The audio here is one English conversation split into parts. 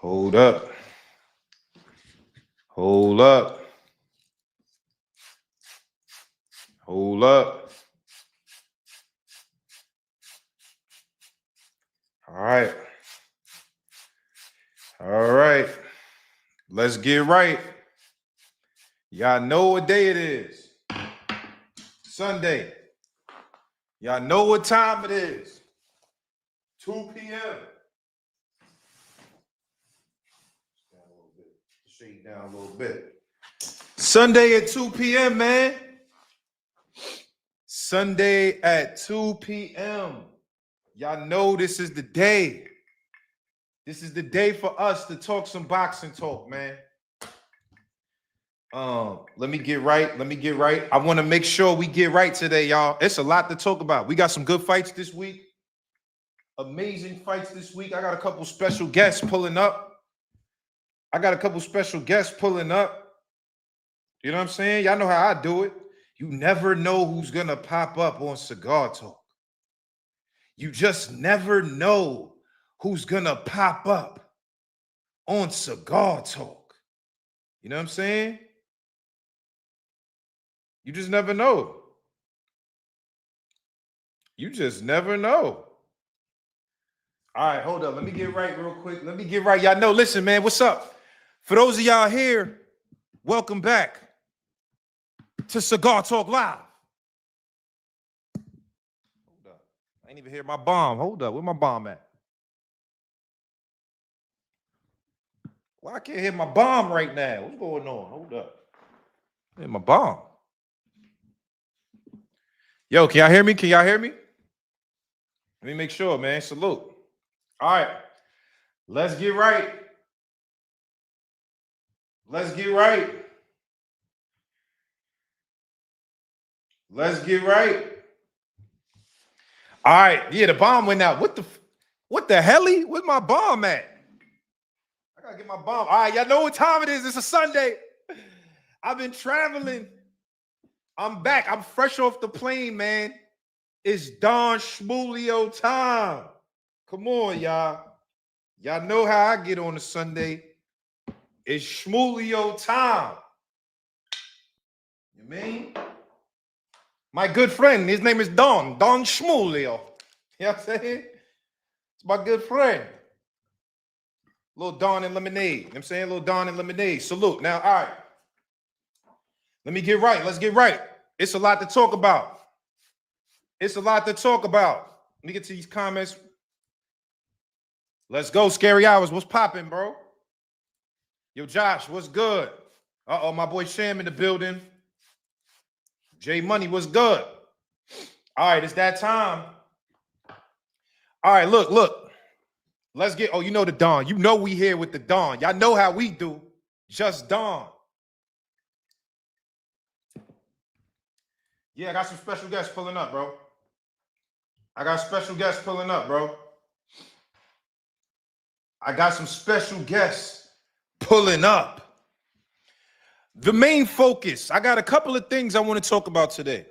Hold up. Hold up. Hold up. All right. All right. Let's get right. Y'all know what day it is. Sunday. Y'all know what time it is. 2 p.m. Shake down a little bit. Sunday at 2 p.m., man. Sunday at 2 p.m. Y'all know this is the day. This is the day for us to talk some boxing talk, man. Let me get right. I want to make sure we get right today, y'all. It's a lot to talk about. We got some good fights this week. Amazing fights this week. I got a couple special guests pulling up. You know what I'm saying? Y'all know how I do it. You never know who's going to pop up on Cigar Talk. You just never know who's going to pop up on Cigar Talk. You know what I'm saying? You just never know. You just never know. All right, hold up. Let me get right real quick. Y'all know, listen, man, what's up? For those of y'all here, welcome back to Cigar Talk Live. Hold up. I ain't even hear my bomb. Hold up. Where my bomb at? Why I can't hear my bomb right now? What's going on? Hold up. I hear my bomb. Yo, can y'all hear me? Let me make sure, man. Salute. All right. Let's get right. All right. Yeah, the bomb went out. What the hell? Where's my bomb at? I gotta get my bomb. All right, y'all know what time it is. It's a Sunday. I've been traveling. I'm back. I'm fresh off the plane, man. It's Don Schmulio time. Come on, y'all. Y'all know how I get on a Sunday. It's Schmulio time. You mean? My good friend, his name is Don Schmulio. You know what I'm saying? It's my good friend. Little Don and lemonade. You know what I'm saying? Little Don and lemonade. Salute. Now, all right. Let's get right. It's a lot to talk about. Let me get to these comments. Let's go. Scary Hours. What's popping, bro? Yo, Josh, what's good? Uh-oh, my boy Sham in the building. J Money, what's good? All right, it's that time. All right, look. Let's get, you know the Don. You know we here with the Don. Y'all know how we do. Just Don. Yeah, I got some special guests pulling up, bro. The main focus. I got a couple of things I want to talk about today.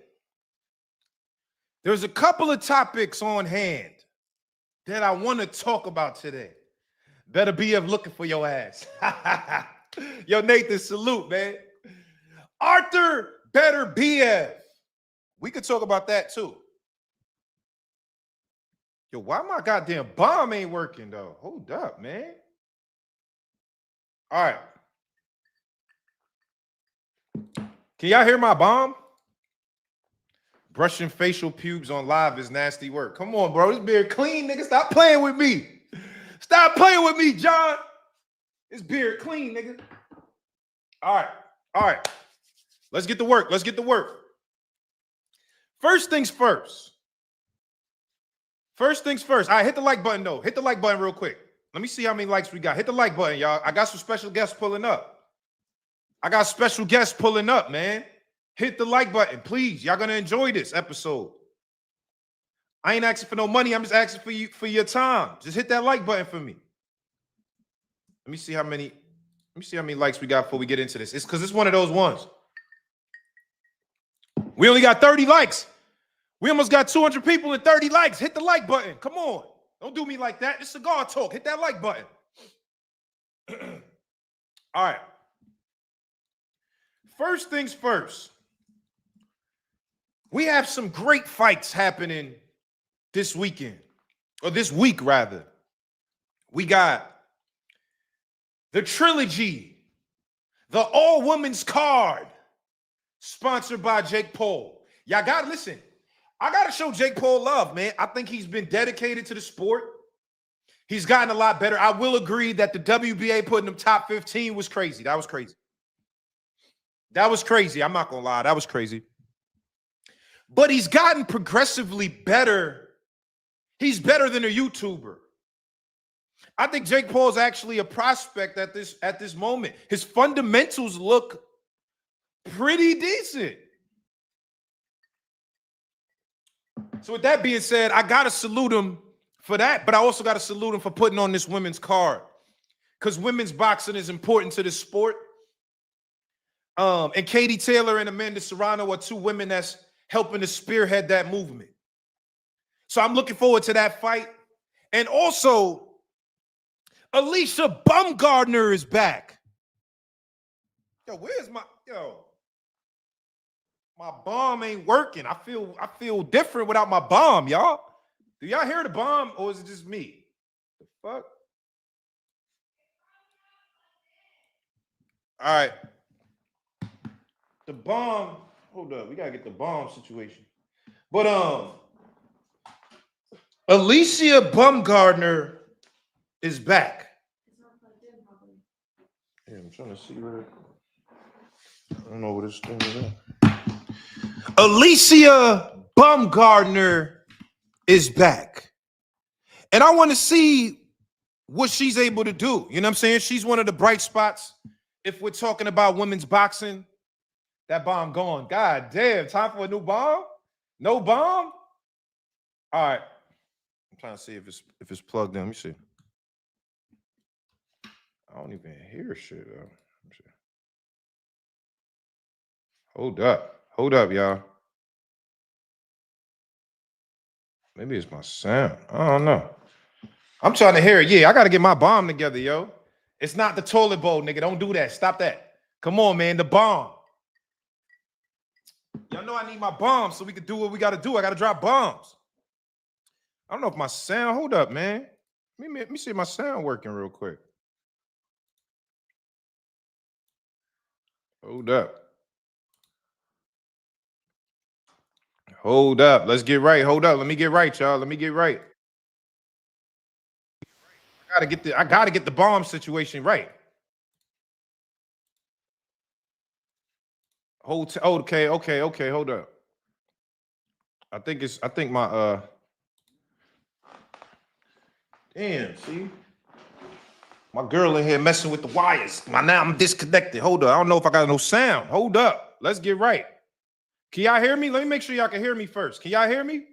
There's a couple of topics on hand that I want to talk about today. Better be looking for your ass. Yo, Nathan, salute, man. Arthur Better BF. We could talk about that too. Yo, why my goddamn bomb ain't working though? Hold up, man. All right. Can y'all hear my bomb? Brushing facial pubes on live is nasty work. Come on, bro. This beard clean, nigga. Stop playing with me. John. This beard clean, nigga. All right. Let's get to work. First things first. All right, hit the like button, though. Hit the like button real quick. Let me see how many likes we got. Hit the like button, y'all. I got some special guests pulling up. Man. Hit the like button, please. Y'all gonna enjoy this episode. I ain't asking for no money. I'm just asking for your time. Just hit that like button for me. Let me see how many likes we got before we get into this. It's because it's one of those ones. We only got 30 likes. We almost got 200 people and 30 likes. Hit the like button. Come on. Don't do me like that. It's Cigar Talk. Hit that like button. All right. First things first. We have some great fights happening this weekend, or this week, rather. We got the trilogy, the all-women's card, sponsored by Jake Paul. Y'all gotta listen. I gotta show Jake Paul love, man. I think he's been dedicated to the sport. He's gotten a lot better. I will agree that the WBA putting him top 15 was crazy. That was crazy. That was crazy. I'm not gonna lie. That was crazy. But he's gotten progressively better. He's better than a YouTuber. I think Jake Paul's actually a prospect at this moment. His fundamentals look pretty decent. So with that being said, I gotta salute him for that, but I also gotta salute him for putting on this women's card, because women's boxing is important to this sport. And Katie Taylor and Amanda Serrano are two women that's helping to spearhead that movement. So I'm looking forward to that fight. And also, Alicia Baumgardner is back. Yo, where's my my bomb ain't working. I feel different without my bomb, y'all. Do y'all hear the bomb, or is it just me? The fuck? All right. The bomb. Hold up. We gotta get the bomb situation. But Alicia Baumgardner is back. Yeah, I'm trying to see where. I don't know where this thing is at. Alicia Baumgardner is back. And I want to see what she's able to do. You know what I'm saying? She's one of the bright spots. If we're talking about women's boxing, that bomb gone. God damn, time for a new bomb? No bomb? All right. I'm trying to see if it's plugged in. Let me see. I don't even hear shit, though. Hold up, y'all. Maybe it's my sound. I don't know. I'm trying to hear it. Yeah, I got to get my bomb together, yo. It's not the toilet bowl, nigga. Don't do that. Stop that. Come on, man. The bomb. Y'all know I need my bomb so we can do what we got to do. I got to drop bombs. I don't know if my sound. Hold up, man. Let me see if my sound working real quick. Hold up. Hold up. Let's get right. Hold up. Let me get right, y'all. Let me get right. I gotta get the bomb situation right. Okay. Hold up. I think my damn, see? My girl in here messing with the wires. Now I'm disconnected. Hold up. I don't know if I got no sound. Hold up. Let's get right. Can y'all hear me? Let me make sure y'all can hear me first. Can y'all hear me?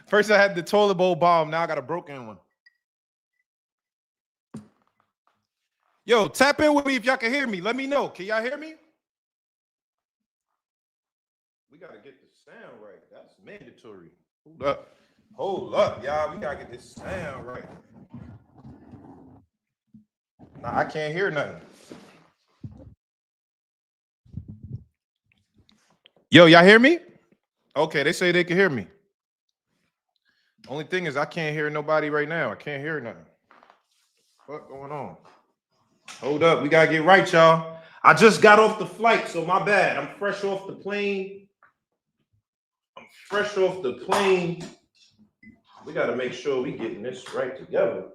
First I had the toilet bowl bomb. Now I got a broken one. Yo, tap in with me if y'all can hear me. Let me know. Can y'all hear me? We got to get the sound right. That's mandatory. Hold up, y'all. We got to get this sound right. Nah, I can't hear nothing. Yo, y'all hear me? Okay, they say they can hear me. Only thing is I can't hear nobody right now. I can't hear nothing. What's going on? Hold up. We got to get right, y'all. I just got off the flight, so my bad. I'm fresh off the plane. We got to make sure we getting this right together.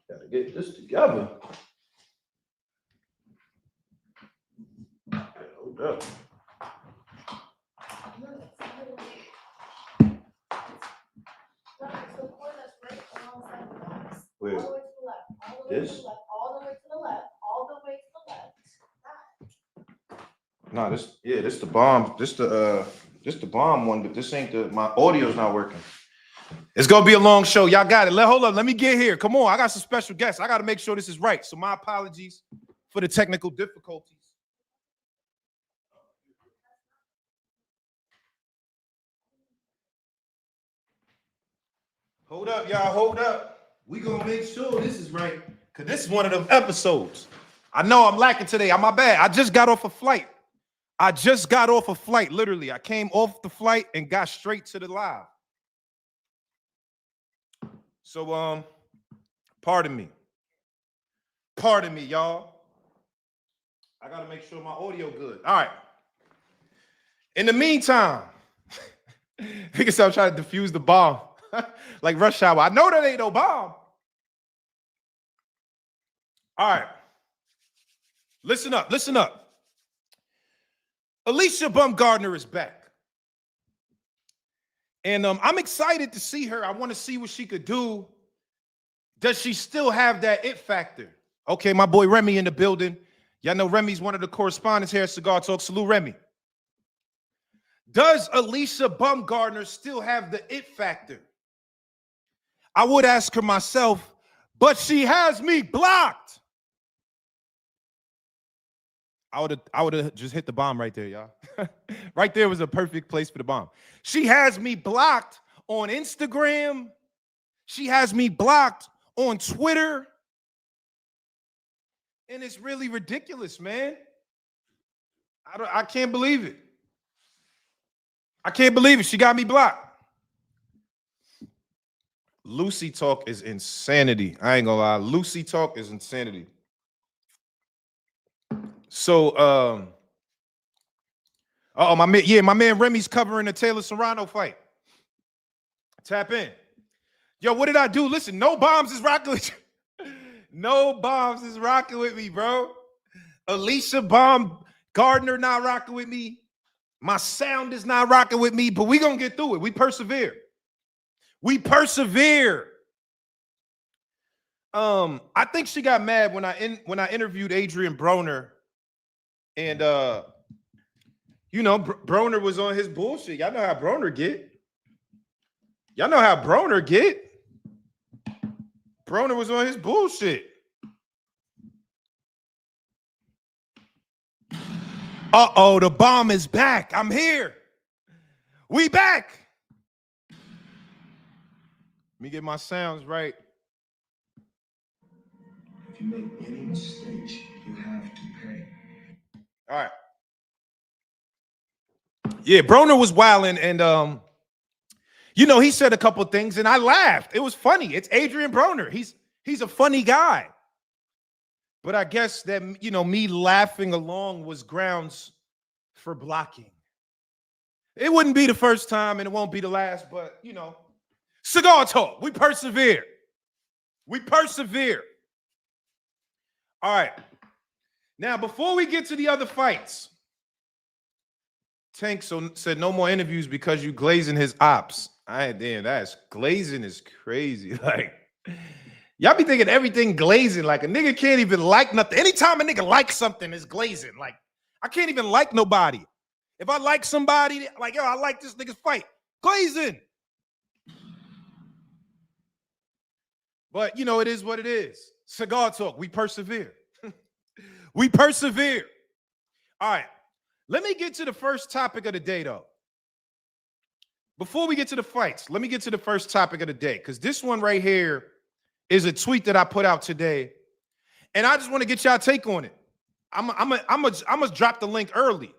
Got to get this together. Hold up. Where? This? All the way to the left. All the way to the left. Nah, this the bomb. This the bomb one, but this ain't my audio's not working. It's gonna be a long show. Y'all got it. Hold up. Let me get here. Come on. I got some special guests. I gotta make sure this is right. So my apologies for the technical difficulties. Hold up, y'all. Hold up. We gonna make sure this is right, because this is one of them episodes. I know I'm lacking today. I'm my bad. I just got off a flight. Literally. I came off the flight and got straight to the live. So, pardon me. Pardon me, y'all. I gotta make sure my audio good. All right. In the meantime, niggas I'm trying to defuse the bomb. Like rush hour. I know that ain't no bomb. All right. Listen up. Alicia Baumgardner is back. And I'm excited to see her. I want to see what she could do. Does she still have that it factor? Okay, my boy Remy in the building. Y'all know Remy's one of the correspondents here at Cigar Talk. Salute, Remy. Does Alicia Baumgardner still have the it factor? I would ask her myself, but she has me blocked. I would have just hit the bomb right there, y'all. Right there was a perfect place for the bomb. She has me blocked on Instagram. She has me blocked on Twitter. And it's really ridiculous, man. I can't believe it. I can't believe it. She got me blocked. Lucy talk is insanity. I ain't gonna lie. Lucy talk is insanity. So, my man Remy's covering the Taylor Serrano fight. Tap in. Yo, what did I do? Listen, no bombs is rocking with you. No bombs is rocking with me, bro. Alicia Baumgardner not rocking with me. My sound is not rocking with me, but we gonna get through it. We persevere. I think she got mad when I interviewed Adrian Broner. And Broner was on his bullshit. Y'all know how Broner get. Broner was on his bullshit. Uh-oh, the bomb is back. I'm here. We back. Let me get my sounds right. If you make any mistakes, you have to pay. All right. Yeah, Broner was wilding, and he said a couple things, and I laughed. It was funny. It's Adrian Broner. He's a funny guy. But I guess that me laughing along was grounds for blocking. It wouldn't be the first time, and it won't be the last, but Cigar Talk. We persevere. All right. Now, before we get to the other fights, Tank said no more interviews because you glazing his ops. Glazing is crazy. Like, y'all be thinking everything glazing. Like, a nigga can't even like nothing. Anytime a nigga likes something, it's glazing. Like, I can't even like nobody. If I like somebody, like, yo, I like this nigga's fight. Glazing. But, it is what it is. Cigar Talk. We persevere. All right. Let me get to the first topic of the day, though. Before we get to the fights, let me get to the first topic of the day, because this one right here is a tweet that I put out today, and I just want to get y'all take on it. I'm gonna drop the link early.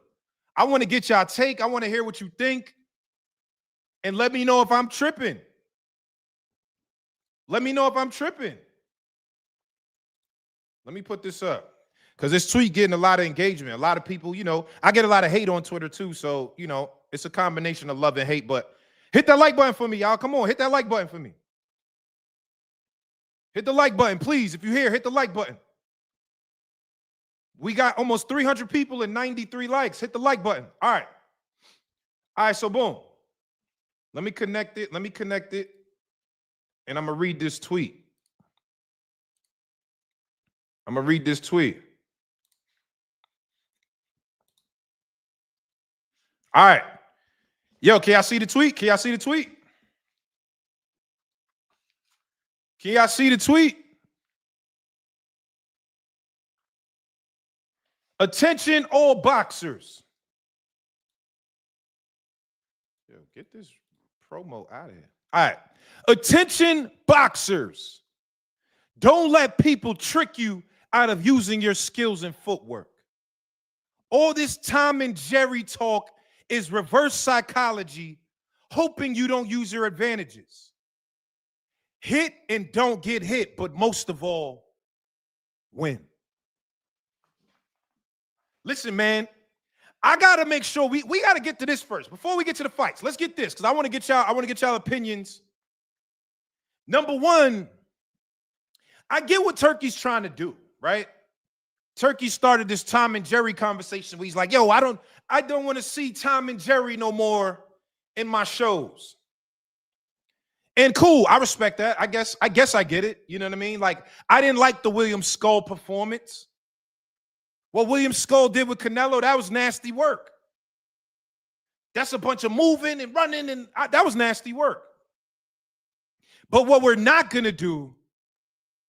I want to get y'all take. I want to hear what you think, and let me know if I'm tripping. Let me put this up. Because this tweet getting a lot of engagement. A lot of people, I get a lot of hate on Twitter too. So, it's a combination of love and hate. But hit that like button for me, y'all. Come on, hit that like button for me. Hit the like button, please. If you're here, hit the like button. We got almost 300 people and 93 likes. Hit the like button. All right, so boom. Let me connect it. And I'm going to read this tweet. All right. Yo, can y'all see the tweet? Attention, all boxers. Yo, get this promo out of here. All right. Attention, boxers. Don't let people trick you out of using your skills and footwork. All this Tom and Jerry talk is reverse psychology, hoping you don't use your advantages. Hit and don't get hit, but most of all, win. Listen, man, I gotta make sure we gotta get to this first before we get to the fights. Let's get this because I want to get y'all opinions. Number one, I get what Turkey's trying to do, right? Turkey started this Tom and Jerry conversation where he's like, yo, I don't want to see Tom and Jerry no more in my shows. And cool, I respect that. I guess I get it. You know what I mean? Like, I didn't like the William Skull performance. What William Skull did with Canelo, that was nasty work. That's a bunch of moving and running, and that was nasty work. But what we're not going to do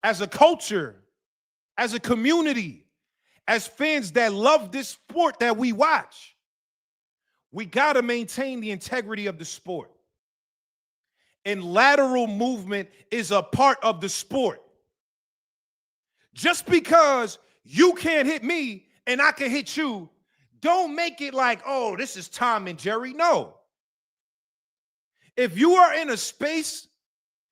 as a culture, as a community, as fans that love this sport that we watch, we got to maintain the integrity of the sport. And lateral movement is a part of the sport. Just because you can't hit me and I can hit you, don't make it like, oh, this is Tom and Jerry. No. If you are in a space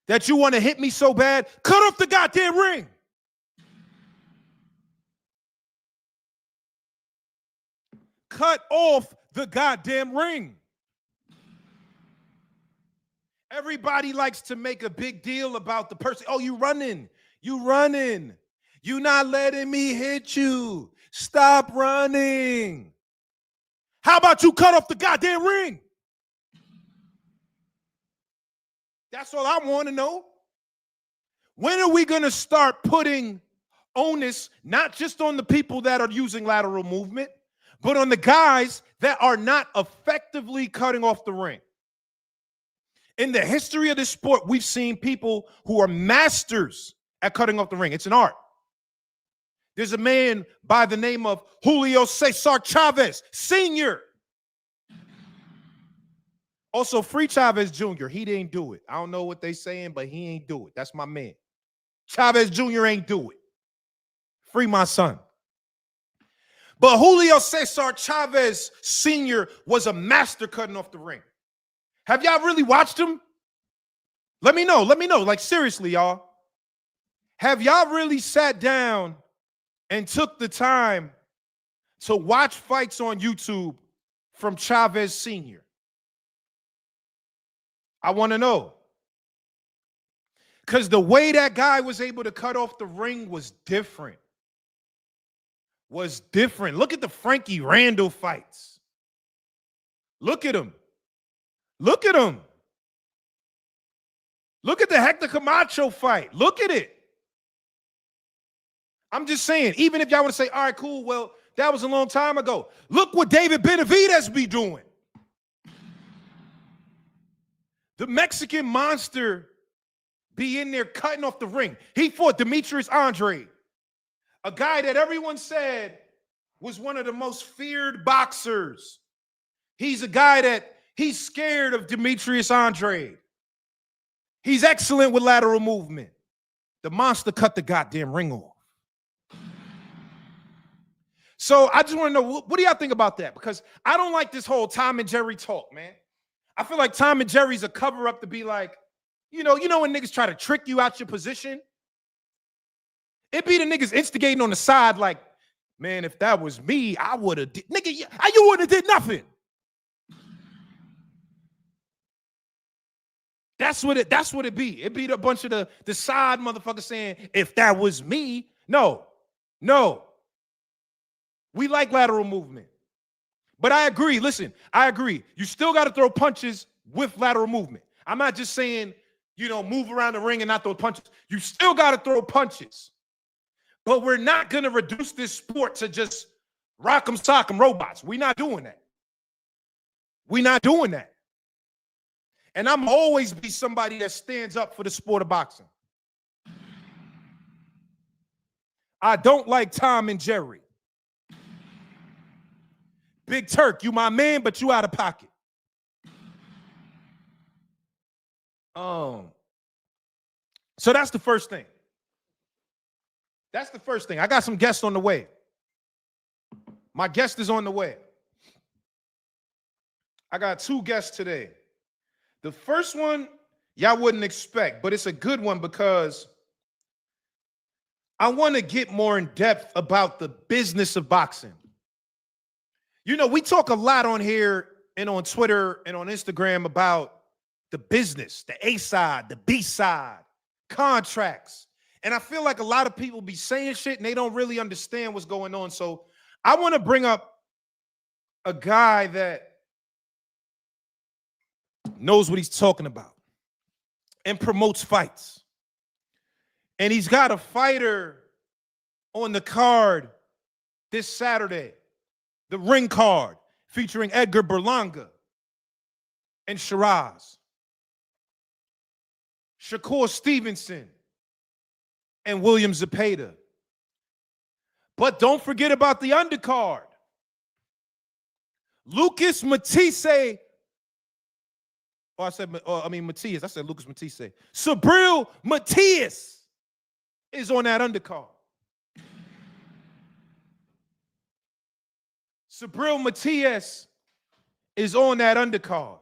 that you want to hit me so bad, cut off the goddamn ring. Cut off the goddamn ring. Everybody likes to make a big deal about the person. Oh, you running. You running. You not letting me hit you. Stop running. How about you cut off the goddamn ring? That's all I want to know. When are we going to start putting onus not just on the people that are using lateral movement, but on the guys that are not effectively cutting off the ring? In the history of this sport, we've seen people who are masters at cutting off the ring. It's an art. There's a man by the name of Julio Cesar Chavez Sr. Also, free Chavez Jr. He didn't do it. I don't know what they saying, but he ain't do it. That's my man. Chavez Jr. ain't do it. Free my son. But Julio Cesar Chavez Sr. was a master cutting off the ring. Have y'all really watched him? Let me know. Let me know. Like, seriously, y'all. Have y'all really sat down and took the time to watch fights on YouTube from Chavez Sr.? I want to know. Because the way that guy was able to cut off the ring was different. Look at the Frankie Randall fights. Look at him. Look at him. Look at the Hector Camacho fight. Look at it. I'm just saying, even if y'all want to say, all right, cool, well, that was a long time ago. Look what David Benavidez be doing. The Mexican monster be in there cutting off the ring. He fought Demetrius Andrade, a guy that everyone said was one of the most feared boxers. He's a guy that he's scared of Demetrius Andrade. He's excellent with lateral movement. The monster cut the goddamn ring off. So I just want to know, what do y'all think about that? Because I don't like this whole Tom and Jerry talk, man. I feel like Tom and Jerry's a cover-up to be like, you know when niggas try to trick you out your position? It be the niggas instigating on the side like, man, if that was me, I would have did. Nigga, you wouldn't have did nothing. That's what it be. It be a bunch of the side motherfuckers saying, if that was me. No. We like lateral movement. But I agree. Listen, I agree. You still got to throw punches with lateral movement. I'm not just saying, move around the ring and not throw punches. You still got to throw punches. But we're not going to reduce this sport to just rock 'em, sock 'em robots. We're not doing that. We're not doing that. And I'm always be somebody that stands up for the sport of boxing. I don't like Tom and Jerry. Big Turk, you my man, but you out of pocket. So that's the first thing. That's the first thing. I got some guests on the way. My guest is on the way. I got 2 guests today. The first one, y'all wouldn't expect, but it's a good one because I want to get more in depth about the business of boxing. You know, we talk a lot on here and on Twitter and on Instagram about the business, the A side, the B side, contracts. And I feel like a lot of people be saying shit and they don't really understand what's going on. So I want to bring up a guy that knows what he's talking about and promotes fights. And he's got a fighter on the card this Saturday, the ring card featuring Edgar Berlanga and Shiraz, Shakur Stevenson, and William Zepeda. But don't forget about the undercard. Lucas Matisse. Matias. I said Lucas Matisse. Subriel Matias is on that undercard. Subriel Matias is on that undercard.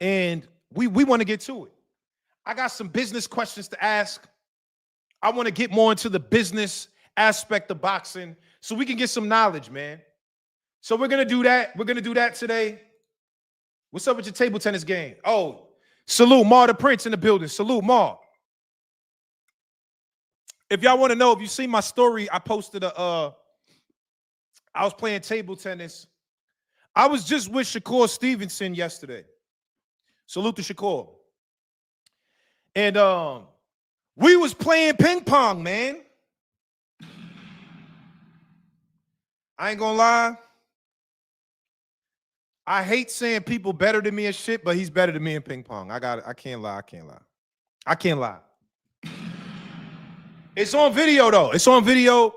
And we want to get to it. I got some business questions to ask. I want to get more into the business aspect of boxing so we can get some knowledge, man. So we're going to do that. We're going to do that today. What's up with your table tennis game? Oh, salute Mar the Prince in the building. Salute Mar. If y'all want to know, if you see my story, I posted I was playing table tennis. I was just with Shakur Stevenson yesterday. Salute to Shakur. And we was playing ping pong, man. I ain't gonna lie. I hate saying people better than me and shit, but he's better than me in ping pong. I can't lie. I can't lie. It's on video though. It's on video.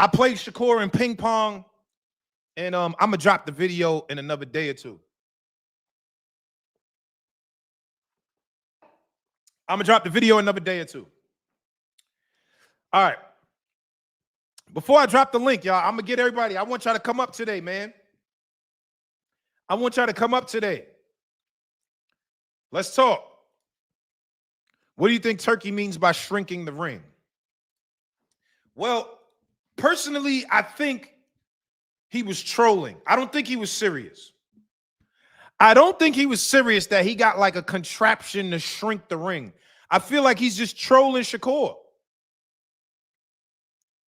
I played Shakur in ping pong, and I'm gonna drop the video in another day or two. I'm gonna drop the video in another day or two. All right. Before I drop the link, y'all, I'm gonna get everybody. I want y'all to come up today, man. I want y'all to come up today. Let's talk. What do you think Turkey means by shrinking the ring? Well, personally, I think he was trolling. I don't think he was serious. I don't think he was serious that he got like a contraption to shrink the ring. I feel like he's just trolling Shakur.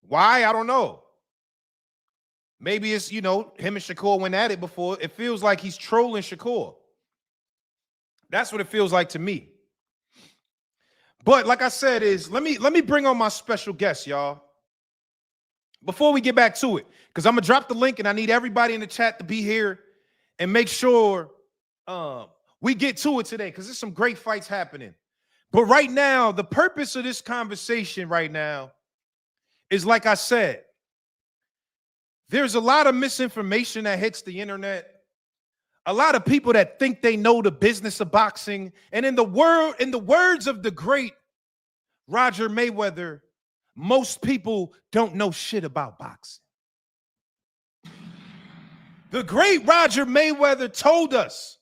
Why? I don't know. Maybe it's, him and Shakur went at it before. It feels like he's trolling Shakur. That's what it feels like to me. But like I said, let me bring on my special guest, y'all. Before we get back to it, because I'm gonna drop the link and I need everybody in the chat to be here and make sure we get to it today, because there's some great fights happening. But right now, the purpose of this conversation right now is, like I said, there's a lot of misinformation that hits the internet. A lot of people that think they know the business of boxing. And in the words of the great Roger Mayweather, most people don't know shit about boxing. The great Roger Mayweather told us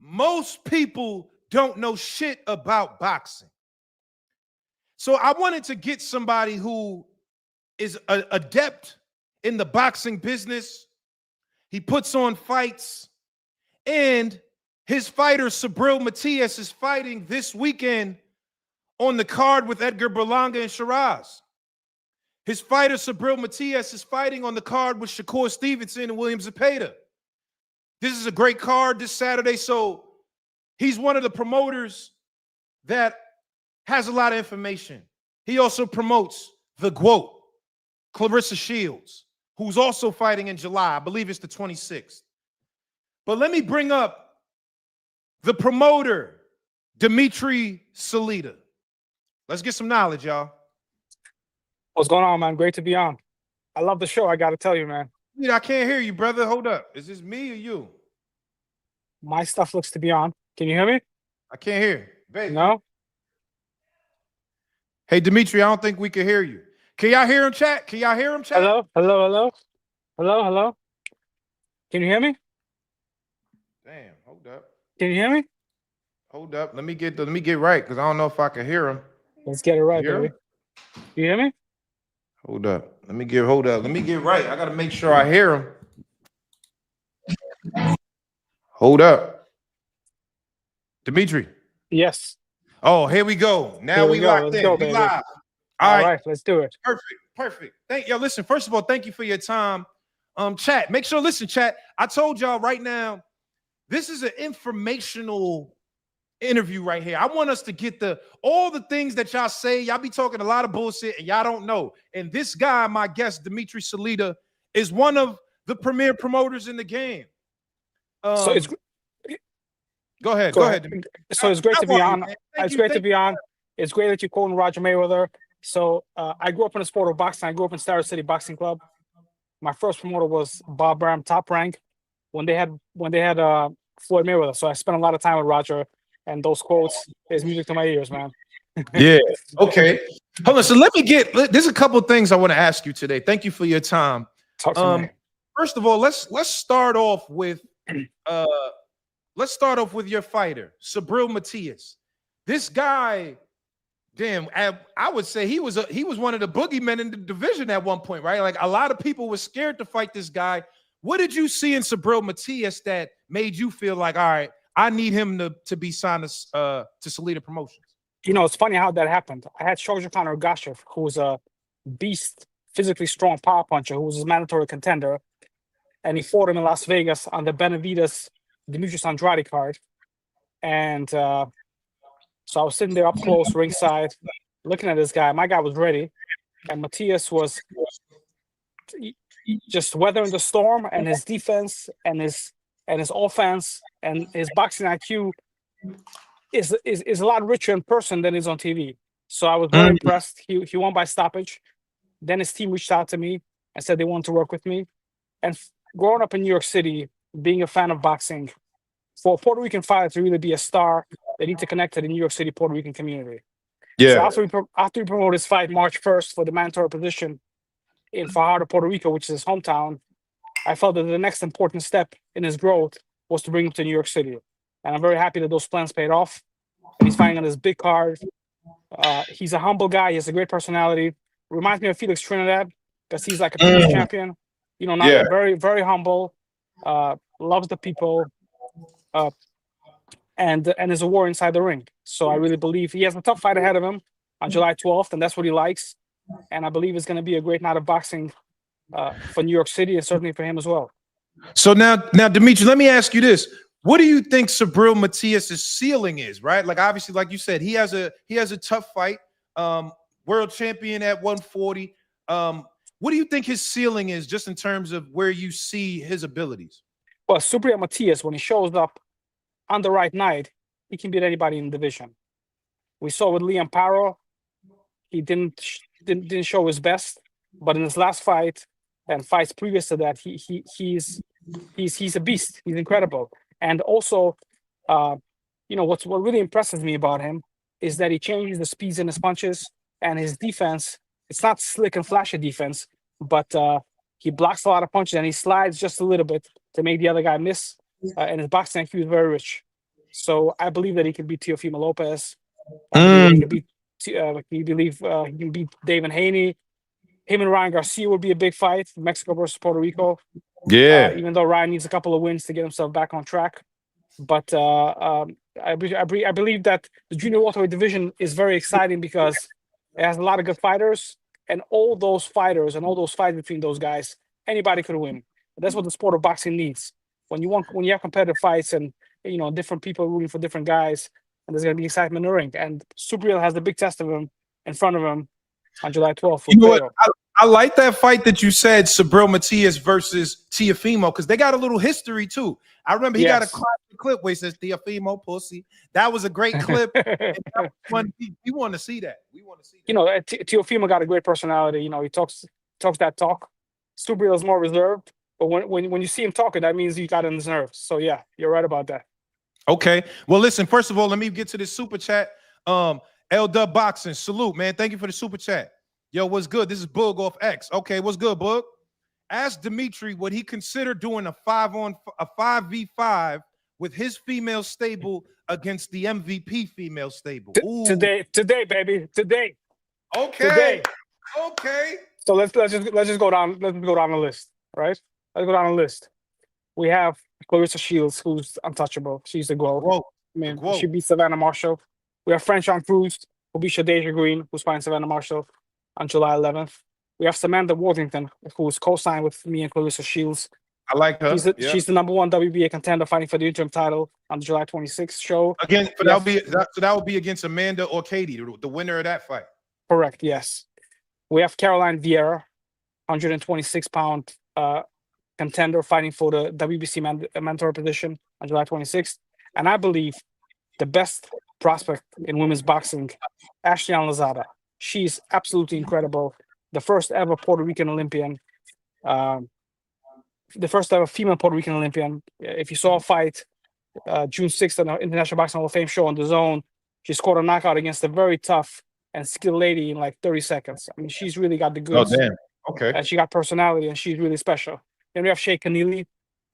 most people don't know shit about boxing. So I wanted to get somebody who is adept in the boxing business. He puts on fights, and his fighter Subriel Matias is fighting this weekend on the card with Edgar Berlanga and Shiraz. His fighter Subriel Matias is fighting on the card with Shakur Stevenson and William Zepeda. This is a great card this Saturday, so he's one of the promoters that has a lot of information. He also promotes the GWOAT, Clarissa Shields, who's also fighting in July. I believe it's the 26th. But let me bring up the promoter, Dmitry Salita. Let's get some knowledge, y'all. What's going on, man? Great to be on. I love the show, I got to tell you, man. I can't hear you, brother. Hold up. Is this me or you? My stuff looks to be on. Can you hear me? I can't hear. Baby. No? Hey, Dmitry, I don't think we can hear you. Can y'all hear him, chat? Can y'all hear him, chat? Hello, hello, hello, hello, hello. Can you hear me? Damn, hold up. Can you hear me? Hold up. Let me get right, because I don't know if I can hear him. Let's get it right, You hear baby. him? You hear me? Hold up. Let me get right. I gotta make sure I hear him. Hold up. Dmitry. Yes. Oh, here we go. Now Here we we go. locked Let's in. go, We baby. live. All right, let's do it. Perfect. Thank you. Listen, first of all, thank you for your time. Chat. Make sure, listen, chat. I told y'all right now, this is an informational interview right here. I want us to get all the things that y'all say. Y'all be talking a lot of bullshit and y'all don't know. And this guy, my guest, Dmitry Salita, is one of the premier promoters in the game. So it's go ahead. Dmitry. So it's great to be on. It's great to be on. It's great that you're calling Roger Mayweather. So I grew up in the sport of boxing. I grew up in Star City Boxing Club. My first promoter was Bob Bram, Top Rank, when they had Floyd Mayweather. So I spent a lot of time with Roger, and those quotes is music to my ears, man. Yeah. Okay. Hold on. So there's a couple of things I want to ask you today. Thank you for your time. Talk to me. First of all, let's start off with your fighter, Subriel Matias. This guy, damn, I would say he was one of the boogeymen in the division at one point, right? Like a lot of people were scared to fight this guy. What did you see in Subriel Matias that made you feel like, all right, I need him to be signed to Salita Promotions? You know, it's funny how that happened. I had Shogun Ergashev, who was a beast, physically strong power puncher, who was a mandatory contender, and he fought him in Las Vegas on the Benavides Dmitry Andrade card. And so I was sitting there up close, ringside, looking at this guy. My guy was ready, and Matias was just weathering the storm, and his defense and his offense and his boxing IQ is a lot richer in person than is on TV. So I was very impressed. He won by stoppage. Then his team reached out to me and said they wanted to work with me. And growing up in New York City, being a fan of boxing, for a Puerto Rican fighter to really be a star, they need to connect to the New York City Puerto Rican community. Yeah. So after we promoted his fight March 1st for the mandatory position in Fajardo, Puerto Rico, which is his hometown, I felt that the next important step in his growth was to bring him to New York City. And I'm very happy that those plans paid off. And he's fighting on this big card. He's a humble guy. He has a great personality. Reminds me of Felix Trinidad because he's like a people's champion. You know, not very, very humble. Loves the people. And is a war inside the ring. So I really believe he has a tough fight ahead of him on July 12th, and that's what he likes. And I believe it's going to be a great night of boxing for New York City and certainly for him as well. So now, Dmitry, let me ask you this. What do you think Subriel Matias' ceiling is, right? Like, obviously, like you said, he has a tough fight, world champion at 140. What do you think his ceiling is just in terms of where you see his abilities? Well, Subriel Matias, when he shows up on the right night, he can beat anybody in the division. We saw with Liam Paro, he didn't show his best, but in his last fight and fights previous to that, he's a beast. He's incredible. And also, you know, what really impresses me about him is that he changes the speeds in his punches and his defense. It's not slick and flashy defense, but he blocks a lot of punches and he slides just a little bit to make the other guy miss. And his boxing IQ is very rich. So I believe that he can beat Teofimo Lopez. I believe that he can beat. He can beat David Haney. Him and Ryan Garcia would be a big fight. Mexico versus Puerto Rico. Yeah. Even though Ryan needs a couple of wins to get himself back on track, but I believe that the junior welterweight division is very exciting because it has a lot of good fighters, and all those fighters and all those fights between those guys, anybody could win. That's what the sport of boxing needs. When you have competitive fights and you know different people rooting for different guys, and there's going to be excitement in the ring. And Subriel has the big test of him in front of him on July 12th. You know what? I like that fight that you said, Subriel Matias versus Teofimo, because they got a little history too. I remember he got a classic clip where he says Teofimo pussy. That was a great clip. We want to see that. You know, Teofimo got a great personality. You know, he talks that talk. Subriel is more reserved, but when you see him talking, that means you got in his nerves. So yeah, you're right about that. Okay. Well, listen. First of all, let me get to this super chat. L Dub Boxing, salute, man. Thank you for the super chat. Yo, what's good? This is Boog off X. Okay, what's good, Boog? Ask Dmitry would he consider doing a 5v5 with his female stable against the MVP female stable. Today, baby, today. Okay. Okay. So let's just go down. Let's go down the list, right? Let's go down the list. We have Clarissa Shields, who's untouchable. She's the GOAT. Whoa. I mean, she beat Savannah Marshall. We have French on Cruz, who beat Shadeja Green, who's fighting Savannah Marshall on July 11th. We have Samantha Worthington, who's co-signed with me and Clarissa Shields. I like her. She's the #1 WBA contender fighting for the interim title on the July 26th show. Again, that would be against Amanda or Katie, the winner of that fight. Correct, yes. We have Caroline Vieira, 126-pound contender fighting for the WBC mentor position on July 26th. And I believe the best prospect in women's boxing, Ashley Alnazada. She's absolutely incredible. The first ever Puerto Rican Olympian, the first ever female Puerto Rican Olympian. If you saw a fight June 6th on the International Boxing Hall of Fame show on the Zone, she scored a knockout against a very tough and skilled lady in like 30 seconds. I mean, she's really got the goods. Oh, damn. Okay. And she got personality, and she's really special. Then we have Shay Keneally,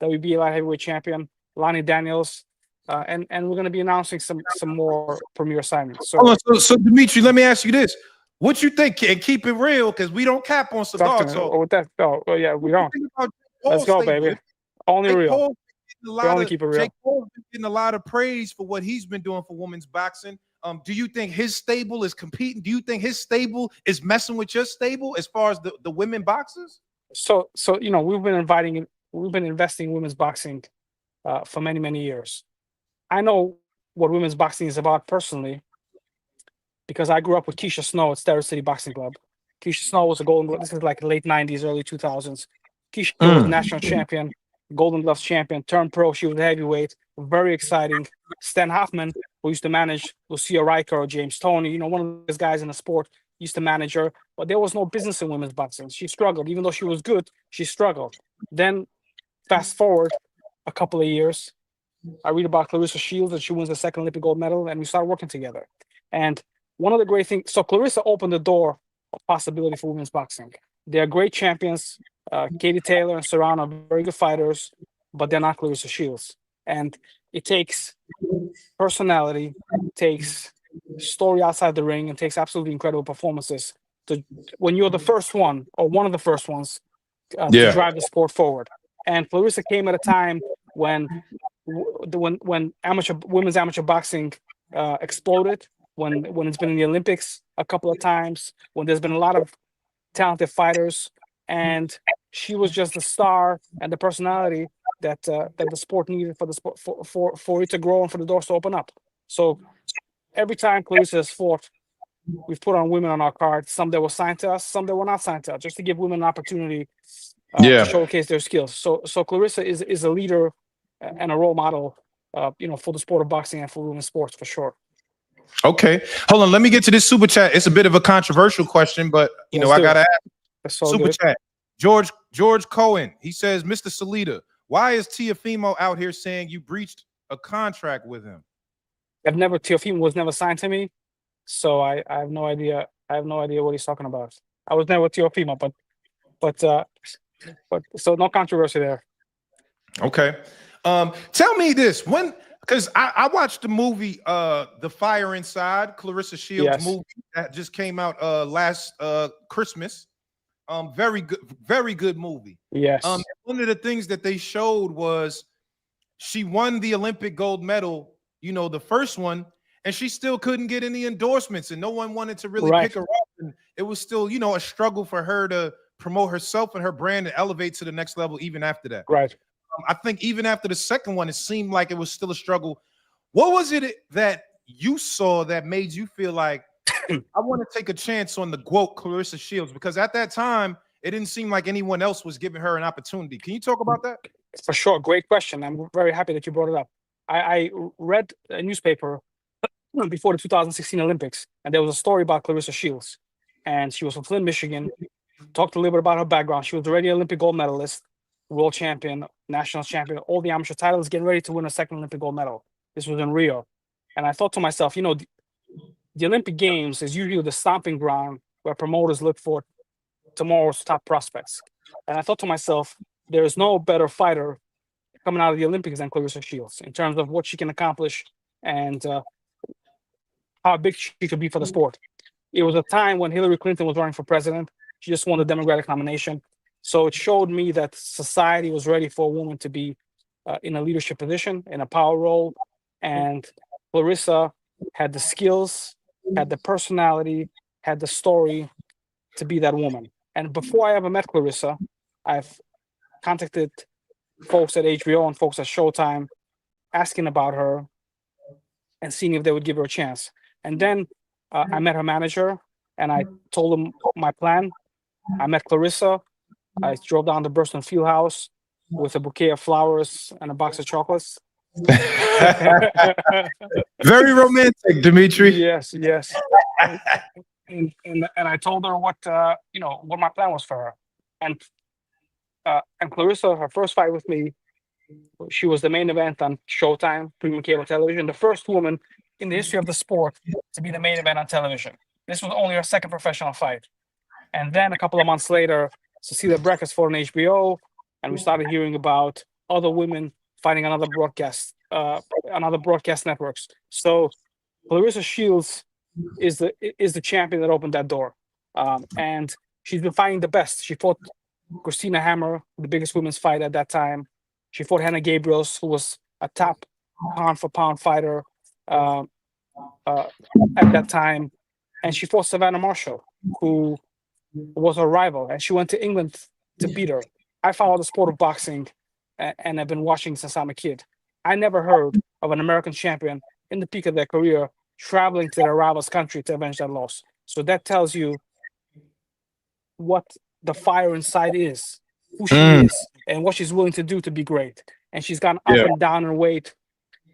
WBA light heavyweight champion, Lonnie Daniels, and we're going to be announcing some more premier assignments. So Dmitry, let me ask you this. What you think? And keep it real, because we don't cap on Cigar Talk. With that, yeah, we don't. Let's go, baby. Only real. We only keep it real. Jake Paul's been getting a lot of praise for what he's been doing for women's boxing. Do you think his stable is competing? Do you think his stable is messing with your stable as far as the women boxers? So we've been investing in women's boxing for many years. I know what women's boxing is about personally because I grew up with Keisha Snow at Stereo City Boxing Club. Keisha Snow was a Golden Glove. This is like late 90s, early 2000s. Keisha was a national champion, Golden Gloves champion, turned pro. She was a heavyweight. Very exciting. Stan Hoffman, who used to manage Lucia Riker or James Toney, one of those guys in the sport, used to manage her. But there was no business in women's boxing. She struggled. Even though she was good, she struggled. Then fast forward a couple of years, I read about Clarissa Shields, and she wins the second Olympic gold medal, and we start working together. And one of the great things, so Clarissa opened the door of possibility for women's boxing. They're great champions. Katie Taylor and Serrano are very good fighters, but they're not Clarissa Shields. And it takes personality, takes story outside the ring, and takes absolutely incredible performances when you're the first one or one of the first ones to drive the sport forward. And Clarissa came at a time when women's amateur boxing exploded, when it's been in the Olympics a couple of times, when there's been a lot of talented fighters, and she was just the star and the personality that the sport needed for the sport for it to grow and for the doors to open up. So every time Clarissa has fought, we've put on women on our card. Some that were signed to us, some that were not signed to us, just to give women an opportunity to showcase their skills. So Clarissa is a leader and a role model, for the sport of boxing and for women's sports for sure. Okay, hold on. Let me get to this super chat. It's a bit of a controversial question, but I gotta ask. Super chat. George Cohen. He says, Mr. Salita, why is Teofimo out here saying you breached a contract with him? Teofimo was never signed to me, so I have no idea. I have no idea what he's talking about. I was never with Teofimo, but so no controversy there. Okay. Tell me this, because I watched the movie The Fire Inside, Clarissa Shields movie that just came out last Christmas. Very good movie. Yes. One of the things that they showed was she won the Olympic gold medal, the first one, and she still couldn't get any endorsements, and no one wanted to really pick her up. And it was still, a struggle for her to promote herself and her brand and elevate to the next level even after that. Right. I think even after the second one, it seemed like it was still a struggle. What was it that you saw that made you feel like I want to take a chance on the GOAT Clarissa Shields? Because at that time, it didn't seem like anyone else was giving her an opportunity. Can you talk about that? For sure. Great question. I'm very happy that you brought it up. I read a newspaper before the 2016 Olympics, and there was a story about Clarissa Shields. And she was from Flint, Michigan. Talked a little bit about her background. She was already an Olympic gold medalist, world champion, national champion, all the amateur titles, getting ready to win a second Olympic gold medal. This was in Rio. And I thought to myself, the Olympic Games is usually the stomping ground where promoters look for tomorrow's top prospects. And I thought to myself, there is no better fighter coming out of the Olympics than Clarissa Shields in terms of what she can accomplish and how big she could be for the sport. It was a time when Hillary Clinton was running for president. She just won the Democratic nomination. So it showed me that society was ready for a woman to be in a leadership position, in a power role. And Clarissa had the skills, had the personality, had the story to be that woman. And before I ever met Clarissa, I've contacted folks at HBO and folks at Showtime asking about her and seeing if they would give her a chance. And then I met her manager and I told him my plan. I met Clarissa. I drove down to Burston Fieldhouse with a bouquet of flowers and a box of chocolates. Very romantic, Dmitry. Yes. And I told her what what my plan was for her. And Clarissa, her first fight with me, she was the main event on Showtime, premium cable television, the first woman in the history of the sport to be the main event on television. This was only her second professional fight. And then a couple of months later, Cecilia Brækhus fought on HBO, and we started hearing about other women fighting on other broadcast networks. So Clarissa Shields is the champion that opened that door. And she's been fighting the best. She fought Christina Hammer, the biggest women's fight at that time. She fought Hannah Gabriels, who was a top pound-for-pound fighter at that time. And she fought Savannah Marshall, who was her rival. And she went to England to beat her. I follow the sport of boxing and I've been watching since I'm a kid. I never heard of an American champion in the peak of their career traveling to their rival's country to avenge that loss. So that tells you what the fire inside is, who she is, and what she's willing to do to be great. And she's gone up and down in weight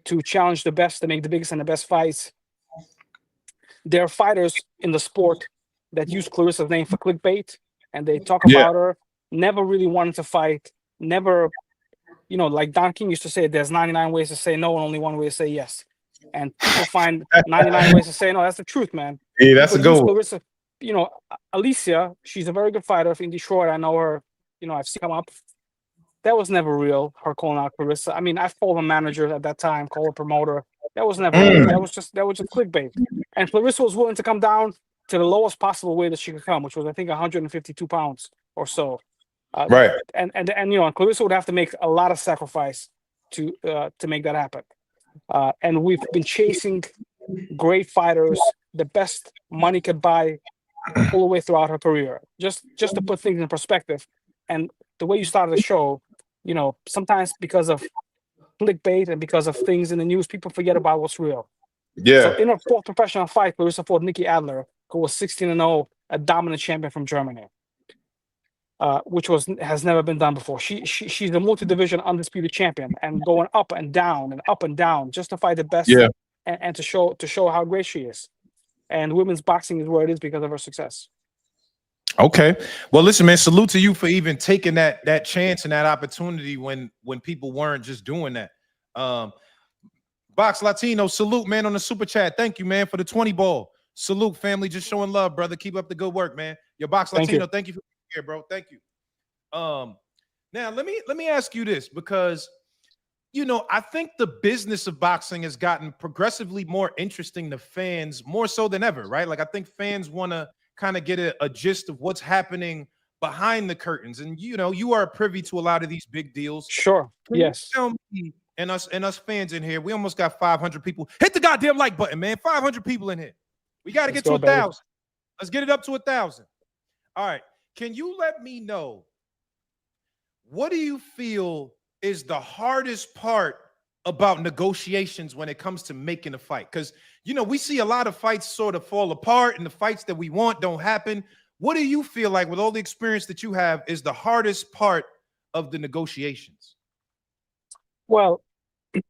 to challenge the best, to make the biggest and the best fights. There are fighters in the sport that use Clarissa's name for clickbait, and they talk about her, never really wanted to fight, never, like Don King used to say, there's 99 ways to say no and only one way to say yes. And people find 99 ways to say no. That's the truth, man. Yeah, that's a good one. Clarissa, Alicia, she's a very good fighter in Detroit. I know her. I've seen her come up. That was never real, her calling out Clarissa. I mean, I called her manager at that time, called her promoter. That was never real. That was just clickbait. And Clarissa was willing to come down to the lowest possible weight that she could come, which was, I think, 152 pounds or so. Right. And Clarissa would have to make a lot of sacrifice to make that happen. And we've been chasing great fighters, the best money could buy, all the way throughout her career. Just to put things in perspective, and the way you started the show, sometimes because of clickbait and because of things in the news, people forget about what's real. Yeah. So in her fourth professional fight, Clarissa fought Nikki Adler, who was 16-0, a dominant champion from Germany, which has never been done before. She's a multi-division undisputed champion and going up and down just to fight the best and to show how great she is. And women's boxing is where it is because of her success. Okay. Well, listen, man, salute to you for even taking that chance and that opportunity when people weren't just doing that. Box Latino, salute, man, on the super chat. Thank you, man, for the 20 ball. Salute, family, just showing love, brother. Keep up the good work, man. Your Box Latino, thank you for being here, bro. Thank you. Now let me ask you this, because I think the business of boxing has gotten progressively more interesting to fans, more so than ever, right? Like, I think fans want to kind of get a gist of what's happening behind the curtains. And, you are privy to a lot of these big deals. Sure. Yes. Tell me, and us fans in here, we almost got 500 people. Hit the goddamn like button, man. 500 people in here. We got to get to 1,000. Let's get it up to 1,000. All right. Can you let me know, what do you feel is the hardest part about negotiations when it comes to making a fight? Because, we see a lot of fights sort of fall apart and the fights that we want don't happen. What do you feel like, with all the experience that you have, is the hardest part of the negotiations? Well,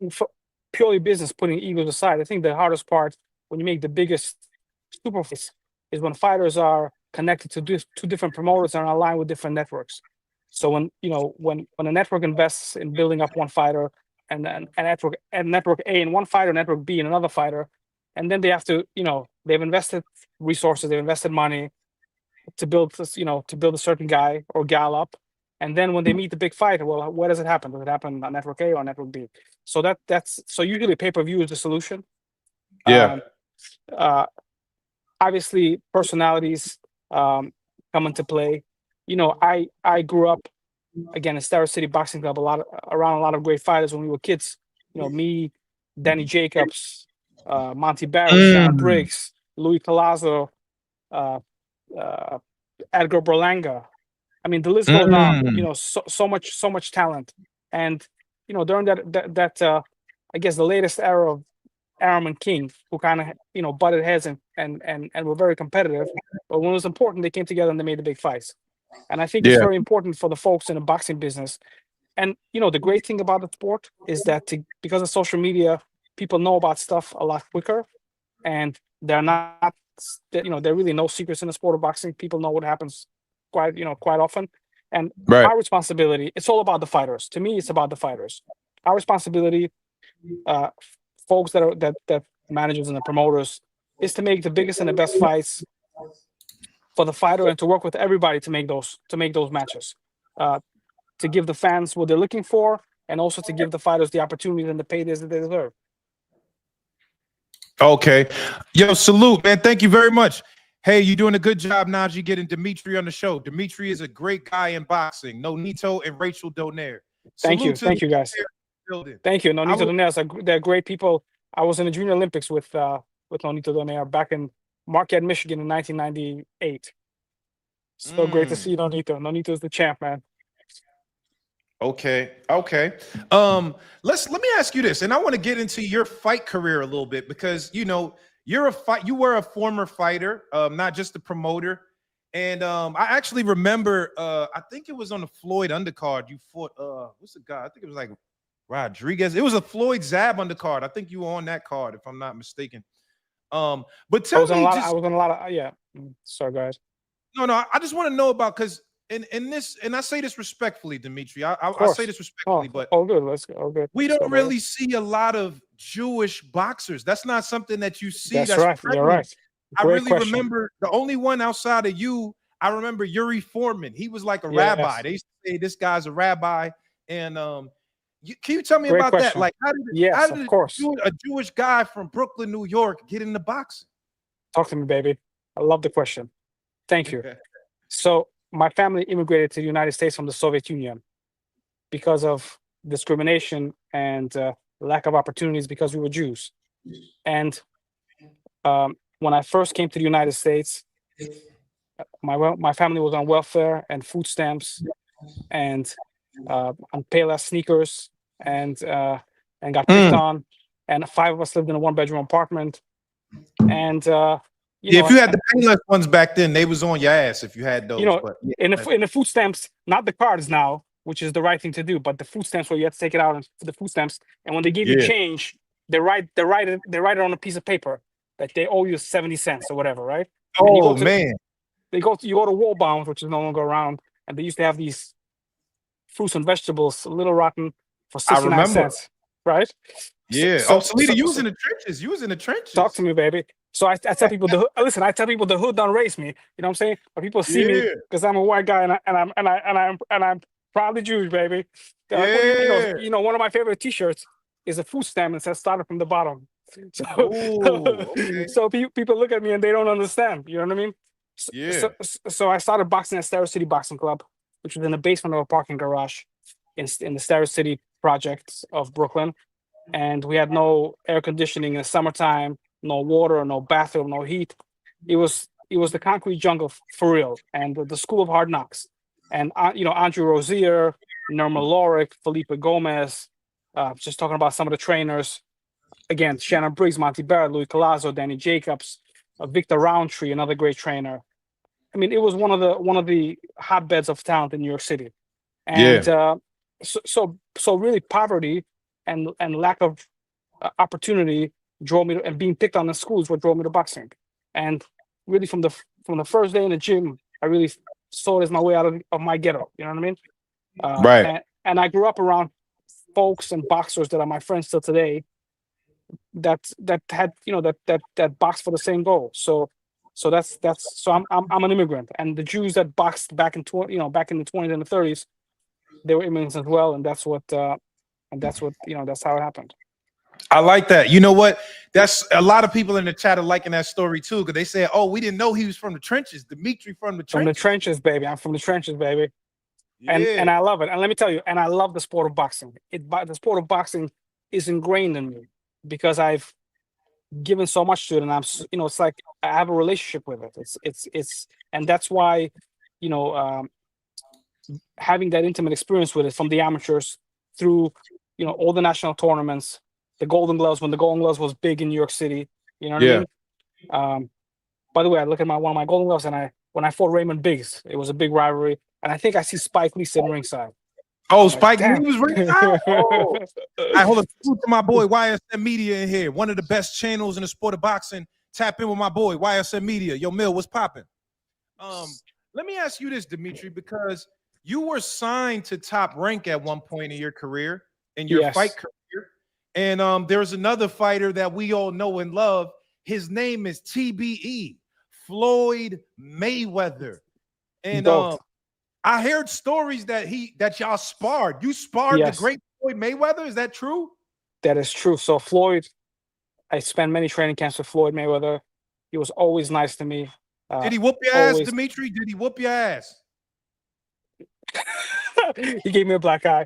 for purely business, putting egos aside, I think the hardest part when you make the biggest super fights is when fighters are connected to two different promoters and are aligned with different networks. So when a network invests in building up one fighter and network A in one fighter, network B in another fighter, and then they have to, they've invested resources, they've invested money to build this, to build a certain guy or gal up. And then when they meet the big fight, well, where does it happen? Does it happen on network A or network B? So that's so usually pay-per-view is the solution. Yeah. Obviously, personalities come into play. I grew up again in Star City Boxing Club around a lot of great fighters when we were kids. Me, Danny Jacobs, Monty Barrett, Shannon Briggs, Louis Palazzo, uh, uh, Edgar Berlanga. I mean, the list goes on. So much talent, and during that I guess the latest era of Arum and King, who kind of butted heads and were very competitive, but when it was important, they came together and they made the big fights. And I think it's Yeah. very important for the folks in the boxing business. And the great thing about the sport is that because of social media, people know about stuff a lot quicker, and they're not, there are really no secrets in the sport of boxing. People know what happens quite often. And Right. our responsibility, it's all about the fighters. To me, it's about the fighters. Our responsibility, folks that managers and the promoters, is to make the biggest and the best fights for the fighter and to work with everybody to make those matches, to give the fans what they're looking for, and also to give the fighters the opportunities and the paydays that they deserve. Okay. Yo, salute, man. Thank you very much. Hey, you're doing a good job, Naji, getting Dmitry on the show. Dmitry is a great guy in boxing. Nonito and Rachel Donaire. Thank you, Salute to guys. building. Thank you, Nonito Donaire. They're great people. I was in the Junior Olympics with Nonito Donaire back in Marquette, Michigan in 1998. So great to see you, Nonito. Nonito's the champ, man. Okay. Let me ask you this, and I want to get into your fight career a little bit, because you were a former fighter, not just a promoter. And I actually remember, I think it was on the Floyd undercard. You fought what's the guy? I think it was like Rodriguez. It was a Floyd Zab undercard. I think you were on that card, if I'm not mistaken. But tell me, I was on a lot of yeah. Sorry, guys. No, I just want to know about, because in this, and I say this respectfully, Dmitry. I say this respectfully, but good. Let's go. Oh, good. We don't really see a lot of Jewish boxers. That's not something that you see. That's right. Prevalent. You're right. I really remember the only one outside of you. I remember Yuri Foreman. He was like a rabbi. They used to say this guy's a rabbi. And can you tell me about that? Like, how did a Jewish guy from Brooklyn, New York, get into boxing? Talk to me, baby. I love the question. Thank you. So my family immigrated to the United States from the Soviet Union because of discrimination and lack of opportunities because we were Jews. And when I first came to the United States, my family was on welfare and food stamps and on Payless sneakers and got picked on. And 5 of us lived in a 1-bedroom apartment. And if you had the Payless ones back then, they was on your ass if you had those. In the food stamps, not the cards now, which is the right thing to do, but the food stamps where you have to take it out for the food stamps, and when they give you change, they write it on a piece of paper that they owe you 70 cents or whatever, right? Oh man! You go to Wallbound, which is no longer around, and they used to have these fruits and vegetables, a little rotten, for 69 cents, right? Yeah. Salita, you was in the trenches. You was in the trenches. Talk to me, baby. So I tell people listen. I tell people the hood don't race me. You know what I'm saying? But people see me because I'm a white guy and I'm proudly Jewish, baby. One of my favorite T-shirts is a food stamp and says "started from the bottom." So people look at me and they don't understand. You know what I mean? So I started boxing at Star City Boxing Club, which was in the basement of a parking garage in the Star City projects of Brooklyn, and we had no air conditioning in the summertime. No water, no bathroom, no heat. It was the concrete jungle for real, and the school of hard knocks. And Andrew Rozier, Norma Lorick, Felipe Gomez, just talking about some of the trainers. Again, Shannon Briggs, Monty Barrett, Louis Palazzo, Danny Jacobs, Victor Roundtree, another great trainer. I mean, it was one of the hotbeds of talent in New York City. And so really poverty and lack of opportunity drove me to, and being picked on in schools what drove me to boxing. And really from the first day in the gym, I really saw it as my way out of my ghetto. You know what I mean? Right. And I grew up around folks and boxers that are my friends till today. that had that boxed for the same goal. So I'm an immigrant, and the Jews that boxed back in back in the 20s and the 30s, they were immigrants as well, and that's what that's how it happened. I like that. You know what? That's a lot of people in the chat are liking that story too, because they say, "Oh, we didn't know he was from the trenches." Dmitry from the trenches. From the trenches, baby. I'm from the trenches, baby. Yeah. And I love it. And let me tell you, and I love the sport of boxing. The sport of boxing is ingrained in me because I've given so much to it, and it's like I have a relationship with it. And that's why, having that intimate experience with it from the amateurs through, all the national tournaments, the Golden Gloves, when the Golden Gloves was big in New York City. You know what I mean? By the way, I look at one of my Golden Gloves, and when I fought Raymond Biggs, it was a big rivalry, and I think I see Spike Lee sitting ringside. Oh, Spike Lee was ringside. Oh. I hold a salute to my boy YSM Media in here, one of the best channels in the sport of boxing. Tap in with my boy YSM Media. Yo, Mill, what's popping? Let me ask you this, Dmitry, because you were signed to Top Rank at one point in your career, in your fight career, and there's another fighter that we all know and love. His name is TBE, Floyd Mayweather, and I heard stories that y'all sparred. You sparred the great Floyd Mayweather. Is that true? That is true. So Floyd, I spent many training camps with Floyd Mayweather. He was always nice to me. Did he whoop your ass, Dmitry? Did he whoop your ass? He gave me a black eye.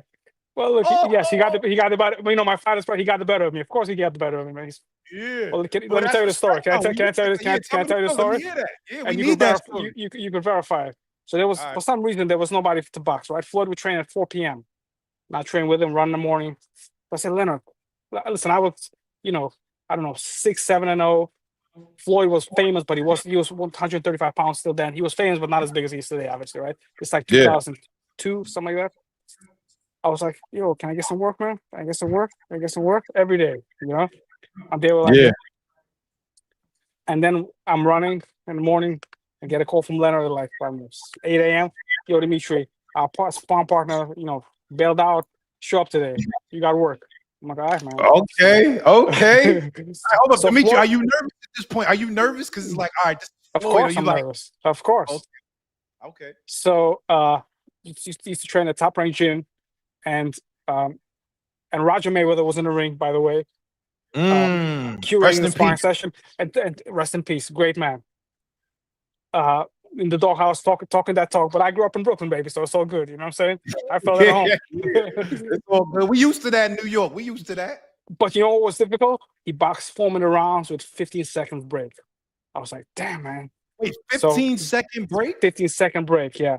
Well, look, yes, he got the better. My father's part. He got the better of me. Of course, he got the better of me, man. Yeah. Well, let me tell you the story. Can I tell you the story? Yeah, we need that story. You can verify it. So there was, for some reason, there was nobody to box, right? Floyd would train at 4 p.m. I trained with him, run in the morning. I said, Leonard, listen, I was, I don't know, 6-7-0. Floyd was famous, but he was 135 pounds still then. He was famous, but not as big as he is today, obviously, right? It's like 2002, something like that. I was like, yo, can I get some work, man? Can I get some work? Can I get some work? Every day, And they were like, And then I'm running in the morning and get a call from Leonard like 8 a.m. Yo, Dmitry, our spawn partner, bailed out. Show up today. You got to work. I'm like, all right, man. Okay. Hold up, so Dmitry, are you nervous at this point? Are you nervous? Because it's like, all right. Of course I'm nervous. Of course. Okay. So used to train at Top Rank Gym, and Roger Mayweather was in the ring, by the way. Curating the sparring session, and rest in peace, great man. In the doghouse, talking that talk, but I grew up in Brooklyn, baby, so it's all good. You know what I'm saying? I felt at home. It's all good. We used to that in New York. We used to that. But you know what was difficult? He boxed 4-minute rounds with 15 seconds break. I was like, damn, man. Wait, 15-second break? 15-second break, yeah.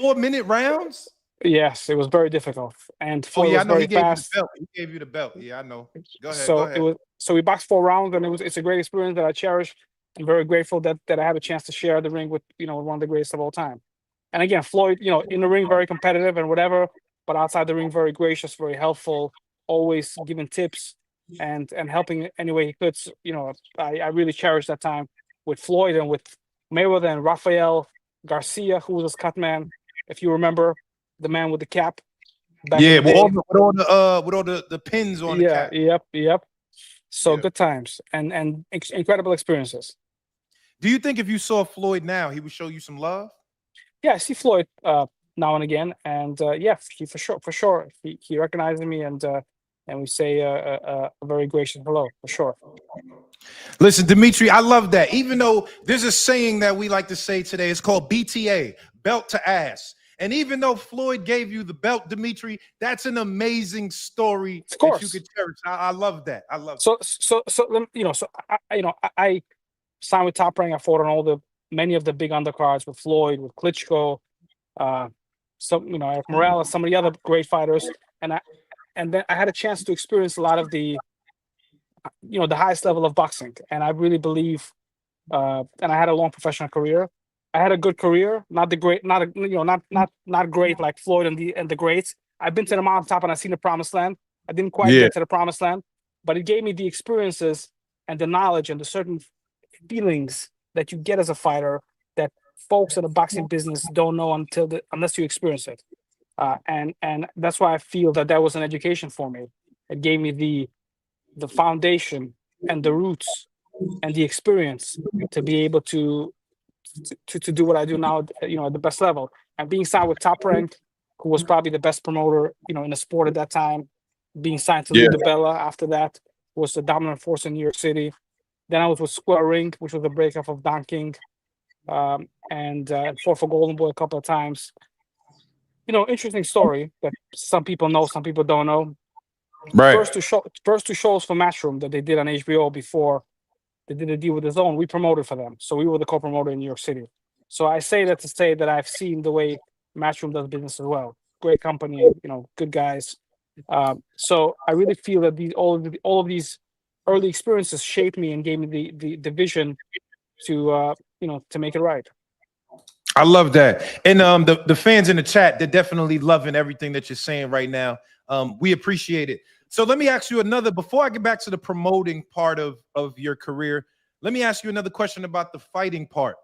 4-minute rounds? Yes, it was very difficult. And Floyd was very fast. He gave you the belt. Yeah, I know. Go ahead. So we boxed 4 rounds, and it's a great experience that I cherish. I'm very grateful that I had a chance to share the ring with one of the greatest of all time. And again, Floyd, in the ring very competitive and whatever, but outside the ring very gracious, very helpful, always giving tips and helping any way he could. I really cherish that time with Floyd and with Mayweather and Rafael Garcia, who was his cut man, if you remember, the man with the cap. Yeah, with all the pins on the cap. Yep. So good times and incredible experiences. Do you think if you saw Floyd now, he would show you some love? Yeah, I see Floyd now and again, and he for sure he recognizes me, and we say a very gracious hello for sure. Listen, Dmitry, I love that. Even though there's a saying that we like to say today, it's called BTA, belt to ass. And even though Floyd gave you the belt, Dmitry, that's an amazing story that you could cherish. I love that. I love I signed with Top Rank. I fought on many of the big undercards with Floyd, with Klitschko, Eric Morales, some of the other great fighters, and then I had a chance to experience a lot of the the highest level of boxing, and I really believe, and I had a long professional career. I had a good career, not the great, not great like Floyd and the greats. I've been to the mountaintop and I've seen the promised land. I didn't quite get to the promised land, but it gave me the experiences and the knowledge and the certain feelings that you get as a fighter that folks in the boxing business don't know unless you experience it. And that's why I feel that was an education for me. It gave me the foundation and the roots and the experience to be able to do what I do now, at the best level. And being signed with Top Rank, who was probably the best promoter, in the sport at that time, being signed to Yeah. Lou DiBella after that was the dominant force in New York City. Then I was with Square Ring, which was the breakup of Don King, and fought for Golden Boy a couple of times. Interesting story that some people know, some people don't know. Right. First two shows for Matchroom that they did on HBO before they did a deal with DAZN, we promoted for them. So we were the co-promoter in New York City. So I say that to say that I've seen the way Matchroom does business as well. Great company, good guys. So I really feel that all of these early experiences shaped me and gave me the vision to to make it right. I love that. And the fans in the chat, they're definitely loving everything that you're saying right now. We appreciate it. So let me ask you another, before I get back to the promoting part of your career, let me ask you another question about the fighting part.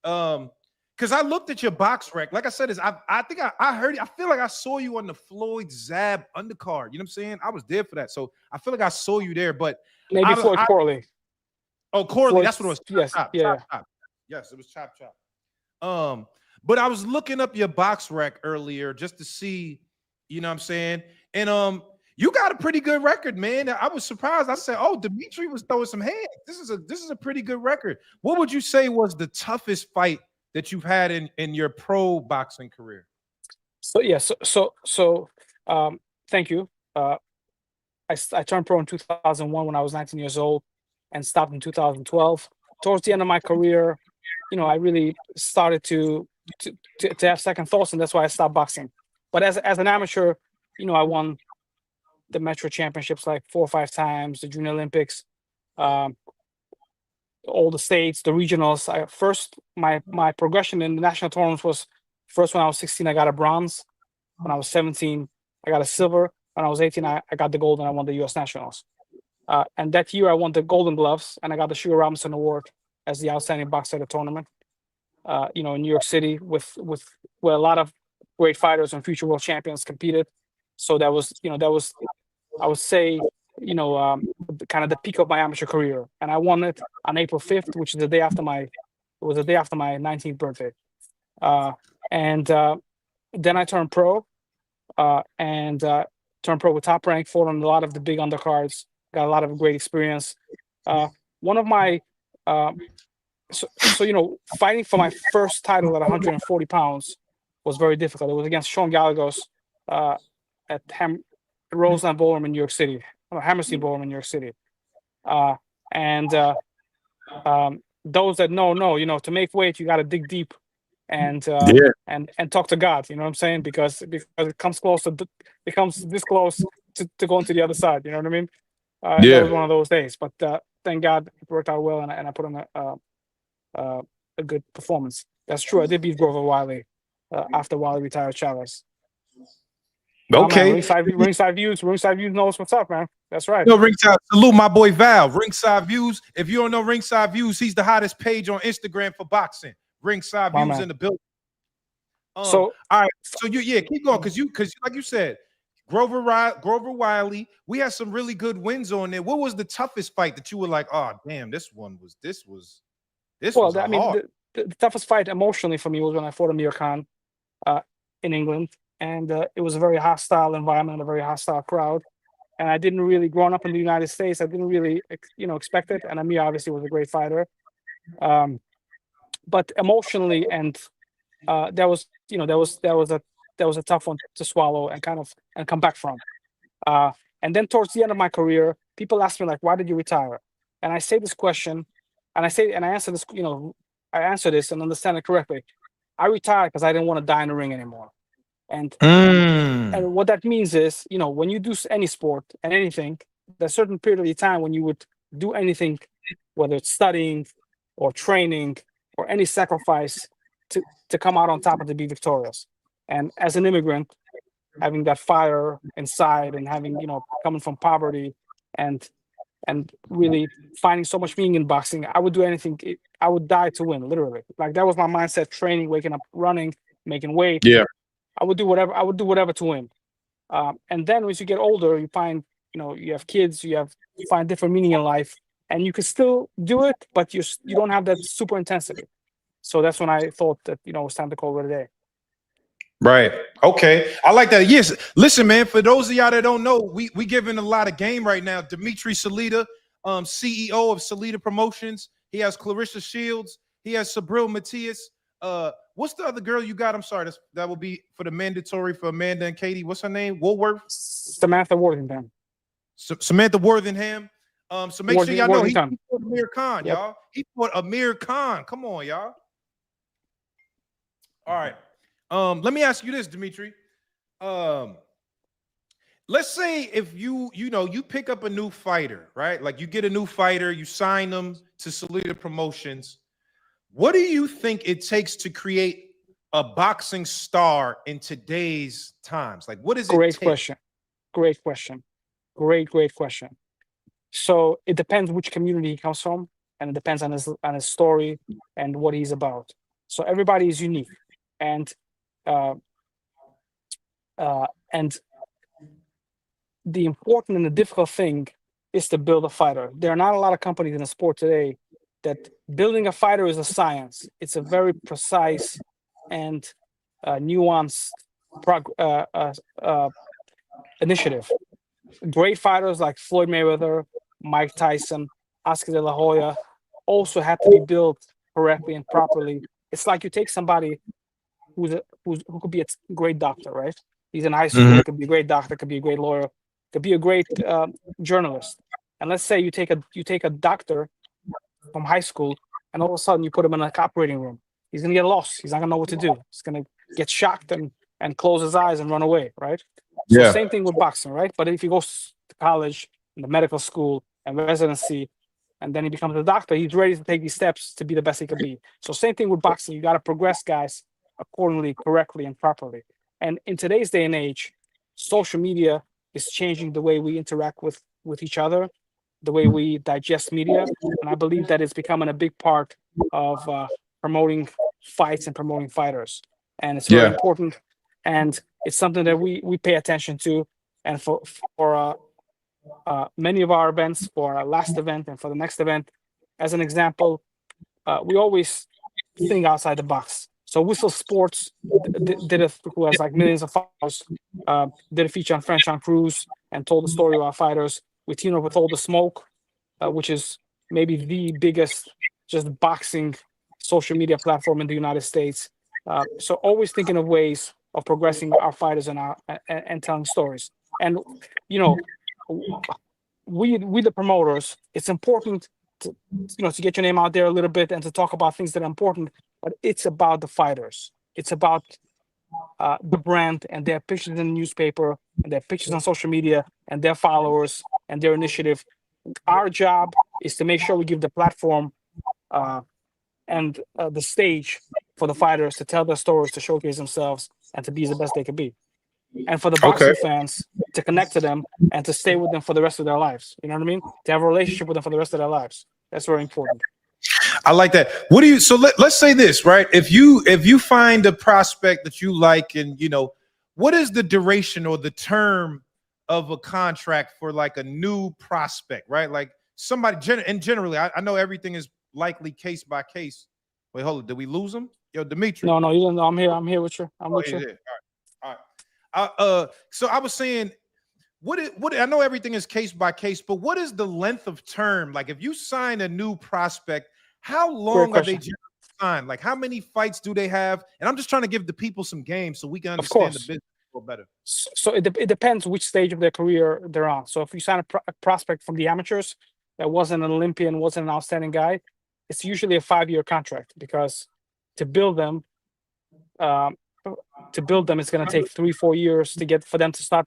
Because I looked at your box rec. Like I said, I think I heard it. I feel like I saw you on the Floyd Zab undercard. You know what I'm saying? I was there for that. So I feel like I saw you there, but Maybe Floyd Corley. Oh, Corley, Floyd, that's what it was. Yes, chop, yeah. chop. Yes, it was chop. But I was looking up your box rec earlier just to see, you know what I'm saying? And you got a pretty good record, man. I was surprised. I said, "Oh, Dmitry was throwing some hands. This is a pretty good record." What would you say was the toughest fight that you've had in your pro boxing career? So yeah, thank you. I turned pro in 2001 when I was 19 years old, and stopped in 2012. Towards the end of my career, I really started to have second thoughts, and that's why I stopped boxing. But as an amateur, I won the Metro Championships like 4 or 5 times, the Junior Olympics, all the states, the regionals. My progression in the national tournaments was first when I was 16, I got a bronze. When I was 17, I got a silver. When I was 18, I got the gold and I won the U.S. Nationals. And that year I won the Golden Gloves and I got the Sugar Robinson Award as the outstanding boxer at the tournament. In New York City with where a lot of great fighters and future world champions competed. So that was I would say kind of the peak of my amateur career, and I won it on April 5th, which is the day after my 19th birthday. And then I turned pro, and turned pro with Top Rank, fought on a lot of the big undercards, got a lot of great experience. One of my fighting for my first title at 140 pounds was very difficult. It was against Sean Gallegos at Roseland Ballroom in New York City, Hammerstein Ballroom in New York City. And those that know, to make weight, you got to dig deep and talk to God. You know what I'm saying? Because it comes this close to going to the other side. You know what I mean? That was one of those days. But thank God it worked out well, and I put on a good performance. That's true. I did beat Grover Wiley after Wiley retired Chavez. Okay. Man, ringside views knows what's up, man. That's right. Ringside, salute my boy Val. Ringside Views. If you don't know Ringside Views, he's the hottest page on Instagram for boxing. Ringside Views in the building. So all right. So keep going because like you said, Grover Wiley. We had some really good wins on there. What was the toughest fight that you were like, oh damn, this was hard. The toughest fight emotionally for me was when I fought Amir Khan in England. And it was a very hostile environment, a very hostile crowd. And I didn't really, growing up in the United States, I didn't really, expect it. And Amir obviously was a great fighter. But emotionally, and that was a tough one to swallow and come back from. And then towards the end of my career, people ask me like, why did you retire? And I say this question, and I answer this, I answer this and understand it correctly. I retired because I didn't want to die in the ring anymore. And what that means is, when you do any sport and anything, there's a certain period of time when you would do anything, whether it's studying or training or any sacrifice to come out on top and to be victorious. And as an immigrant, having that fire inside and having, coming from poverty and really finding so much meaning in boxing, I would do anything. I would die to win, literally. Like that was my mindset, training, waking up, running, making weight. Yeah. I would do whatever to win. And then as you get older, you find you have kids, you find different meaning in life, and you can still do it, but you don't have that super intensity. So that's when I thought that it was time to call it a day. Right. Okay. I like that. Yes. Listen, man, for those of y'all that don't know, we giving a lot of game right now. Dmitry Salita, CEO of Salita Promotions. He has Clarissa Shields. He has Sabril Matias. What's the other girl you got? I'm sorry. That will be for the mandatory for Amanda and Katie. What's her name? Woolworth? Samantha Worthington. Samantha Worthington. So make sure y'all know he fought Amir Khan, Yep. y'all. He fought Amir Khan. Come on, y'all. All right. Let me ask you this, Dmitry. Let's say if you pick up a new fighter, right? Like you get a new fighter, you sign them to Salita Promotions. What do you think it takes to create a boxing star in today's times? Like, what does it take? Great question. Great question. So it depends which community he comes from, and it depends on his story and what he's about. So everybody is unique, and the important and the difficult thing is to build a fighter. There are not a lot of companies in the sport today that building a fighter is a science. It's a very precise and nuanced initiative. Great fighters like Floyd Mayweather, Mike Tyson, Oscar De La Hoya also had to be built correctly and properly. It's like you take somebody who could be a great doctor, right? He's in high school. He could be a great doctor, could be a great lawyer, could be a great journalist. And let's say you take a doctor from high school, and all of a sudden you put him in an operating room. He's gonna get lost. He's not gonna know what to do. He's gonna get shocked and close his eyes and run away, right? So Yeah. same thing with boxing, right? But if he goes to college, and the medical school, and residency, and then he becomes a doctor, he's ready to take these steps to be the best he can be. So same thing with boxing. You got to progress guys accordingly, correctly, and properly. And in today's day and age, social media is changing the way we interact with each other, the way we digest media, and I believe that it's becoming a big part of promoting fights and promoting fighters. And it's very important, and it's something that we pay attention to. And for many of our events, for our last event and for the next event, as an example, we always think outside the box. So Whistle Sports did it, who has like millions of followers, did a feature on French on Cruz and told the story of our fighters. We teamed up with All the Smoke, which is maybe the biggest just boxing social media platform in the United States. So always thinking of ways of progressing our fighters and telling stories. And we the promoters, it's important to to get your name out there a little bit and to talk about things that are important. But it's about the fighters. It's about the brand and their pictures in the newspaper and their pictures on social media and their followers and their initiative. Our job is to make sure we give the platform and the stage for the fighters to tell their stories, to showcase themselves, and to be the best they can be. And for the boxing fans to connect to them and to stay with them for the rest of their lives. You know what I mean? To have a relationship with them for the rest of their lives. That's very important. I like that. What do you? So let's say this, right? If you find a prospect that you like, and what is the duration or the term of a contract for like a new prospect, right? Like somebody, and generally, I know everything is likely case by case. Wait, hold on. Did we lose him? Yo, Dmitry. No, you don't know. I'm here. I'm here with you. I'm with you. All right. So I was saying, what I know everything is case by case, but what is the length of term? Like if you sign a new prospect, how long are they signed? Like how many fights do they have? And I'm just trying to give the people some games so we can understand the business a little better. So it depends which stage of their career they're on. So if you sign a prospect from the amateurs that wasn't an Olympian, wasn't an outstanding guy, it's usually a 5-year contract, because to build them, it's going to take 3-4 years for them to start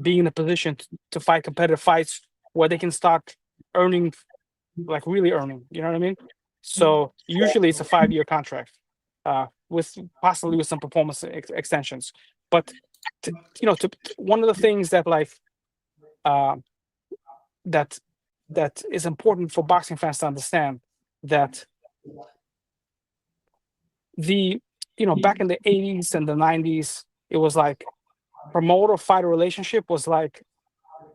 being in a position to fight competitive fights where they can start earning, like really earning. You know what I mean? So usually it's a 5-year contract, with possibly with some performance extensions. But one of the things that that is important for boxing fans to understand, that back in the 80s and the 90s, it was like promoter fighter relationship was like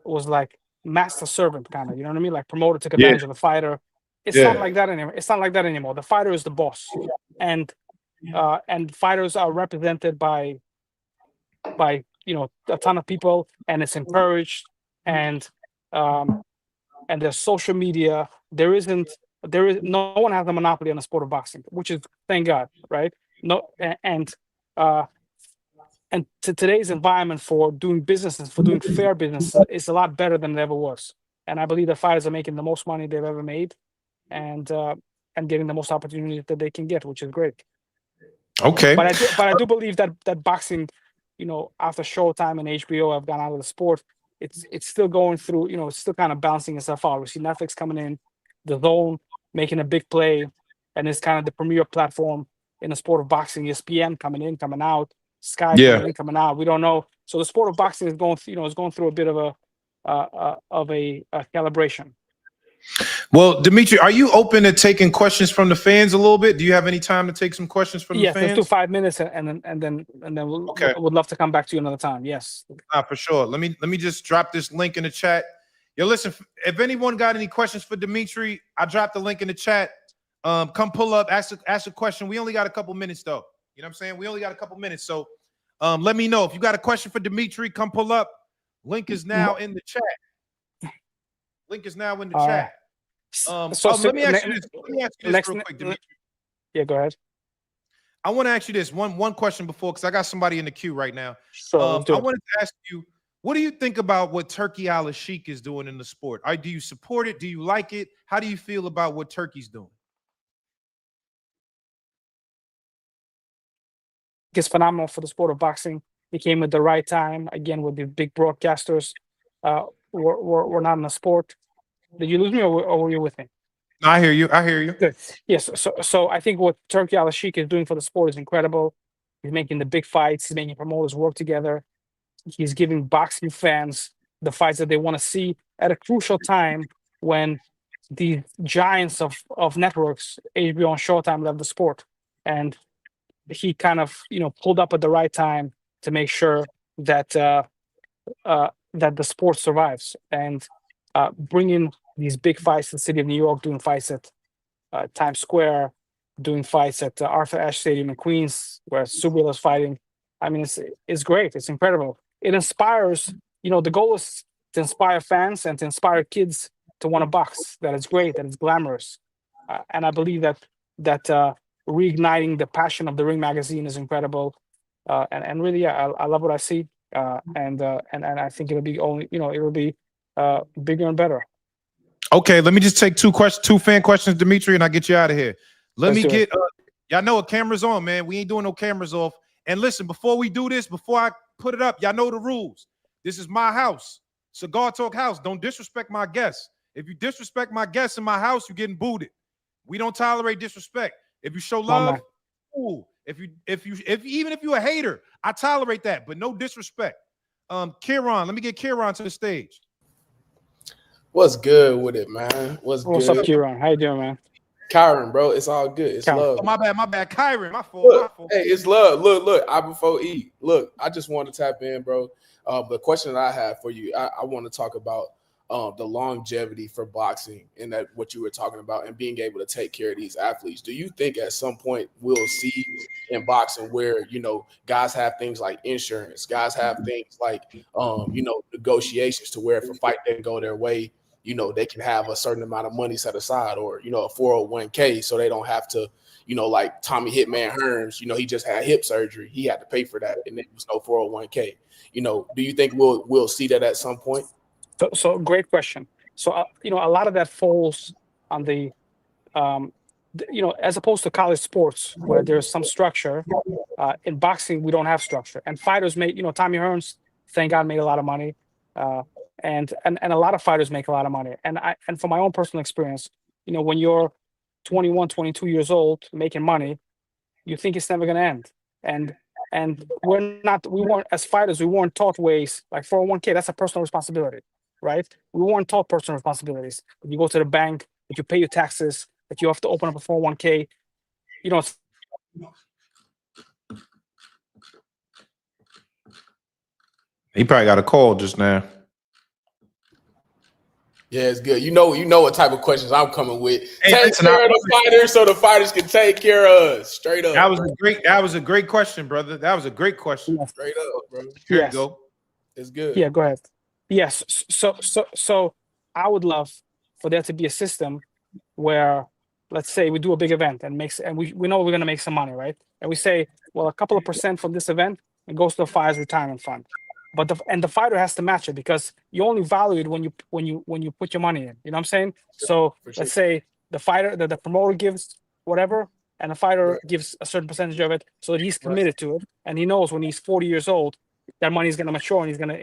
was like master servant kind of, you know what I mean? Like promoter took Yeah. advantage of the fighter. It's not Yeah. like that anymore. It's not like that anymore. The fighter is the boss, and fighters are represented by a ton of people, and it's encouraged, and um, there's social media. There is no one has a monopoly on the sport of boxing, which is thank God, right? No, uh, and to today's environment for doing businesses, for doing fair business, is a lot better than it ever was. And I believe the fighters are making the most money they've ever made, and getting the most opportunity that they can get, which is great. Okay. But I do believe that boxing, after Showtime and HBO have gone out of the sport, it's still going through, it's still kind of balancing itself out. We see Netflix coming in, the Zone making a big play, and it's kind of the premier platform in the sport of boxing. ESPN coming in, coming out, Sky Yeah. coming in, coming out. We don't know. So the sport of boxing is going through a bit of a calibration. Well, Dmitry, are you open to taking questions from the fans a little bit? Do you have any time to take some questions from the Yes, let's do fans? 5 minutes, and then we'll, Okay. would love to come back to you another time. Yes. For sure. Let me just drop this link in the chat. Yo, listen, if anyone got any questions for Dmitry, I dropped the link in the chat. Come pull up, ask a question. We only got a couple minutes though. You know what I'm saying? We only got a couple minutes. So let me know if you got a question for Dmitry. Come pull up. Link is now in the chat. Link is now in the chat. Let me ask you this. Let me ask you this real quick, Dmitry. Yeah, go ahead. I want to ask you this one question before, because I got somebody in the queue right now. Sure, I wanted to ask you, what do you think about what Turkey al-Sheikh is doing in the sport? Do you support it? Do you like it? How do you feel about what Turkey's doing? It's phenomenal for the sport of boxing. He came at the right time, again, with the big broadcasters. We're not in the sport. Did you lose me, or were you with me? I hear you. I hear you. Good. Yes. So I think what Turkey al-Sheikh is doing for the sport is incredible. He's making the big fights. He's making promoters work together. He's giving boxing fans the fights that they want to see at a crucial time when the giants of networks, HBO and Showtime, left the sport. And he kind of pulled up at the right time to make sure that that the sport survives, and bringing these big fights to the city of New York, doing fights at Times Square, doing fights at Arthur Ashe Stadium in Queens, where Subriel is fighting. I mean, it's great. It's incredible. It inspires. The goal is to inspire fans and to inspire kids to want to box. That it's great. That it's glamorous, and I believe that reigniting the passion of the Ring magazine is incredible. And really, yeah, I love what I see, and I think it'll be it'll be bigger and better. Okay, let me just take two fan questions, Dmitry, and I'll get you out of here. Let me get y'all know a camera's on, man. We ain't doing no cameras off. And listen, before we do this, before I put it up, y'all know the rules. This is my house, Cigar Talk house. Don't disrespect my guests. If you disrespect my guests in my house, you're getting booted. We don't tolerate disrespect. If you show love, cool. Even if you're a hater, I tolerate that, but no disrespect. Kieran, let me get Kieran to the stage. What's good with it, man? What's up, Kieran? How you doing, man? Kyron, bro, it's all good. It's love. Oh, my bad. Kyron, my fault. Look, hey, it's love. Look, I before eat. Look, I just want to tap in, bro. The question that I have for you, I want to talk about the longevity for boxing, and that what you were talking about, and being able to take care of these athletes. Do you think at some point we'll see in boxing where guys have things like insurance, guys have things like negotiations to where if a fight doesn't go their way, they can have a certain amount of money set aside, or a 401k, so they don't have to, like Tommy Hitman Hearns, he just had hip surgery, he had to pay for that, and there was no 401k. Do you think we'll see that at some point? So great question. So a lot of that falls on the as opposed to college sports where there's some structure. In boxing, we don't have structure, and fighters make Tommy Hearns, thank God, made a lot of money. And a lot of fighters make a lot of money. And from my own personal experience, when you're 21, 22 years old making money, you think it's never going to end. And we weren't, as fighters, we weren't taught ways like 401k. That's a personal responsibility, right? We weren't taught personal responsibilities. That you go to the bank, that you pay your taxes, that you have to open up a 401k. He probably got a call just now. Yeah, it's good. You know what type of questions I'm coming with. Hey, Take listen, care of the fighters so the fighters can take care of us. Straight up. that was a great question, brother. That was a great question. Yes. Straight up, bro. Here you Yes. go. It's good. Yeah, go ahead. Yes. So I would love for there to be a system where, let's say, we do a big event and we know we're going to make some money, right? And we say, well, a couple of percent from this event it goes to the fighter's retirement fund, but the fighter has to match it because you only value it when you put your money in. You know what I'm saying? So For sure. let's say the fighter, the promoter gives whatever, and the fighter gives a certain percentage of it, so that he's committed to it, and he knows when he's 40 years old that money is going to mature, and he's gonna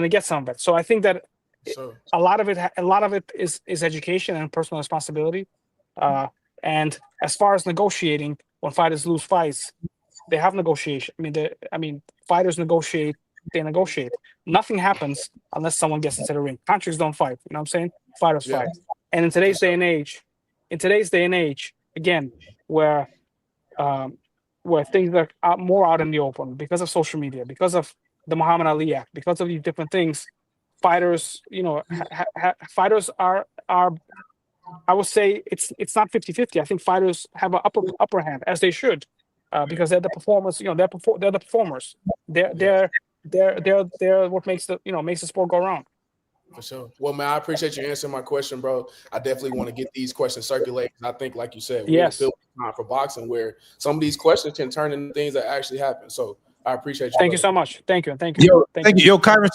get some of it. So I think that So a lot of it is education and personal responsibility. And as far as negotiating, when fighters lose fights, they have negotiation. Fighters negotiate. They negotiate. Nothing happens unless someone gets into the ring. Countries don't fight. You know what I'm saying? Fighters Yeah. fight. And in today's day and age, again, where things are more out in the open because of social media, because of the Muhammad Ali Act, because of these different things, fighters, fighters are. I would say it's not 50-50. I think fighters have an upper hand, as they should, because they're the performers. They're the performers. They're what makes the sport go around. For sure. Well, man, I appreciate you answering my question, bro. I definitely want to get these questions circulated. I think, like you said, we're in a Yes. time for boxing where some of these questions can turn into things that actually happen. So I appreciate you. Thank you brother. so much. Thank you. Yo, thank you. Yo, Kyron,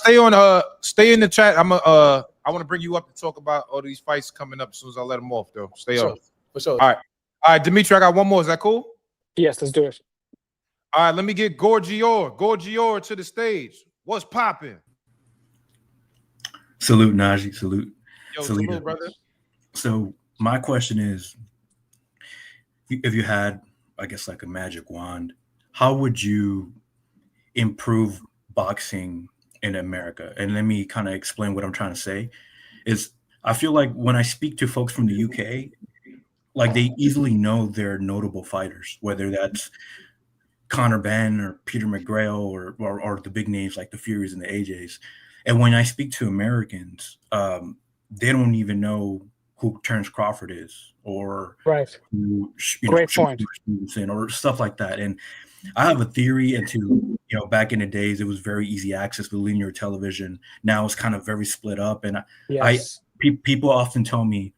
stay in the chat. I want to bring you up to talk about all these fights coming up as soon as I let them off, though. Stay on. For sure. All right, Dmitry, I got one more. Is that cool? Yes, let's do it. All right, let me get Gorgior to the stage. What's popping? Salute, Naji. Salute. Yo, Salita. salute, brother. So my question is, if you had, I guess, like a magic wand, how would you improve boxing in America? And let me kind of explain what I'm trying to say. Is I feel like when I speak to folks from the UK, like they easily know their notable fighters, whether that's Conor Benn or Peter McGrail or the big names like the Furies and the AJs. And when I speak to Americans, they don't even know who Terrence Crawford is or Right. who, Great point. Or stuff like that. And I have a theory into, back in the days, it was very easy access with linear television. Now it's kind of very split up. And Yes. People often tell me,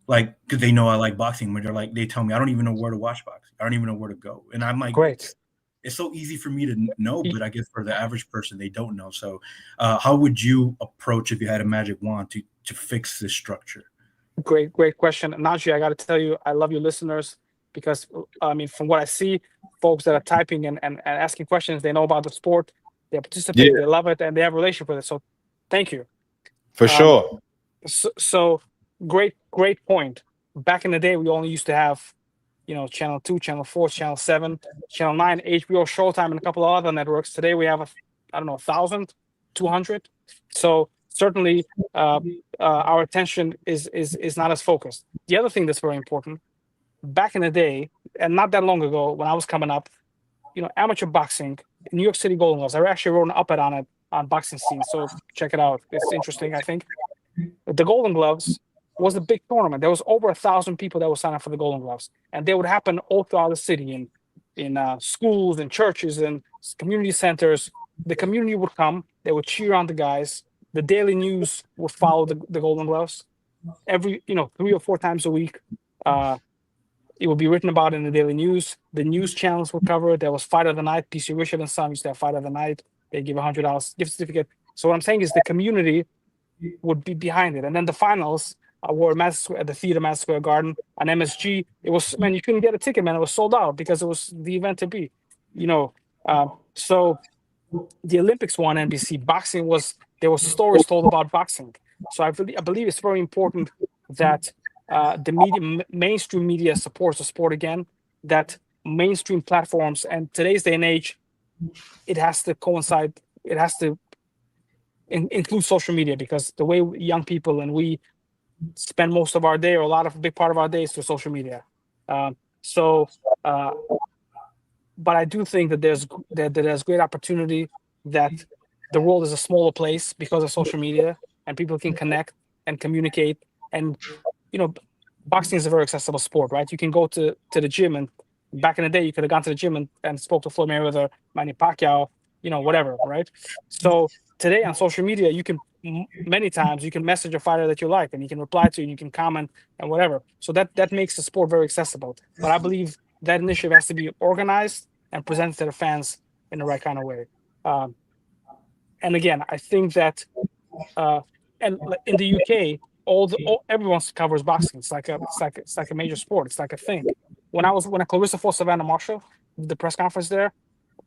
like, because they know I like boxing, but they tell me, I don't even know where to watch boxing. I don't even know where to go. And I'm like, Great. It's so easy for me to know, but I guess for the average person, they don't know. So how would you approach if you had a magic wand to fix this structure? Great question. Naji, I got to tell you, I love your listeners because, from what I see, folks that are typing and asking questions, they know about the sport, they participate, they love it, and they have a relationship with it. So thank you. For sure. So great point. Back in the day, we only used to have, Channel 2, Channel 4, Channel 7, Channel 9, HBO, Showtime, and a couple of other networks. Today we have 1,000, 200. So certainly our attention is not as focused. The other thing that's very important, back in the day, and not that long ago when I was coming up, amateur boxing, New York City Golden Gloves. I actually wrote an op-ed on it on Boxing Scene, so check it out. It's interesting, I think. The Golden Gloves was a big tournament. There was over 1,000 people that were signing up for the Golden Gloves, and they would happen all throughout the city, in schools and churches and community centers. The community would come. They would cheer on the guys. The daily news would follow the Golden Gloves. Every 3 or 4 times a week, it would be written about in the daily news. The news channels would cover it. There was Fight of the Night. PC Richard and Son used to have Fight of the Night. They give $100 gift certificate. So what I'm saying is the community would be behind it. And then the finals were at the theater, Madison Square Garden, on MSG. It was, man, you couldn't get a ticket, man. It was sold out because it was the event to be. So the Olympics were on NBC. Boxing there were stories told about boxing. So I believe it's very important that the mainstream media supports the sport again, that mainstream platforms, and today's day and age, it has to coincide, it has to include social media, because the way young people and we spend most of our day, or a big part of our day, is through social media. But I do think that there's great opportunity, that the world is a smaller place because of social media, and people can connect and communicate. And boxing is a very accessible sport, right? You can go to the gym, and back in the day, you could have gone to the gym and spoke to Floyd Mayweather, Manny Pacquiao, whatever, right? So today on social media, you can many times you can message a fighter that you like, and you can reply to, and you can comment and whatever. So that makes the sport very accessible. But I believe that initiative has to be organized and presented to the fans in the right kind of way. And again, I think that and in the UK, everyone covers boxing. It's like a major sport. It's like a thing. When Clarissa fought Savannah Marshall, the press conference there,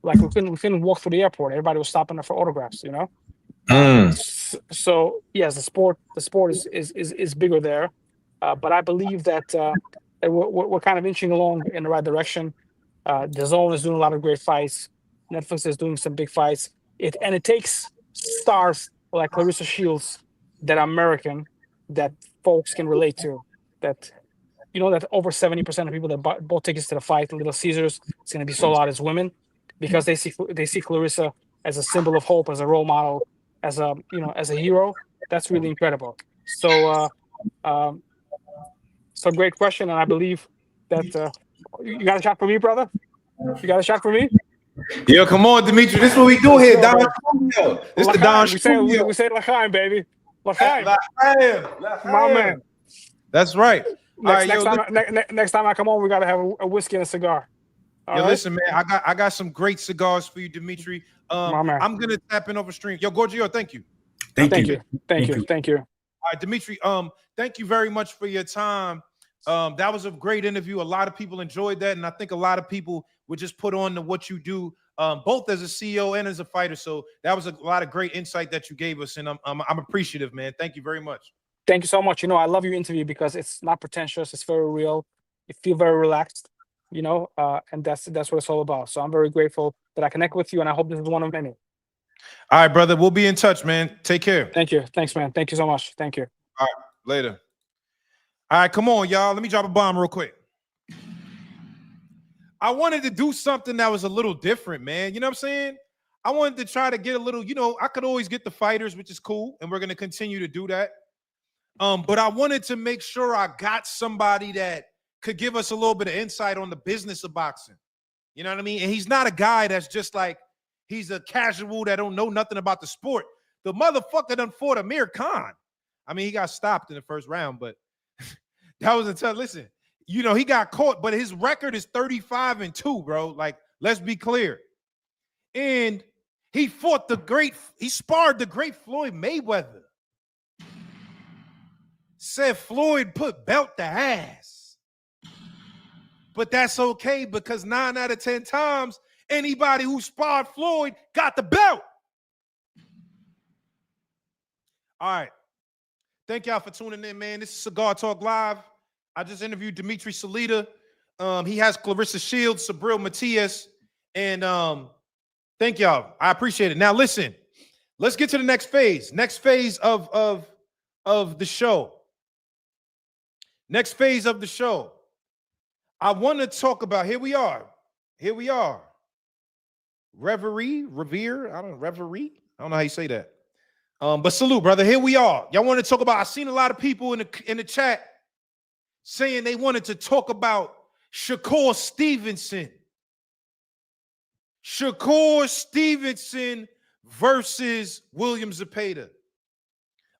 like we couldn't walk through the airport. Everybody was stopping there for autographs. So yes, the sport is bigger there, but I believe that we're kind of inching along in the right direction. The Zone is doing a lot of great fights. Netflix is doing some big fights. It takes stars like Clarissa Shields that are American, that folks can relate to. That that over 70% of people that bought tickets to the fight, Little Caesars, it's going to be sold out as women, because they see Clarissa as a symbol of hope, as a role model, as a hero. That's really incredible. So so great question, and I believe that you got a shot for me, brother. You got a shot for me. Yo, come on, Dmitry. This is what we do here, Don Studio. This is the Don Studio. We say L'chaim, baby. L'chaim. L'chaim. My man. That's right. Next time I come on, we gotta have a whiskey and a cigar. Yo, listen, man. I got some great cigars for you, Dmitry. My man. I'm gonna tap in over stream. Yo, Gorgio, thank you. Thank you. All right, Dmitry. Thank you very much for your time. That was a great interview. A lot of people enjoyed that, and I think a lot of people would just put on to what you do, both as a CEO and as a fighter. So that was a lot of great insight that you gave us, and I'm appreciative, man. Thank you very much. Thank you so much. I love your interview because it's not pretentious. It's very real. You feel very relaxed, and that's what it's all about. So I'm very grateful that I connect with you, and I hope this is one of many. All right, brother. We'll be in touch, man. Take care. Thank you. Thanks, man. Thank you so much. Thank you. All right. Later. All right, come on, y'all. Let me drop a bomb real quick. I wanted to do something that was a little different, man. You know what I'm saying? I wanted to try to get a little, I could always get the fighters, which is cool, and we're going to continue to do that. But I wanted to make sure I got somebody that could give us a little bit of insight on the business of boxing. You know what I mean? And he's not a guy that's just like, he's a casual that don't know nothing about the sport. The motherfucker done fought Amir Khan. I mean, he got stopped in the first round, but that was a tough, listen, he got caught, but his record is 35-2, bro. Like, let's be clear. And he sparred the great Floyd Mayweather. Said Floyd put belt to ass. But that's okay, because 9 out of 10 times, anybody who sparred Floyd got the belt. All right. Thank y'all for tuning in, man. This is Cigar Talk Live. I just interviewed Dmitry Salita. He has Clarissa Shields, Sabril Matias, and thank y'all. I appreciate it. Now, listen, let's get to the next phase. Next phase of the show. Next phase of the show. I want to talk about, here we are. Reverie. I don't know how you say that. But salute, brother. Here we are. Y'all want to talk about, I've seen a lot of people in the chat saying they wanted to talk about Shakur Stevenson. Shakur Stevenson versus William Zepeda.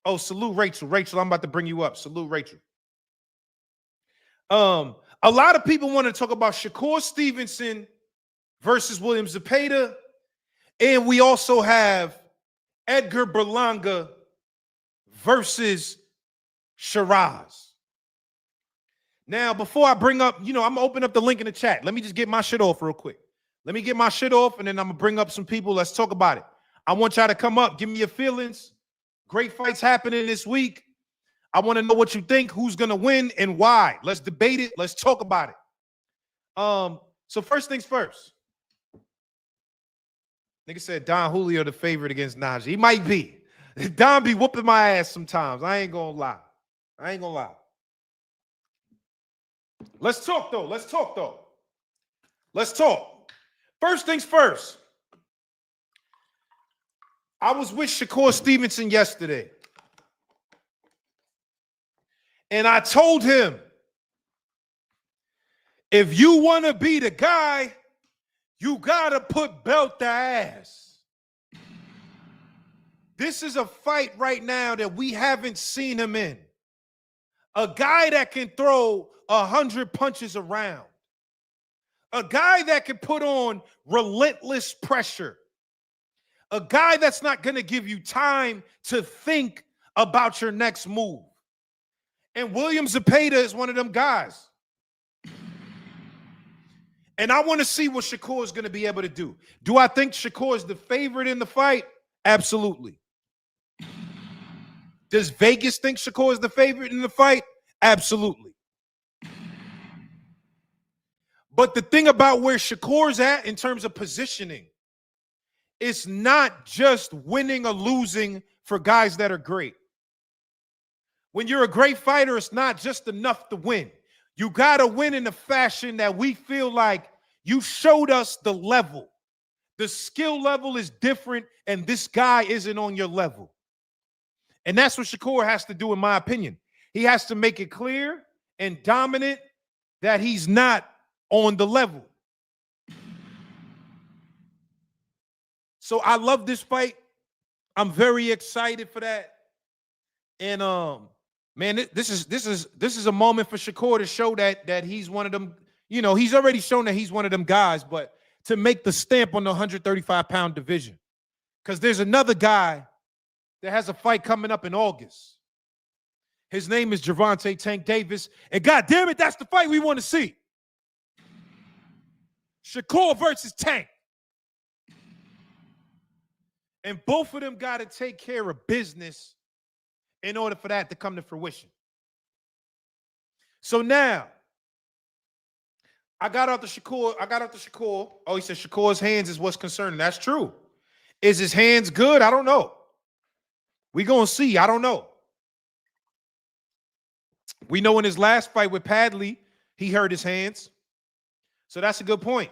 Oh, salute Rachel. Rachel, I'm about to bring you up. Salute Rachel. A lot of people want to talk about Shakur Stevenson versus William Zepeda. And we also have Edgar Berlanga versus Shiraz. Now, before I bring up, I'm going to open up the link in the chat. Let me just get my shit off real quick. Let me get my shit off, and then I'm going to bring up some people. Let's talk about it. I want y'all to come up. Give me your feelings. Great fights happening this week. I want to know what you think, who's going to win, and why. Let's debate it. Let's talk about it. So first things first. Nigga said Don Julio the favorite against Naji. He might be. Don be whooping my ass sometimes. I ain't going to lie. Let's talk, though. Let's talk. First things first. I was with Shakur Stevenson yesterday. And I told him, if you want to be the guy, you got to put belt to ass. This is a fight right now that we haven't seen him in. A guy that can throw 100 punches around. A guy that can put on relentless pressure. A guy that's not going to give you time to think about your next move. And William Zepeda is one of them guys. And I want to see what Shakur is going to be able to do. Do I think Shakur is the favorite in the fight? Absolutely. Does Vegas think Shakur is the favorite in the fight? Absolutely. But the thing about where Shakur's at in terms of positioning, it's not just winning or losing for guys that are great. When you're a great fighter, it's not just enough to win. You got to win in a fashion that we feel like you showed us the level. The skill level is different, and this guy isn't on your level. And that's what Shakur has to do, in my opinion. He has to make it clear and dominant that he's not on the level. So I love this fight. I'm very excited for that. And man, this is a moment for Shakur to show that he's one of them. You know, he's already shown that he's one of them guys, but to make the stamp on the 135-pound division. Because there's another guy that has a fight coming up in August. His name is Gervonta Tank Davis. And God damn it, that's the fight we want to see. Shakur versus Tank. And both of them got to take care of business in order for that to come to fruition. So now, I got out the Shakur. Oh, he said Shakur's hands is what's concerning. That's true. Is his hands good? I don't know. We gonna see. I don't know. We know in his last fight with Padley, he hurt his hands. So that's a good point.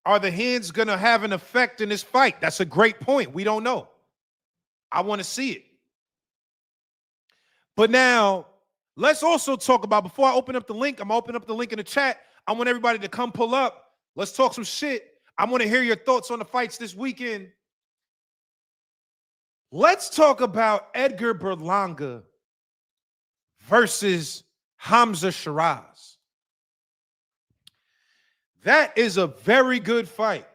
Are the hands gonna have an effect in this fight? That's a great point. We don't know. I want to see it. But now, let's also talk about, before I open up the link, I'm going to open up the link in the chat. I want everybody to come pull up. Let's talk some shit. I want to hear your thoughts on the fights this weekend. Let's talk about Edgar Berlanga versus Hamza Shiraz. That is a very good fight.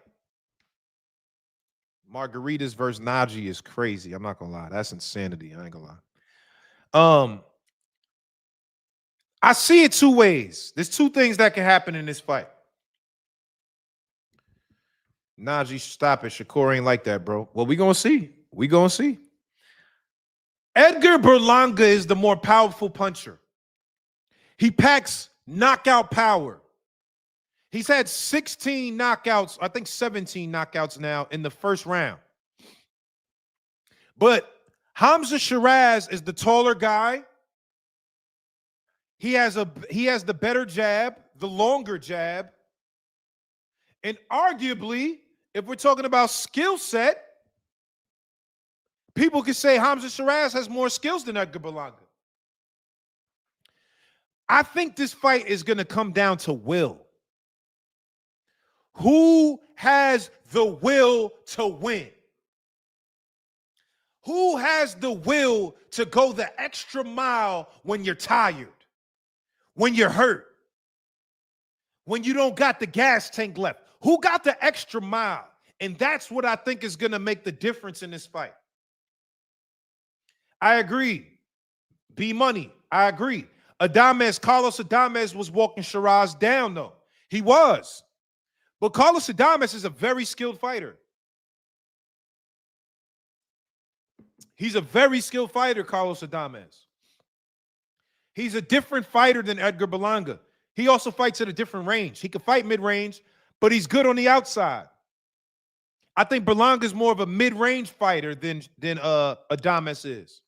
Margaritas versus Naji is crazy. I'm not going to lie. That's insanity. I ain't going to lie. I see it two ways. There's two things that can happen in this fight. Naji, stop it. Shakur ain't like that, bro. Well, we gonna see. We gonna see. Edgar Berlanga is the more powerful puncher. He packs knockout power. He's had 16 knockouts, I think 17 knockouts now in the first round. But Hamza Shiraz is the taller guy. He has the better jab, the longer jab. And arguably, if we're talking about skill set, people could say Hamza Shiraz has more skills than Edgar Berlanga. I think this fight is going to come down to will. Who has the will to win? Who has the will to go the extra mile when you're tired, when you're hurt, when you don't got the gas tank left? Who got the extra mile? And that's what I think is going to make the difference in this fight. I agree. B-Money, I agree. Carlos Adames was walking Shiraz down, though. He was. But Carlos Adames is a very skilled fighter. He's a very skilled fighter, Carlos Adames. He's a different fighter than Edgar Berlanga. He also fights at a different range. He can fight mid-range, but he's good on the outside. I think Berlanga is more of a mid-range fighter than Adames is.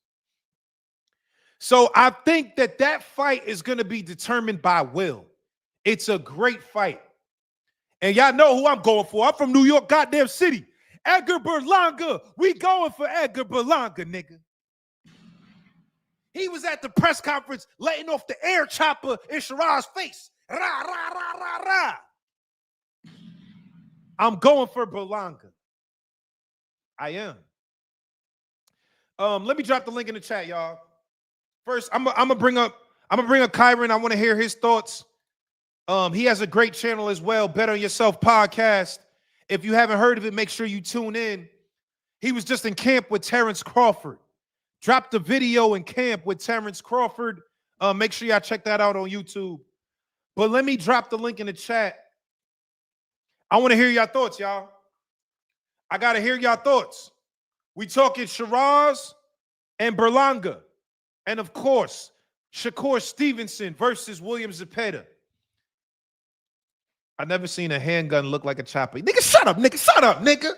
So I think that fight is going to be determined by will. It's a great fight. And y'all know who I'm going for. I'm from New York, goddamn city. Edgar Berlanga. We going for Edgar Berlanga, nigga. He was at the press conference letting off the air chopper in Shiraz's face. Rah, rah, rah, rah, rah. I'm going for Berlanga. I am. Let me drop the link in the chat, y'all. First, I'm gonna bring up Kyron. I want to hear his thoughts. He has a great channel as well, Bet on Yourself podcast. If you haven't heard of it, make sure you tune in. He was just in camp with Terrence Crawford. Dropped a video in camp with Terrence Crawford. Make sure y'all check that out on YouTube. But let me drop the link in the chat. I want to hear your thoughts, y'all. I got to hear your thoughts. We talking Shiraz and Berlanga. And of course, Shakur Stevenson versus William Zepeda. I never seen a handgun look like a chopper. Nigga, shut up, nigga. Shut up, nigga.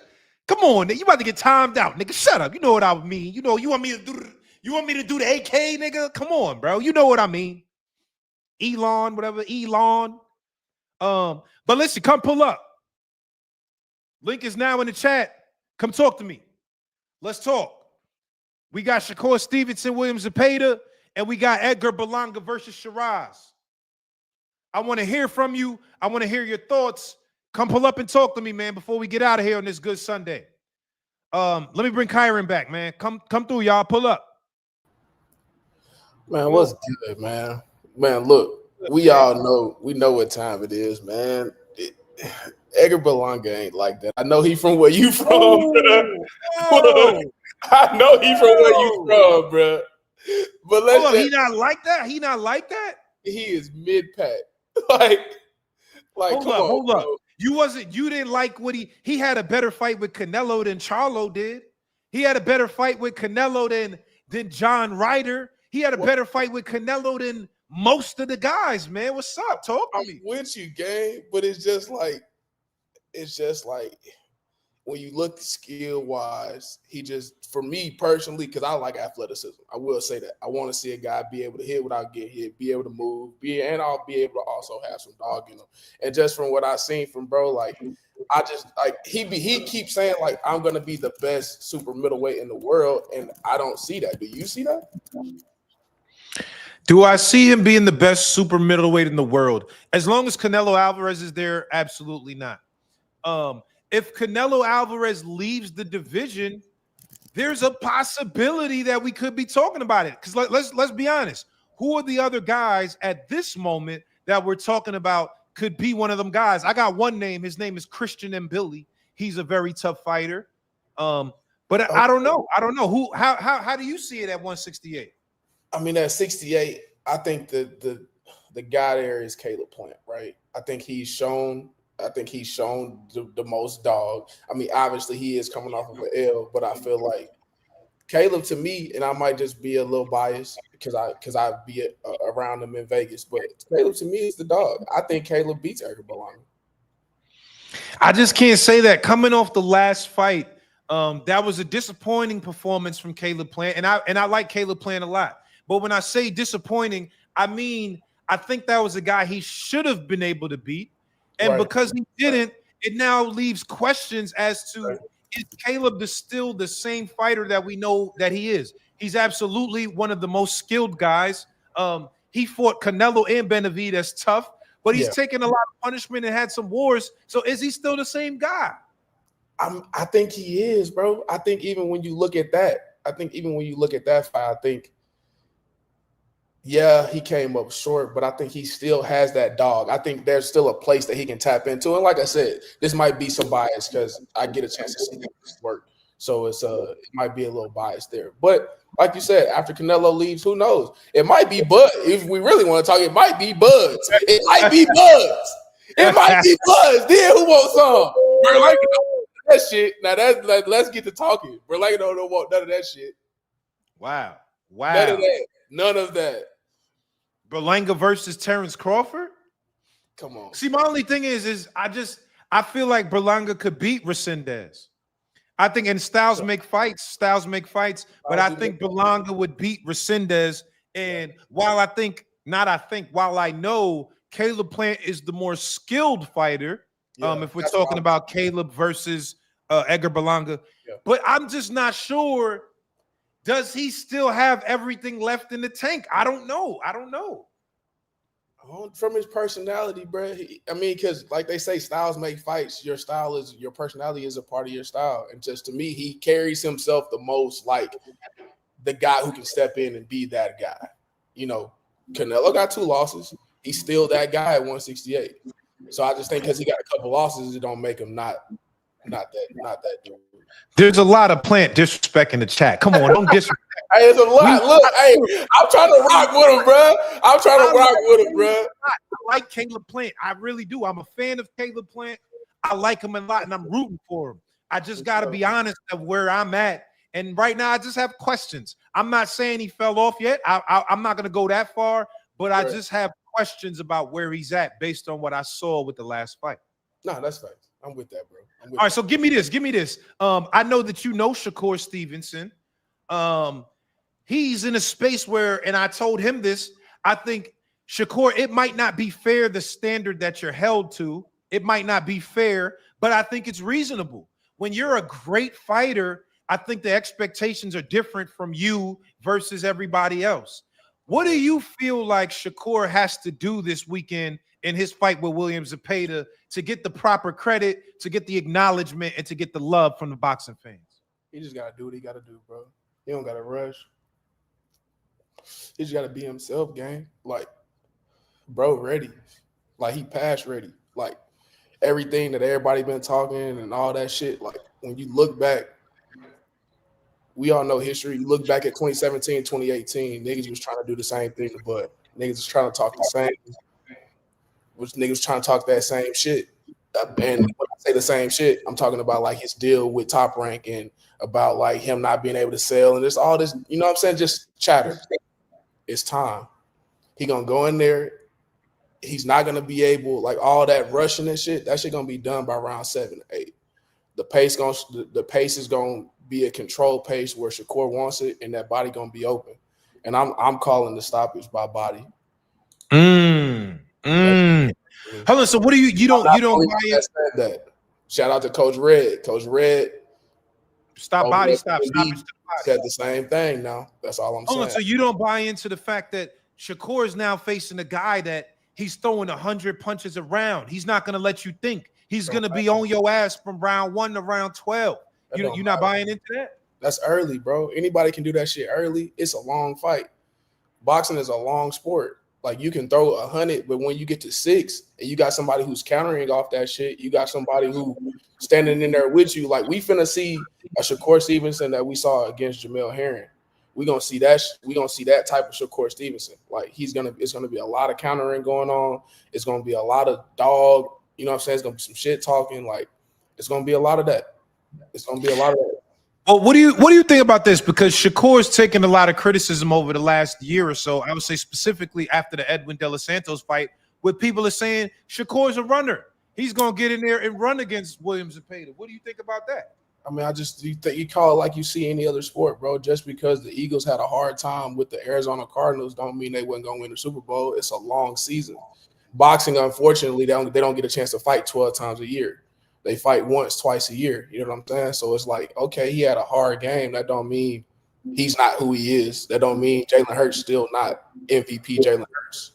Come on, nigga. You about to get timed out, nigga. Shut up. You know what I mean. You know, you want me to do the AK, nigga? Come on, bro. You know what I mean. Elon, whatever, Elon. But listen, come pull up. Link is now in the chat. Come talk to me. Let's talk. We got Shakur Stevenson, William Zepeda, and we got Edgar Berlanga versus Shiraz. I want to hear from you. I want to hear your thoughts. Come pull up and talk to me, man, before we get out of here on this good Sunday. Let me bring Kyron back, man. Come through, y'all. Pull up. Man, what's good, man? Man, look, we know what time it is, man. Edgar Berlanga ain't like that. I know he from where you from. Oh, I know he from where you from, bro. But let's he not like that. He not like that. He is mid-pack. like hold up. You didn't like what he had a better fight with Canelo than Charlo did. He had a better fight with Canelo than John Ryder. He had a better fight with Canelo than most of the guys, man. What's up? Talk to me. I'm with you, gang, but it's just like when you look skill-wise, he just, for me personally, because I like athleticism, I will say that. I want to see a guy be able to hit without getting hit, be able to move, and I'll be able to also have some dog in him. And just from what I've seen from bro, like, I just, like, he keeps saying, like, I'm going to be the best super middleweight in the world, and I don't see that. Do you see that? Do I see him being the best super middleweight in the world? As long as Canelo Alvarez is there, absolutely not. If Canelo Alvarez leaves the division, there's a possibility that we could be talking about it. Because let's be honest. Who are the other guys at this moment that we're talking about could be one of them guys? I got one name. His name is Christian Mbili. He's a very tough fighter. But I don't know. I don't know. How do you see it at 168? I mean, at 68, I think the guy there is Caleb Plant, right? I think he's shown the most dog. I mean, obviously he is coming off of an L, but I feel like Caleb, to me, and I might just be a little biased because I be around him in Vegas, but Caleb to me is the dog. I think Caleb beats Edgar Berlanga. I just can't say that. Coming off the last fight, that was a disappointing performance from Caleb Plant, and I like Caleb Plant a lot. But when I say disappointing, I mean I think that was a guy he should have been able to beat. And because he didn't, it now leaves questions as to is Caleb still the same fighter that we know that he is? He's absolutely one of the most skilled guys. He fought Canelo and Benavidez tough, but he's taken a lot of punishment and had some wars. So is he still the same guy? I think he is, bro. I think even when you look at that fight, I think he came up short, but I think he still has that dog. I think there's still a place that he can tap into. And like I said, this might be some bias because I get a chance to see his work. So it might be a little bias there. But like you said, after Canelo leaves, who knows? It might be Bud. If we really want to talk, it might be Buds. It might be Buds. It might be Buds. Then who wants some? Berlanga don't want that shit. Now let's get to talking. Berlanga don't want none of that shit. Wow. None of that. Berlanga versus Terrence Crawford? Come on. See, my only thing is I feel like Berlanga could beat Resendez. I think, and styles make fights, but I think Berlanga would beat Resendez. And while I know Caleb Plant is the more skilled fighter, if we're talking about Caleb versus Edgar Berlanga. Yeah. But I'm just not sure. Does he still have everything left in the tank? I don't know. From his personality, bro. I mean, because like they say, styles make fights. Your personality is a part of your style. And just to me, he carries himself the most like the guy who can step in and be that guy. You know, Canelo got 2 losses. He's still that guy at 168. So I just think because he got a couple losses, it don't make him not that dude. There's a lot of plant disrespect in the chat. Come on, don't disrespect. Hey, it's a lot. Look, hey, I'm trying to rock with him, bro. I like Caleb Plant. I really do. I'm a fan of Caleb Plant. I like him a lot, and I'm rooting for him. I just got to be honest of where I'm at. And right now, I just have questions. I'm not saying he fell off yet. I'm not going to go that far, but I just have questions about where he's at based on what I saw with the last fight. No, that's fine. I'm with that, bro. All right, so give me this. I know that you know Shakur Stevenson. He's in a space where, and I told him this, I think Shakur, it might not be fair, the standard that you're held to. It might not be fair, but I think it's reasonable. When you're a great fighter, I think the expectations are different from you versus everybody else. What do you feel like Shakur has to do this weekend in his fight with William Zepeda to get the proper credit, to get the acknowledgement, and to get the love from the boxing fans? He just got to do what he got to do, bro. He don't got to rush. He just got to be himself, gang. Like, bro, ready. Like, he pass ready. Like, everything that everybody been talking and all that shit. Like, when you look back, we all know history. You look back at 2017, 2018, niggas was trying to do the same thing to Bud. Niggas was trying to talk the same. Niggas trying to talk that same shit. And when I say the same shit, I'm talking about like his deal with Top Rank and about like him not being able to sell and there's all this, you know what I'm saying? Just chatter. It's time. He gonna go in there. He's not gonna be able, like all that rushing and shit, that shit gonna be done by round 7 or 8. The pace is gonna be a controlled pace where Shakur wants it and that body gonna be open. And I'm calling the stoppage by body. Hold on. So what do you don't buy in? That. Shout out to Coach Red. Coach Red. Stop body, stop. Said the same thing now. That's all I'm saying. On, so you don't buy into the fact that Shakur is now facing a guy that he's throwing 100 punches around. He's not going to let you think. He's going to be on your ass from round 1 to round 12. You're not buying into that? That's early, bro. Anybody can do that shit early. It's a long fight. Boxing is a long sport. Like you can throw 100, but when you get to 6 and you got somebody who's countering off that shit, you got somebody who standing in there with you. Like we finna see a Shakur Stevenson that we saw against Jamel Herring. We're gonna see that. We're gonna see that type of Shakur Stevenson. Like it's gonna be a lot of countering going on. It's gonna be a lot of dog. You know what I'm saying? It's gonna be some shit talking. Like it's gonna be a lot of that. It's gonna be a lot of that. Well, what do you think about this? Because Shakur's taken a lot of criticism over the last year or so. I would say specifically after the Edwin De Los Santos fight, where people are saying Shakur's a runner. He's gonna get in there and run against William Zepeda. What do you think about that? I mean, you call it like you see any other sport, bro. Just because the Eagles had a hard time with the Arizona Cardinals, don't mean they wasn't gonna win the Super Bowl. It's a long season. Boxing, unfortunately, they don't get a chance to fight 12 times a year. They fight once, twice a year. You know what I'm saying? So it's like, okay, he had a hard game. That don't mean he's not who he is. That don't mean Jalen Hurts still not MVP Jalen Hurts.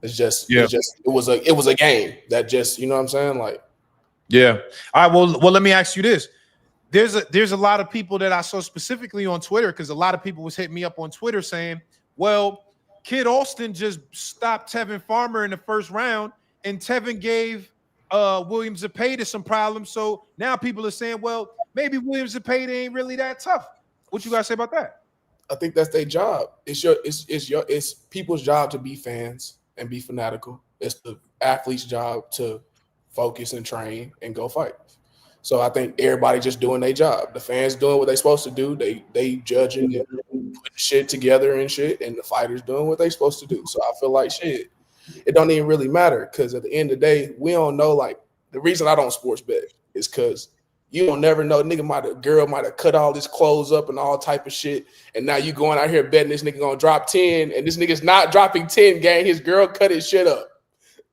It was a game that just, you know what I'm saying? Like, yeah. All right. Well, let me ask you this. There's a lot of people that I saw specifically on Twitter, because a lot of people was hitting me up on Twitter saying, well, Kid Austin just stopped Tevin Farmer in the first round, and Tevin gave William Zepeda some problems. So now people are saying, well, maybe William Zepeda ain't really that tough. What you guys say about that? I think that's their job. It's people's job to be fans and be fanatical. It's the athlete's job to focus and train and go fight. So I think everybody just doing their job. The fans doing what they're supposed to do. They judging and putting shit together and shit, and the fighters doing what they're supposed to do. So I feel like shit, it don't even really matter, because at the end of the day, we don't know. Like, the reason I don't sports bet is because you don't never know. Girl might have cut all his clothes up and all type of shit, and now you going out here betting this nigga gonna drop 10, and this nigga's not dropping 10, gang. His girl cut his shit up.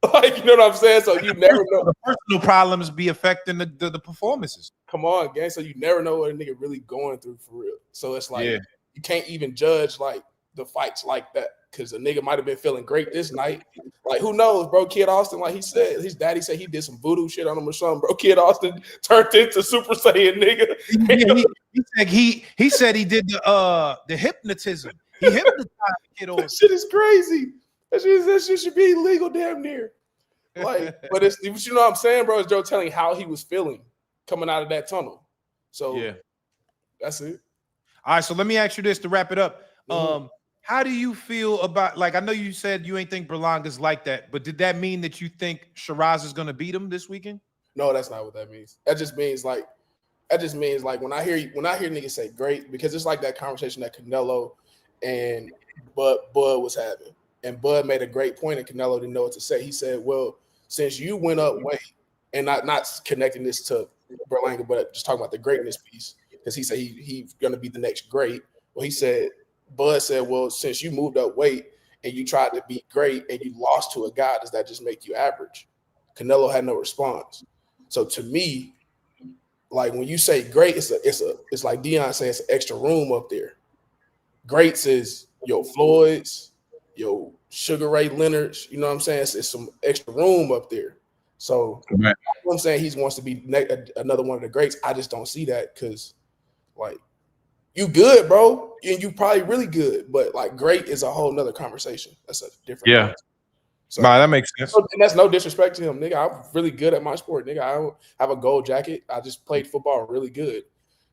Like, you know what I'm saying? So you never know. The personal problems be affecting the performances. Come on, gang. So you never know what a nigga really going through for real. So it's like you can't even judge like the fights like that because a nigga might have been feeling great this night. Like, who knows, bro? Kid Austin, like he said, his daddy said he did some voodoo shit on him or something, bro. Kid Austin turned into Super Saiyan, nigga. Yeah, he said he did the hypnotism. He hypnotized Kid Austin. That shit is crazy. That shit should be illegal damn near. Like, but it's, you know what I'm saying, bro? It's Joe telling how he was feeling coming out of that tunnel. So that's it. All right, so let me ask you this to wrap it up. How do you feel about, like, I know you said you ain't think Berlanga's like that, but did that mean that you think Shiraz is going to beat him this weekend? No, that's not what that means. That just means like when I hear niggas say great, because it's like that conversation that Canelo and Bud was having. And Bud made a great point, and Canelo didn't know what to say. He said, well, since you went up weight, and not connecting this to Berlanga, but just talking about the greatness piece, because he said he's going to be the next great. Well, Bud said, well, since you moved up weight and you tried to be great and you lost to a guy, does that just make you average? Canelo had no response. So to me, like when you say great, it's like Dion said, it's an extra room up there. Greats is your Floyds, your Sugar Ray Leonards, you know what I'm saying? It's some extra room up there. So I'm saying he wants to be another one of the greats. I just don't see that because, like, you good, bro, and you probably really good, but like great is a whole nother conversation. That's a different. So that makes sense. And that's no disrespect to him, nigga. I'm really good at my sport, nigga. I don't have a gold jacket. I just played football really good.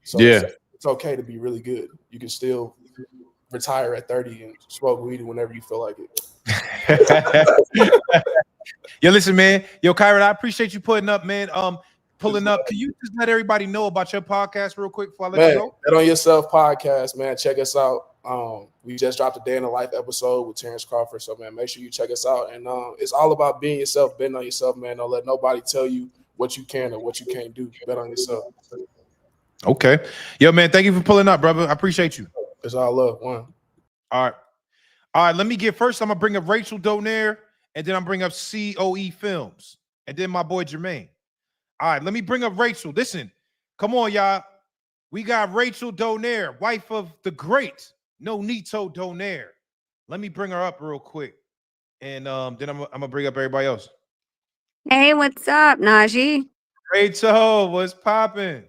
So it's okay to be really good. You can still retire at 30 and smoke weed whenever you feel like it. Yo, listen, man. Yo, Kyron, I appreciate you putting up, man. Pulling up. Can you just let everybody know about your podcast real quick before I let you go? Bet on Yourself podcast, man. Check us out. We just dropped a Day in the Life episode with Terrence Crawford. So, man, make sure you check us out. And it's all about being yourself, betting on yourself, man. Don't let nobody tell you what you can or what you can't do. Bet on yourself. Okay. Yo, man, thank you for pulling up, brother. I appreciate you. It's all love. One. All right. Let me get first. I'm going to bring up Rachel Donaire, and then I'm bring up COE Films, and then my boy Jermaine. All right, let me bring up Rachel. Listen, come on, y'all. We got Rachel Donaire, wife of the great Nonito Donaire. Let me bring her up real quick, and then I'm gonna bring up everybody else. Hey, what's up, Naji? Rachel, what's popping?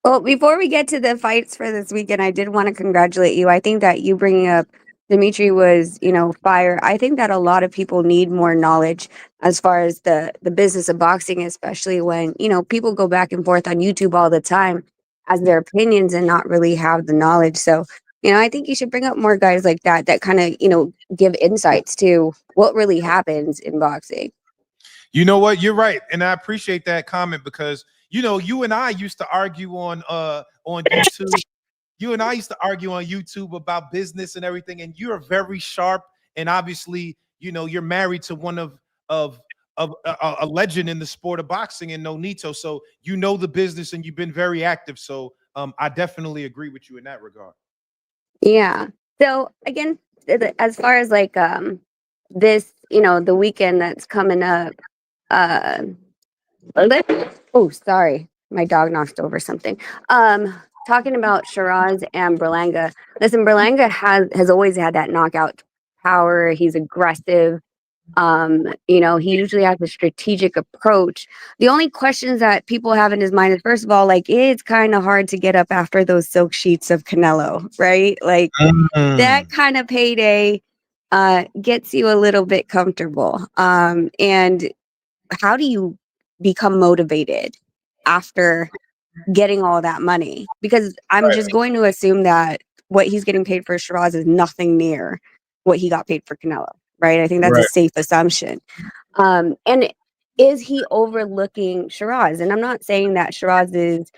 Well, before we get to the fights for this weekend, I did want to congratulate you. I think that you bringing up Dmitry was, fire. I think that a lot of people need more knowledge as far as the business of boxing, especially when, people go back and forth on YouTube all the time as their opinions and not really have the knowledge. So, I think you should bring up more guys like that kind of, give insights to what really happens in boxing. You know what? You're right. And I appreciate that comment because, you and I used to argue on YouTube. You and I used to argue on YouTube about business and everything, and you're very sharp. And obviously, you're married to one of a legend in the sport of boxing in Nonito. So you know the business and you've been very active. So I definitely agree with you in that regard. Yeah. So again, as far as like this, the weekend that's coming up, oh, sorry, my dog knocked over something. Talking about Shiraz and Berlanga. Listen, Berlanga has always had that knockout power. He's aggressive. He usually has a strategic approach. The only questions that people have in his mind is, first of all, like, it's kind of hard to get up after those silk sheets of Canelo, right? Like that kind of payday gets you a little bit comfortable. And how do you become motivated after getting all that money? Because I'm just going to assume that what he's getting paid for Shiraz is nothing near what he got paid for Canelo, right? I think that's a safe assumption. And is he overlooking Shiraz? And I'm not saying that Shiraz is,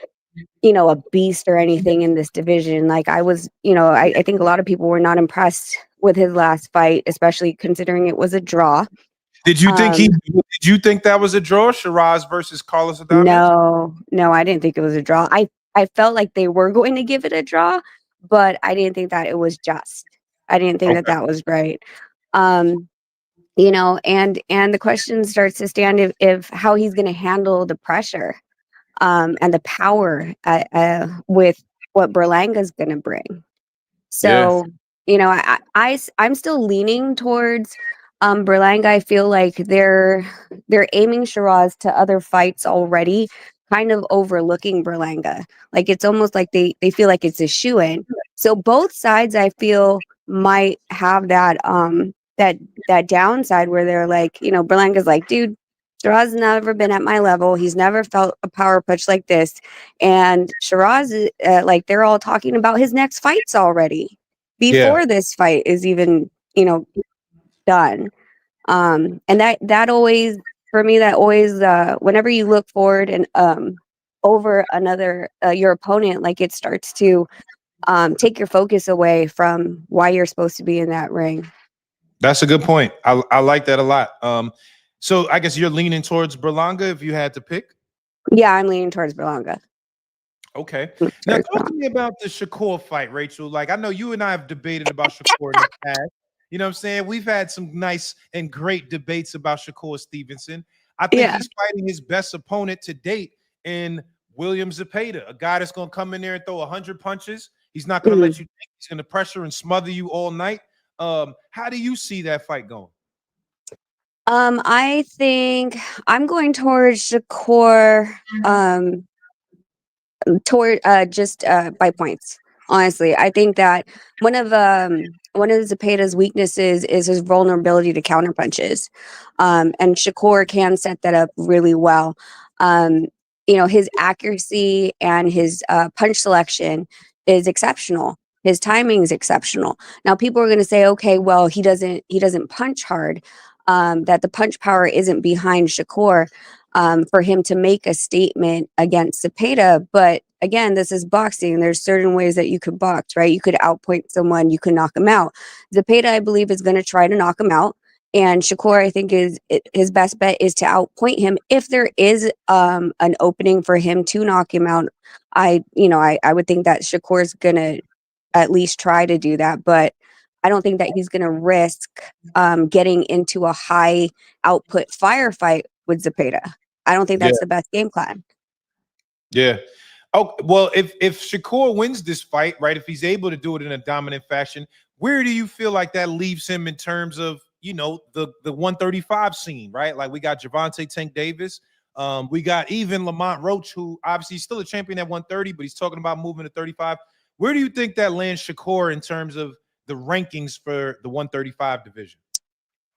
a beast or anything in this division. Like I was, I think a lot of people were not impressed with his last fight, especially considering it was a draw. Did you think did you think that was a draw, Shiraz versus Carlos Adames? No, I didn't think it was a draw. I felt like they were going to give it a draw, but I didn't think that it was just. I didn't think that was right. and the question starts to stand if how he's going to handle the pressure and the power with what Berlanga's going to bring. Yeah. So, I'm still leaning towards Berlanga. I feel like they're aiming Shiraz to other fights already, kind of overlooking Berlanga. Like it's almost like they feel like it's a shoe-in. So both sides I feel might have that downside where they're like, Berlanga's like, dude, Shiraz has never been at my level. He's never felt a power punch like this. And Shiraz, like they're all talking about his next fights already Yeah. before this fight is even, done. And that always, for me, that always, whenever you look forward and over another your opponent, like it starts to take your focus away from why you're supposed to be in that ring. That's a good point. I like that a lot. So I guess you're leaning towards Berlanga if you had to pick. Yeah, I'm leaning towards Berlanga. Okay. Now talk to me about the Shakur fight, Rachel. Like I know you and I have debated about Shakur in the past. You know what I'm saying? We've had some nice and great debates about Shakur Stevenson. I think Yeah. he's fighting his best opponent to date in William Zepeda, a guy that's going to come in there and throw 100 punches. He's not going to let you think. He's going to pressure and smother you all night. How do you see that fight going? I think I'm going towards Shakur. Toward just by points. Honestly, I think that one of Zepeda's weaknesses is his vulnerability to counter punches, and Shakur can set that up really well. His accuracy and his punch selection is exceptional. His timing is exceptional. Now, people are going to say, okay, well, he doesn't punch hard. That the punch power isn't behind Shakur for him to make a statement against Cepeda. But again, this is boxing. There's certain ways that you could box, right? You could outpoint someone, you can knock him out. Cepeda, I believe, is going to try to knock him out. And Shakur, I think, his best bet is to outpoint him. If there is an opening for him to knock him out, I would think that Shakur's going to at least try to do that. But I don't think that he's going to risk getting into a high output firefight with Zepeda. I don't think Yeah. that's the best game plan. Yeah. Oh, well, if Shakur wins this fight, right, if he's able to do it in a dominant fashion, where do you feel like that leaves him in terms of, the 135 scene, right? Like we got Gervonta Tank Davis. We got even Lamont Roach, who obviously is still a champion at 130, but he's talking about moving to 35. Where do you think that lands Shakur in terms of the rankings for the 135 division?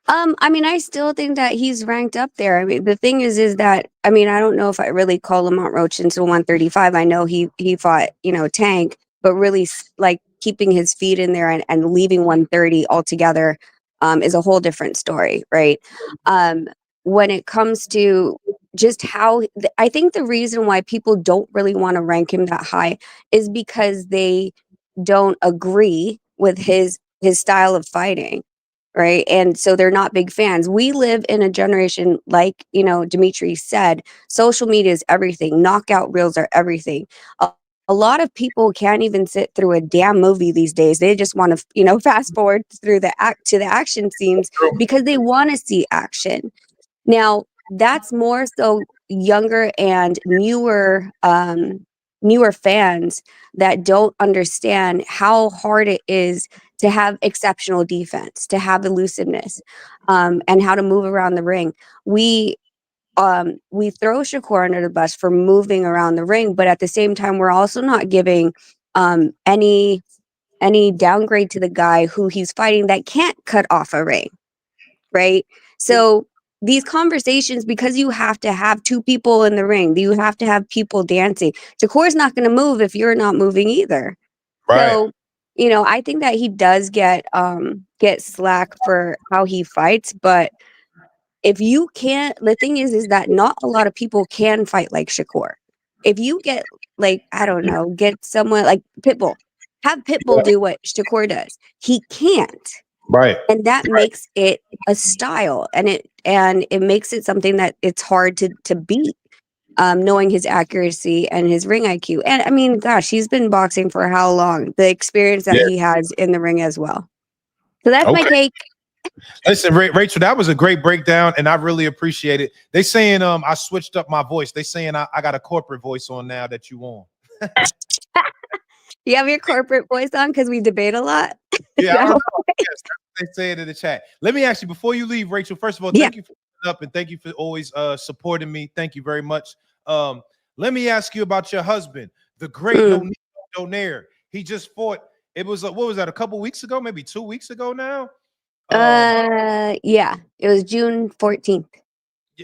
I still think that he's ranked up there. I mean, the thing is that I don't know if I really call Lamont Roach into 135. I know he fought, Tank, but really like keeping his feet in there and leaving 130 altogether is a whole different story, right? When it comes to just how I think the reason why people don't really want to rank him that high is because they don't agree with his style of fighting, right? And so they're not big fans. We live in a generation, like, Dmitry said, social media is everything. Knockout reels are everything. A lot of people can't even sit through a damn movie these days. They just want to, fast forward through the action scenes because they want to see action. Now, that's more so younger and newer fans that don't understand how hard it is to have exceptional defense, to have elusiveness, and how to move around the ring. We throw Shakur under the bus for moving around the ring, but at the same time, we're also not giving any downgrade to the guy who he's fighting that can't cut off a ring, right? So these conversations, because you have to have two people in the ring, you have to have people dancing. Shakur's not going to move if you're not moving either. Right. So, I think that he does get slack for how he fights, but if you can't, the thing is that not a lot of people can fight like Shakur. If you get like, I don't know, get someone like Pitbull, have Pitbull do what Shakur does. He can't. Right. And that makes it a style, and it makes it something that it's hard to beat. Knowing his accuracy and his ring IQ. And gosh, he's been boxing for how long? The experience that Yeah. he has in the ring as well. So that's my Okay. take. Listen, Rachel, that was a great breakdown, and I really appreciate it. They saying I switched up my voice. They saying I got a corporate voice on now that you on. You have your corporate voice on because we debate a lot. Yeah, I don't No. know. Yes, that's what they say it in the chat. Let me ask you before you leave, Rachel. First of all, Yeah. thank you for coming up and thank you for always supporting me. Thank you very much. Let me ask you about your husband, the great Mm. Donaire. He just fought. It was what was that? A couple weeks ago, maybe 2 weeks ago now. Yeah, it was June 14th.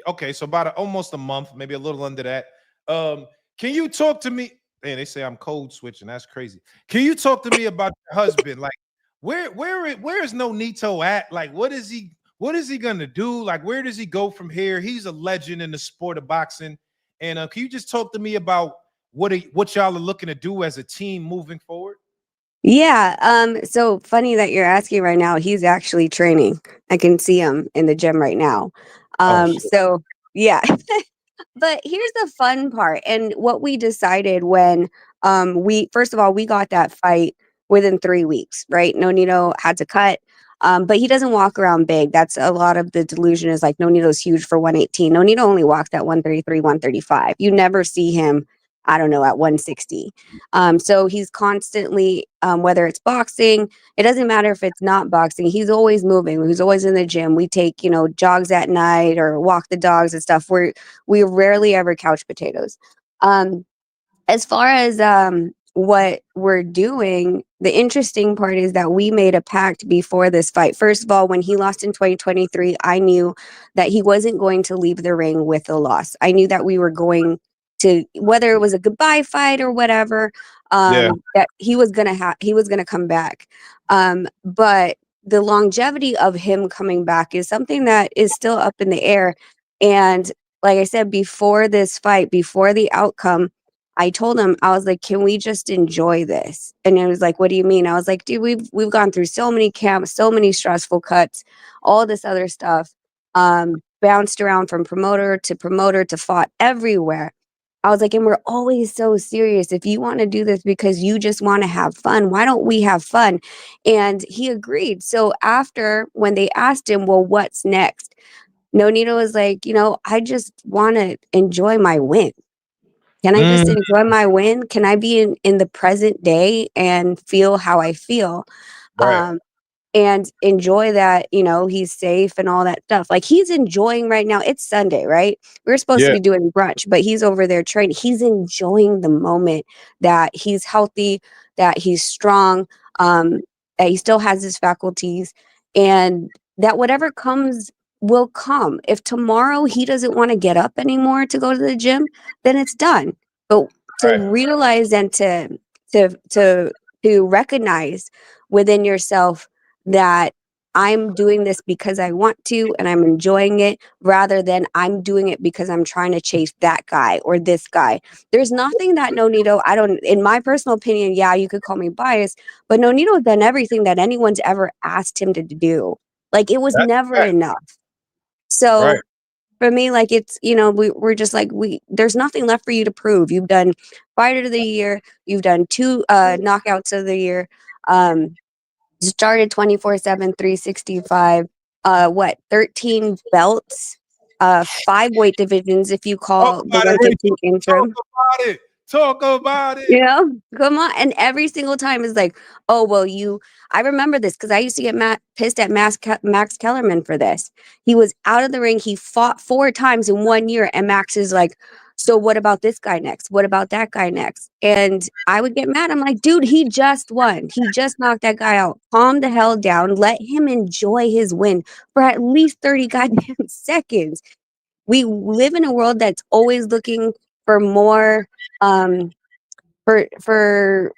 Okay, so about almost a month, maybe a little under that. Can you talk to me? Man, they say I'm code switching. That's crazy. Can you talk to me about your husband? Like, where is Nonito at? Like, what is he gonna do? Like, where does he go from here? He's a legend in the sport of boxing. And can you just talk to me about what y'all are looking to do as a team moving forward? Yeah, so funny that you're asking right now. He's actually training. I can see him in the gym right now. Oh, shit. So yeah. But here's the fun part, and what we decided when we first of all we got that fight within 3 weeks, right? Nonito had to cut, but he doesn't walk around big. That's a lot of the delusion is like Nonito's huge for 118. Nonito only walks at 133, 135. You never see him, I don't know, at 160. So he's constantly, whether it's boxing, it doesn't matter if it's not boxing, he's always moving. He's always in the gym. We take, jogs at night or walk the dogs and stuff. We rarely ever couch potatoes. As far as what we're doing, the interesting part is that we made a pact before this fight. First of all, when he lost in 2023, I knew that he wasn't going to leave the ring with a loss. I knew that we were going to, whether it was a goodbye fight or whatever, Yeah. that he was gonna come back. But the longevity of him coming back is something that is still up in the air. And like I said, before this fight, before the outcome, I told him, I was like, can we just enjoy this? And he was like, what do you mean? I was like, dude, we've gone through so many camps, so many stressful cuts, all this other stuff. Bounced around from promoter to fought everywhere. I was like, and we're always so serious. If you want to do this because you just want to have fun, why don't we have fun? And he agreed. So after, when they asked him, well, what's next? Nonito was like, I just want to enjoy my win. Can I just Mm, enjoy my win? Can I be in the present day and feel how I feel? right. Um, and enjoy that, he's safe and all that stuff. Like he's enjoying right now. It's Sunday, right? We're supposed to Yeah. be doing brunch, but he's over there training. He's enjoying the moment that he's healthy, that he's strong, that he still has his faculties, and that whatever comes will come. If tomorrow he doesn't want to get up anymore to go to the gym, then it's done. But to Right. realize and to recognize within yourself that I'm doing this because I want to and I'm enjoying it rather than I'm doing it because I'm trying to chase that guy or this guy. There's nothing that Nonito, I don't, in my personal opinion, yeah, you could call me biased, but Nonito's done everything that anyone's ever asked him to do. Like it was That's never right. enough. So Right. for me, like it's, we're just like, there's nothing left for you to prove. You've done fighter of the year, you've done 2 knockouts of the year. Started 24/7, 365. What, 13 belts, 5 weight divisions if you Talk call the about it, 113 Rachel. Talk interim. about it. Talk about it. You know, come on. And every single time is like, oh, well, I remember this because I used to get pissed at Max Kellerman for this. He was out of the ring. He fought 4 times in 1 year. And Max is like, so what about this guy next? What about that guy next? And I would get mad. I'm like, dude, he just won. He just knocked that guy out. Calm the hell down. Let him enjoy his win for at least 30 goddamn seconds. We live in a world that's always looking for more, for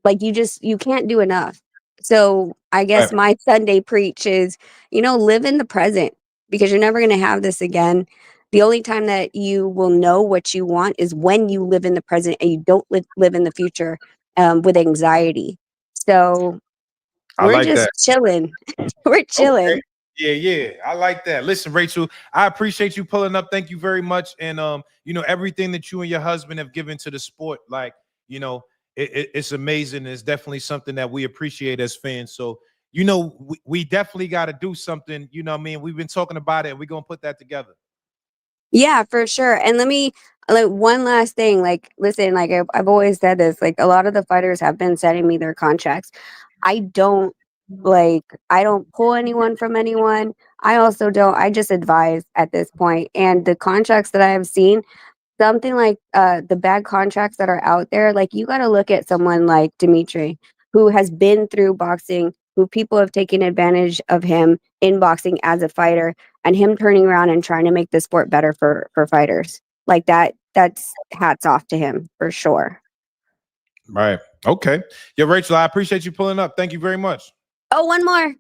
like you can't do enough. So I Right. guess my Sunday preach is, live in the present because you're never going to have this again. The only time that you will know what you want is when you live in the present and you don't live in the future, with anxiety. So I we're like just that. chilling. We're Okay. chilling. Yeah. I like that. Listen, Rachel, I appreciate you pulling up. Thank you very much. And everything that you and your husband have given to the sport, like, it's amazing. It's definitely something that we appreciate as fans. So, you know, we definitely got to do something. You know what I mean? We've been talking about it, and we're gonna put that together. Yeah, for sure. And let me like one last thing. Like, listen, like I've always said this. Like, a lot of the fighters have been sending me their contracts. I don't I don't pull anyone from anyone. I also don't. I just advise at this point. And the contracts that I have seen, something like the bad contracts that are out there, like you got to look at someone like Dmitry, who has been through boxing, who people have taken advantage of him in boxing as a fighter, and him turning around and trying to make the sport better for fighters like that. That's hats off to him for sure. Right. Okay. Yeah, Rachel, I appreciate you pulling up. Thank you very much. Oh, one more.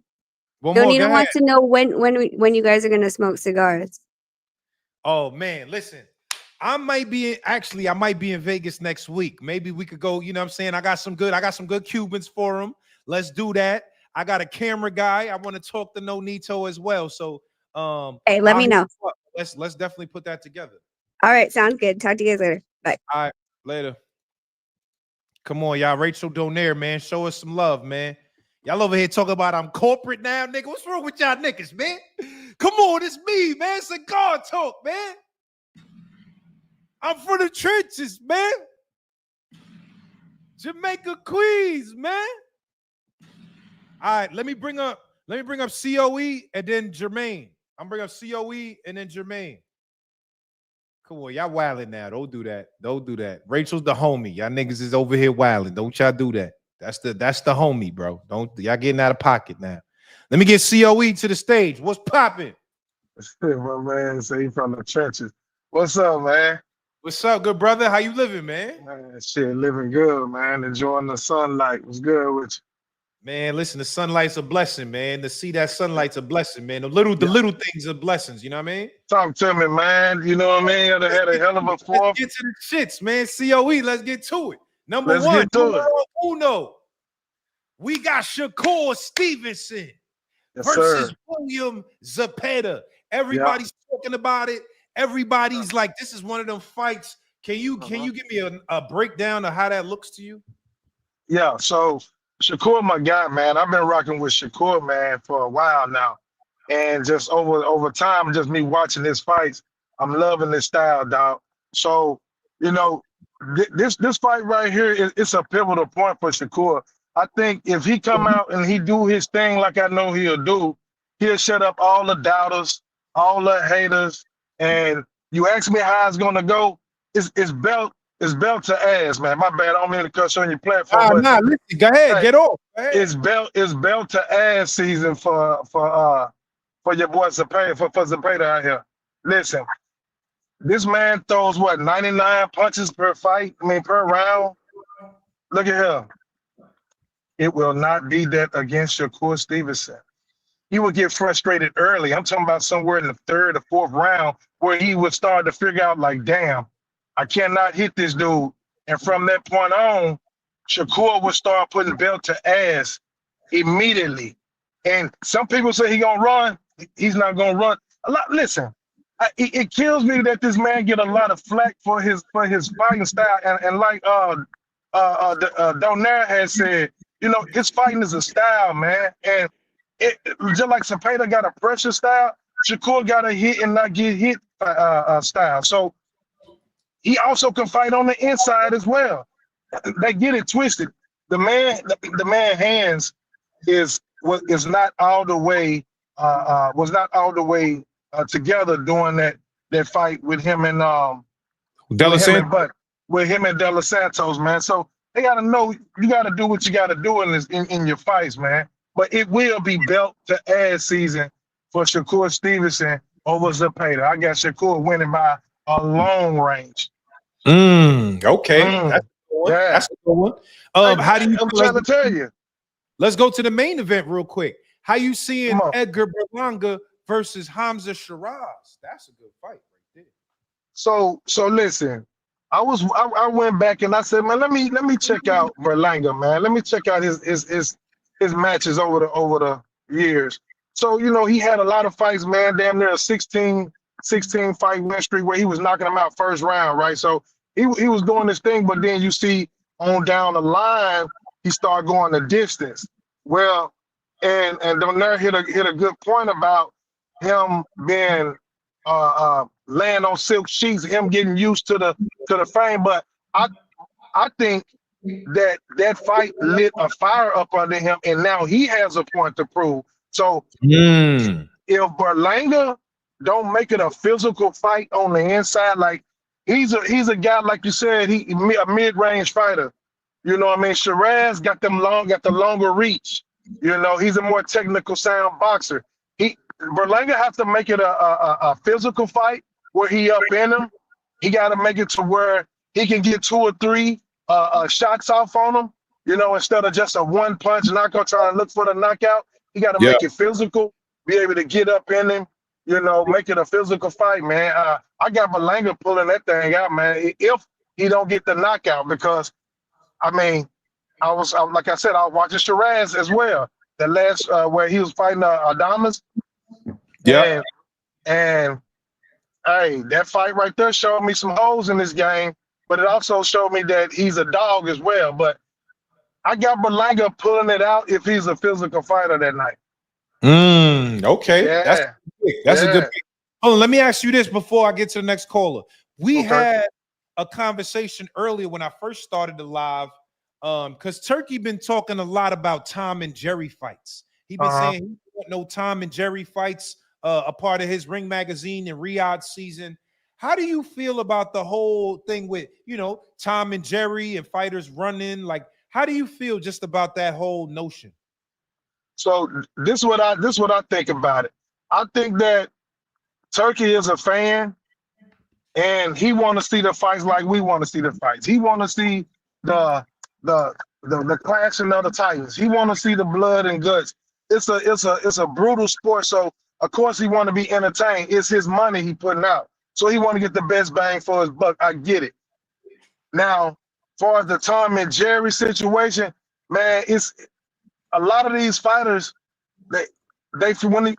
One more. Go Donita ahead. wants to know when you guys are gonna smoke cigars. Oh man, listen. I might be in Vegas next week. Maybe we could go, you know what I'm saying? I got some good Cubans for him. Let's do that. I got a camera guy. I want to talk to Nonito as well. So Hey, let me know. Let's definitely put that together. All right, sounds good. Talk to you guys later. Bye. All right, later. Come on, y'all. Rachel Donaire, man. Show us some love, man. Y'all over here talking about I'm corporate now, nigga. What's wrong with y'all niggas, man? Come on, it's me, man. Cigar Talk, man. I'm from the trenches, man. Jamaica, Queens, man. All right, let me bring up COE and then Jermaine. I'm bringing up COE and then Jermaine. Come on, y'all wilding now. Don't do that. Don't do that. Rachel's the homie. Y'all niggas is over here wilding. Don't y'all do that. That's the homie, bro. Don't y'all getting out of pocket now. Let me get COE to the stage. What's popping? My man say he from the trenches. What's up, man? What's up, good brother? How you living, man? Man, shit, living good, man. Enjoying the sunlight. What's good with you? Man, listen, the sunlight's a blessing, man. To see that sunlight's a blessing, man. The little things are blessings, you know what I mean? Talk to me, man. You know what I mean? I had a hell of a fourth. Let's get to the shits, man. COE, let's get to it. Let's get to it. Uno. We got Shakur Stevenson versus William Zepeda. Everybody's talking about it. Everybody's like, this is one of them fights. Can you give me a breakdown of how that looks to you? Yeah, so Shakur, my guy, man. I've been rocking with Shakur, man, for a while now. And just over time, just me watching his fights, I'm loving his style, dog. So, you know, this fight right here, it's a pivotal point for Shakur. I think if he come out and he do his thing like I know he'll do, he'll shut up all the doubters, all the haters. And you ask me how it's gonna go, it's belt to ass, man. My bad, I don't mean to cuss on your platform. Listen, go ahead, get off. It's belt to ass season for your boy Zepeda, for Zepeda out here. Listen, this man throws what 99 punches per fight, per round. Look at him. It will not be that against Shakur Stevenson. He would get frustrated early. I'm talking about somewhere in the third or fourth round where he would start to figure out like, damn, I cannot hit this dude. And from that point on, Shakur would start putting belt to ass immediately. And some people say he gonna run. He's not gonna run. Listen, it kills me that this man get a lot of flack for his fighting style. And like Donaire has said, you know, his fighting is a style, man. And it just like Zepeda got a pressure style, Shakur got a hit and not get hit style. So he also can fight on the inside as well. They get it twisted. The man hands is not all the way together during that fight with him and with him and De Los Santos, man. So they gotta know you gotta do what you gotta do in your fights, man. But it will be belt to ass season for Shakur Stevenson over Zepeda. I got Shakur winning by a long range. Okay. That's a good one. How do you? I'm trying to tell you. Let's go to the main event real quick. How you seeing Edgar Berlanga versus Hamza Shiraz? That's a good fight right there. So listen, I went back and I said, man, let me check out Berlanga, man. Let me check out his matches over the years. So, you know, he had a lot of fights, man, damn near a 16 fight win streak where he was knocking them out first round, right? So he was doing this thing, but then you see on down the line, he started going the distance. Well, and Donaire hit a good point about him being laying on silk sheets, him getting used to the fame. But I think that fight lit a fire up under him, and now he has a point to prove. So Mm. if Berlanga don't make it a physical fight on the inside, like he's a guy, like you said, he a mid-range fighter. You know what I mean? Shiraz got the longer reach. You know, he's a more technical sound boxer. Berlanga has to make it a physical fight where he up in him. He got to make it to where he can get 2 or 3 shots off on him. You know, instead of just a one punch knockout trying to look for the knockout, he got to Yeah. make it physical, be able to get up in him. You know, make it a physical fight, man. I got Berlanga pulling that thing out, man. If he don't get the knockout, because I mean, like I said, I was watching Shiraz as well. The last where he was fighting Adamas. Yeah. And hey, that fight right there showed me some holes in this game, but it also showed me that he's a dog as well. But I got Berlanga pulling it out if he's a physical fighter that night. Okay. Yeah. That's a good pick. Hold on, let me ask you this before I get to the next caller. We had a conversation earlier when I first started the live, because Turkey been talking a lot about Tom and Jerry fights. He been saying he don't want no Tom and Jerry fights, a part of his Ring Magazine and Riyadh season. How do you feel about the whole thing with, you know, Tom and Jerry and fighters running? Like, how do you feel just about that whole notion? So this is what I think about it. I think that Turkey is a fan, and he want to see the fights like we want to see the fights. He want to see the clashing of the titans. He want to see the blood and guts. It's a brutal sport. So of course he want to be entertained. It's his money he putting out. So he want to get the best bang for his buck. I get it. Now, as far as the Tom and Jerry situation, man, it's a lot of these fighters.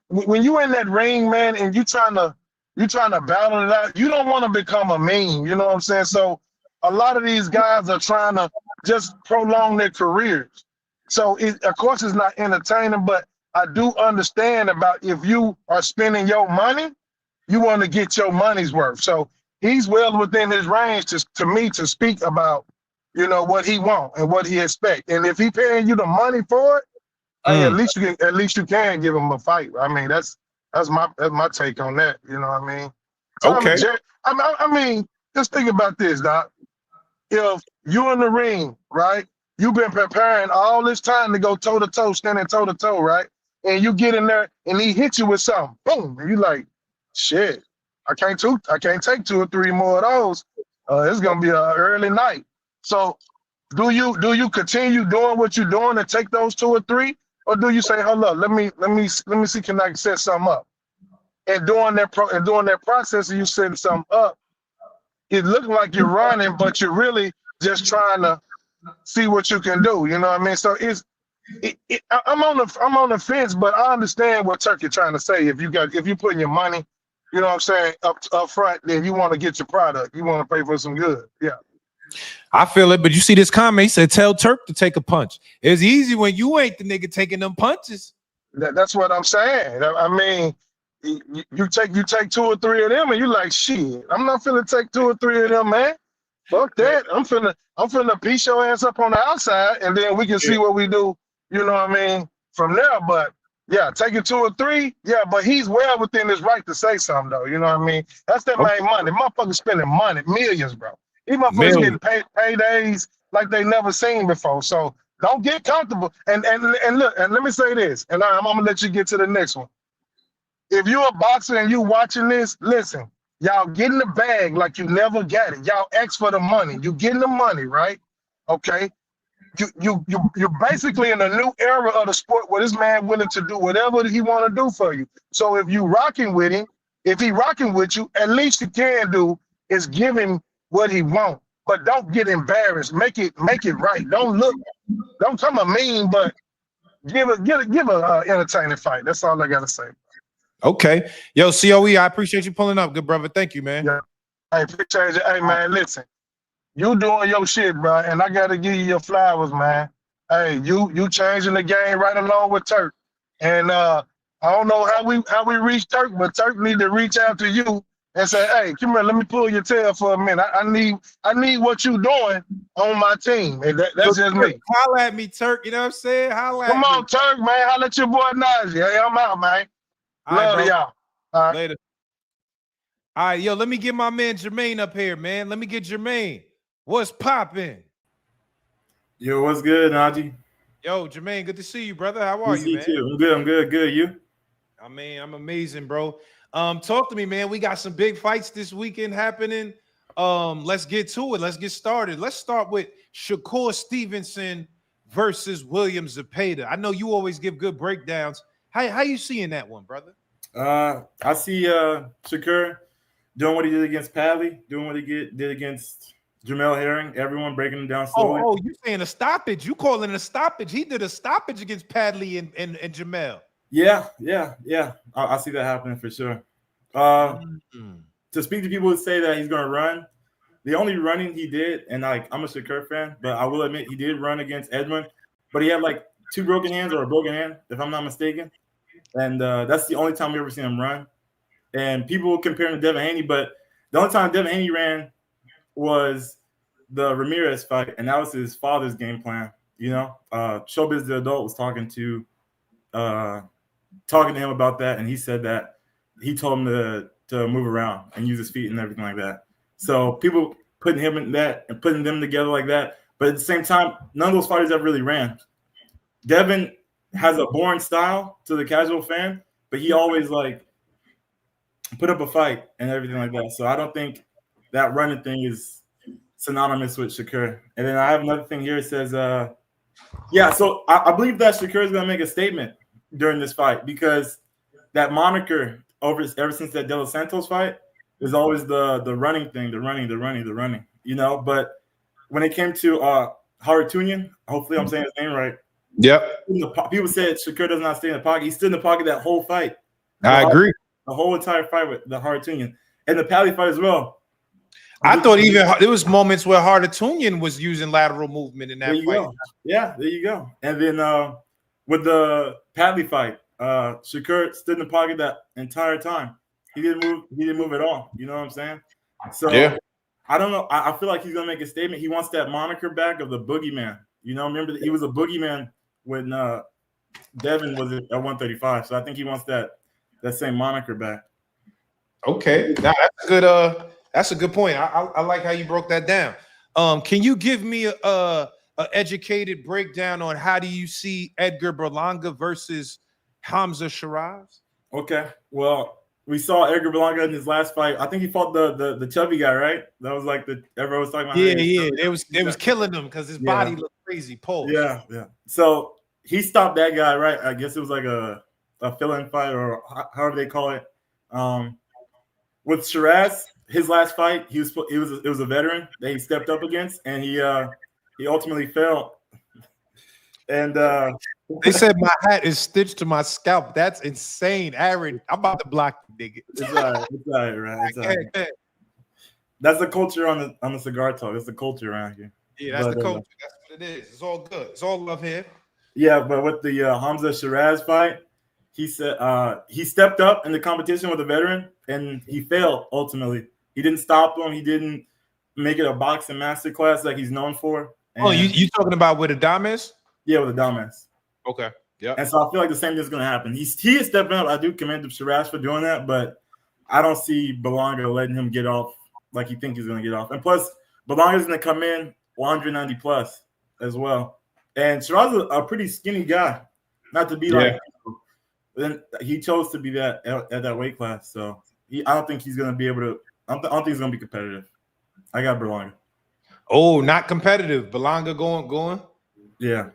When you in that ring, man, and you trying to battle it out, you don't want to become a meme. You know what I'm saying? So a lot of these guys are trying to just prolong their careers. So of course it's not entertaining, but I do understand about if you are spending your money, you want to get your money's worth. So he's well within his range to me to speak about, you know, what he want and what he expect. And if he paying you the money for it, hey, at least you can give him a fight. I mean, that's my take on that. You know what I mean? Okay. I mean, just think about this, Doc. If you're in the ring, right? You've been preparing all this time to go toe to toe, standing toe to toe, right? And you get in there and he hits you with something, boom, and you like, shit, I can't take 2 or 3 more of those. It's gonna be an early night. So do you continue doing what you're doing and take those 2 or 3, or do you say, hold up, let me see, can I set something up? And during that process of you setting something up, it looks like you're running, but you're really just trying to see what you can do. You know what I mean? So I'm on the fence, but I understand what Turkey trying to say. If you putting your money, you know what I'm saying, up front, then you want to get your product. You want to pay for some good. Yeah. I feel it, but you see this comment, he said, tell Turk to take a punch. It's easy when you ain't the nigga taking them punches. That's what I'm saying. I mean, you take 2 or 3 of them, and you like, shit, I'm not finna take 2 or 3 of them, man. Fuck that. I'm finna piece your ass up on the outside, and then we can see what we do. You know what I mean? From there, but yeah, taking 2 or 3, yeah, but he's well within his right to say something, though. You know what I mean? That's that main money. Motherfuckers spending money, millions, bro. These motherfuckers getting paydays like they never seen before. So don't get comfortable. And look, and let me say this, and I'm gonna let you get to the next one. If you're a boxer and you watching this, listen, y'all getting the bag like you never got it. Y'all ask for the money. You getting the money, right? Okay. You're basically in a new era of the sport where this man willing to do whatever he want to do for you. So if you rocking with him, if he rocking with you, at least you can do is give him what he want. But don't get embarrassed. Make it right. Don't come a mean, but give a entertaining fight. That's all I gotta say. Okay. Yo, COE, I appreciate you pulling up, good brother. Thank you, man. Yeah. I appreciate it. Hey, man, listen. You doing your shit, bro, and I gotta give you your flowers, man. Hey, you changing the game right along with Turk. And I don't know how we reach Turk, but Turk need to reach out to you and say, hey, come here, let me pull your tail for a minute. I need what you doing on my team. And that's just Turk, me. holla at me, Turk. You know what I'm saying? Holla Come at me. on, Turk, man. Holla at your boy Naji. Hey, I'm out, man. All right, Love bro. y'all. All right. Later. All right, yo, let me get my man Jermaine up here, man. Let me get Jermaine. What's popping? Yo, what's good, Naji? Yo, Jermaine, good to see you, brother. How are You you, man? too. I'm good. I'm good. Good. You? I mean, I'm amazing, bro. Talk to me, man. We got some big fights this weekend happening. Let's get to it. Let's get started. Let's start with Shakur Stevenson versus William Zepeda. I know you always give good breakdowns. How you seeing that one, brother? I see Shakur doing what he did against Padley, doing what he did against Jamel Herring. Everyone breaking him down slowly. Oh, you saying a stoppage? You calling it a stoppage? He did a stoppage against Padley and Jamel. Yeah. I see that happening for sure. To speak to people who say that he's going to run, the only running he did, and like I'm a Shakur fan, but I will admit he did run against Edmund, but he had like 2 broken hands or a broken hand, if I'm not mistaken. And that's the only time we ever seen him run. And people compare him to Devin Haney, but the only time Devin Haney ran was the Ramirez fight, and that was his father's game plan. You know, Showbiz the Adult was talking to him about that, and he said that he told him to move around and use his feet and everything like that. So people putting him in that and putting them together like that, but at the same time, none of those fighters ever really ran. Devin has a boring style to the casual fan, but he always like put up a fight and everything like that. So I don't think that running thing is synonymous with Shakur. And then I have another thing here. It says, so I believe that Shakur is going to make a statement during this fight because that moniker ever since that De Los Santos fight is always the running thing, the running, you know. But when it came to Haratunian, hopefully I'm saying his name right. Yep. People said Shakur does not stay in the pocket. He stood in the pocket that whole fight. I agree. The whole entire fight with the Haratunian and the Padley fight as well. I thought even there was moments where Haratunian was using lateral movement in that fight. Go. Yeah, there you go. And then with the Padley fight, Shakur stood in the pocket that entire time. He didn't move. He didn't move at all. You know what I'm saying? So yeah. I don't know. I feel like he's gonna make a statement. He wants that moniker back of the boogeyman. You know, remember he was a boogeyman when Devin was at 135. So I think he wants that same moniker back. Okay, now that's good. That's a good point. I like how you broke that down. Can you give me a educated breakdown on how do you see Edgar Berlanga versus Hamza Shiraz? Okay, well, we saw Edgar Berlanga in his last fight. I think he fought the chubby guy, right? That was like everyone was talking about. Yeah. It was killing him because his body looked crazy. Pose. Yeah. So he stopped that guy, right? I guess it was like a fill-in fight or however they call it. With Shiraz, his last fight, it was a veteran that he stepped up against, and he ultimately fell. And they said my hat is stitched to my scalp. That's insane, Aaron. I'm about to block you, nigga. It's all right. It's all right. That's the culture on the Cigar Talk. That's the culture around here. Yeah, that's the culture. That's what it is. It's all good. It's all love here. Yeah, but with the Hamza Shiraz fight, he said he stepped up in the competition with a veteran, and he failed ultimately. He didn't stop him. He didn't make it a boxing masterclass like he's known for. And you talking about with Adames? Yeah, with Adames. Okay. Yeah. And so I feel like the same thing is going to happen. He is stepping up. I do commend Shiraz for doing that, but I don't see Berlanga letting him get off like he thinks he's going to get off. And plus, Berlanga's going to come in 190 plus as well. And Shiraz is a pretty skinny guy, not to be like. Then he chose to be that at that weight class, so I don't think he's going to be able to. I don't think he's going to be competitive. I got Berlanga. Oh, not competitive. Berlanga going. Yeah,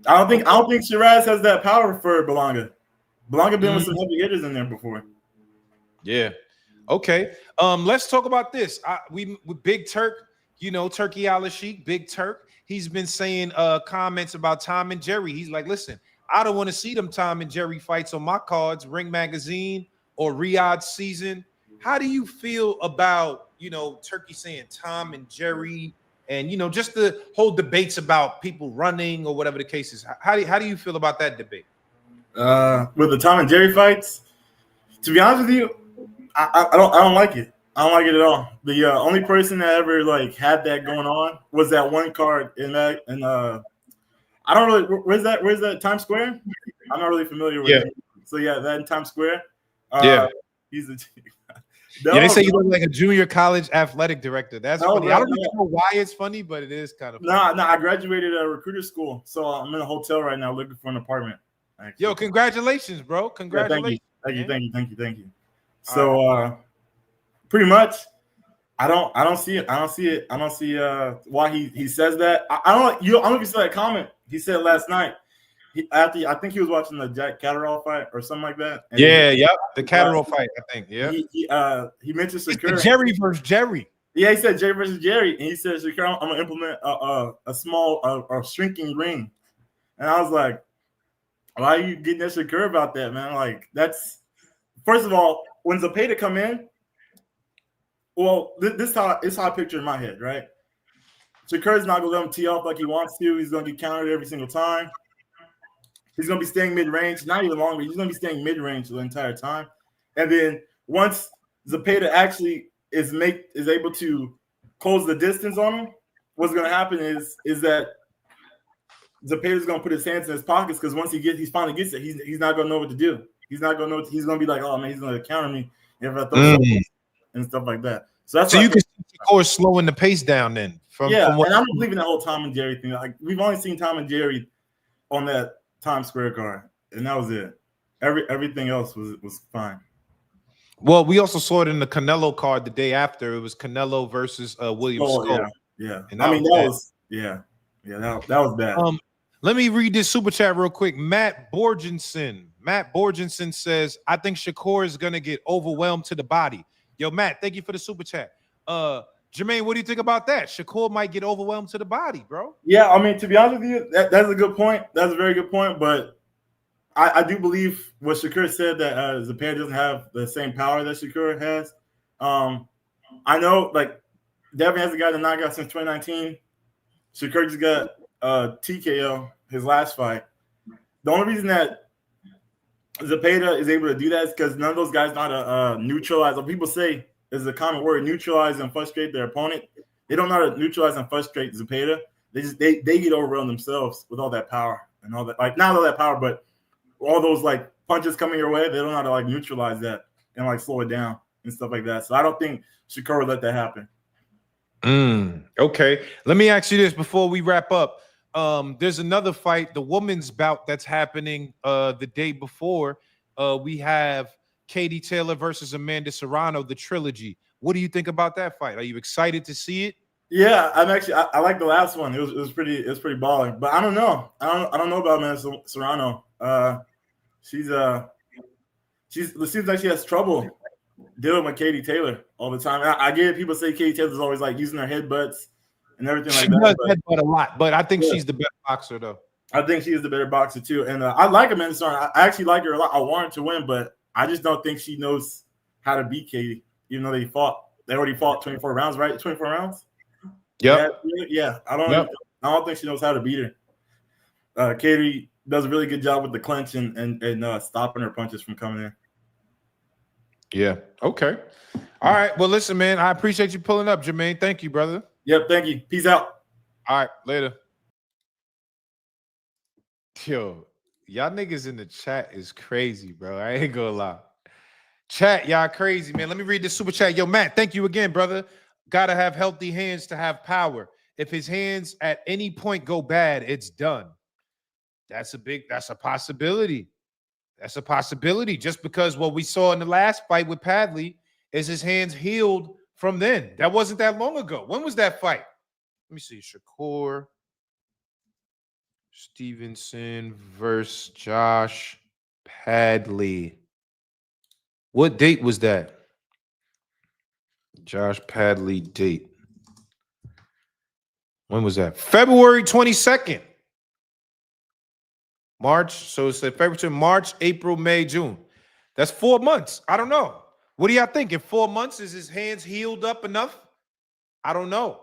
I don't think Shiraz has that power for Berlanga. Berlanga been with some heavy hitters in there before. Yeah. Okay. Let's talk about this. With Big Turk, Turkey Al-Sheikh, Big Turk. He's been saying comments about Tom and Jerry. He's like, listen, I don't want to see them Tom and Jerry fights on my cards, Ring Magazine or Riyadh Season. How do you feel about, Turkey saying Tom and Jerry and, just the whole debates about people running or whatever the case is? How do you feel about that debate? With the Tom and Jerry fights, to be honest with you, I don't like it. I don't like it at all. The only person that ever like had that going on was that one card in I don't really where's that Times Square? I'm not really familiar with Yeah. it. So yeah, that in Times Square. Yeah. He's a Yeah, they say you look like a junior college athletic director. That's No, funny. bro, I don't no. even know why it's funny, but it is kind of funny. No, I graduated recruiter school, so I'm in a hotel right now looking for an apartment. Actually. Yo, congratulations, bro. Yeah, Congratulations. thank you. Man. So pretty much, I don't see it. I don't see why he says that. I don't know if you saw that comment he said last night. I think he was watching the Jack Catterall fight or something like that. And The Catterall fight, I think. Yeah. He mentioned Shakur. Jerry versus Jerry. Yeah, he said Jerry versus Jerry, and he said, Shakur, I'm gonna implement a small shrinking ring. And I was like, why are you getting that Shakur about that, man? Like, that's first of all, when Zepeda come in, well, this is how I picture in my head, right? Shakur's not gonna let him tee off like he wants to. He's gonna get countered every single time. He's gonna be staying mid-range, not even long, but he's gonna be staying mid-range the entire time. And then once Zepeda actually is able to close the distance on him, what's gonna happen is that Zepeda's gonna put his hands in his pockets because once he finally gets it, he's not gonna know what to do. He's not gonna know. He's gonna be like, oh man, he's gonna counter me if I throw and stuff like that. So you can see Shakur slowing the pace down then. From and what I don't believe in that whole Tom and Jerry thing. Like we've only seen Tom and Jerry on that Times Square card, and that was it. Everything else was fine. Well, we also saw it in the Canelo card the day after. It was Canelo versus William Scope. Yeah. And I mean, that was bad. Let me read this super chat real quick. Matt Borgenson says, I think Shakur is gonna get overwhelmed to the body. Yo, Matt, thank you for the super chat. Jermaine, what do you think about that? Shakur might get overwhelmed to the body, bro. Yeah, I mean, to be honest with you, that's a good point. That's a very good point. But I do believe what Shakur said that Zepeda doesn't have the same power that Shakur has. I know, like, Devin hasn't gotten a knockout since 2019. Shakur just got TKO his last fight. The only reason that Zepeda is able to do that is because none of those guys know how to neutralize. What people say is a common word: neutralize and frustrate their opponent. They don't know how to neutralize and frustrate Zepeda. They get overwhelmed themselves with all that power and all that. Like not all that power, but all those like punches coming your way. They don't know how to like neutralize that and like slow it down and stuff like that. So I don't think Shakur would let that happen. Okay. Let me ask you this before we wrap up. There's another fight, the women's bout that's happening the day before. We have Katie Taylor versus Amanda Serrano, the trilogy. What do you think about that fight? Are you excited to see it? Yeah, I like the last one. It was pretty balling. But I don't know. I don't know about Amanda Serrano. She seems like she has trouble dealing with Katie Taylor all the time. I get it. People say Katie Taylor's always like using her headbutts and everything like that. She does headbutt a lot, but I think she's the better boxer, though. I think she is the better boxer too, and I like Amanda Serrano. I actually like her a lot. I want her to win, but I just don't think she knows how to beat Katie. Even though they already fought 24 rounds, right? 24 rounds. Yeah. I don't think she knows how to beat her. Katie does a really good job with the clinch and stopping her punches from coming in. Yeah. Okay. All right. Well, listen, man. I appreciate you pulling up, Jermaine. Thank you, brother. Yep. Thank you. Peace out. All right. Later. Yo, y'all niggas in the chat is crazy, bro. I ain't gonna lie. Chat, y'all crazy, man. Let me read this super chat. Yo, Matt, thank you again, brother. Gotta have healthy hands to have power. If his hands at any point go bad, it's done. That's a possibility. That's a possibility. Just because what we saw in the last fight with Padley is his hands healed from then. That wasn't that long ago. When was that fight? Let me see. Shakur Stevenson versus Josh Padley. What date was that? Josh Padley date. When was that? February 22nd. March. So it's February, March, April, May, June. That's 4 months. I don't know. What do y'all think? In 4 months, is his hands healed up enough? I don't know.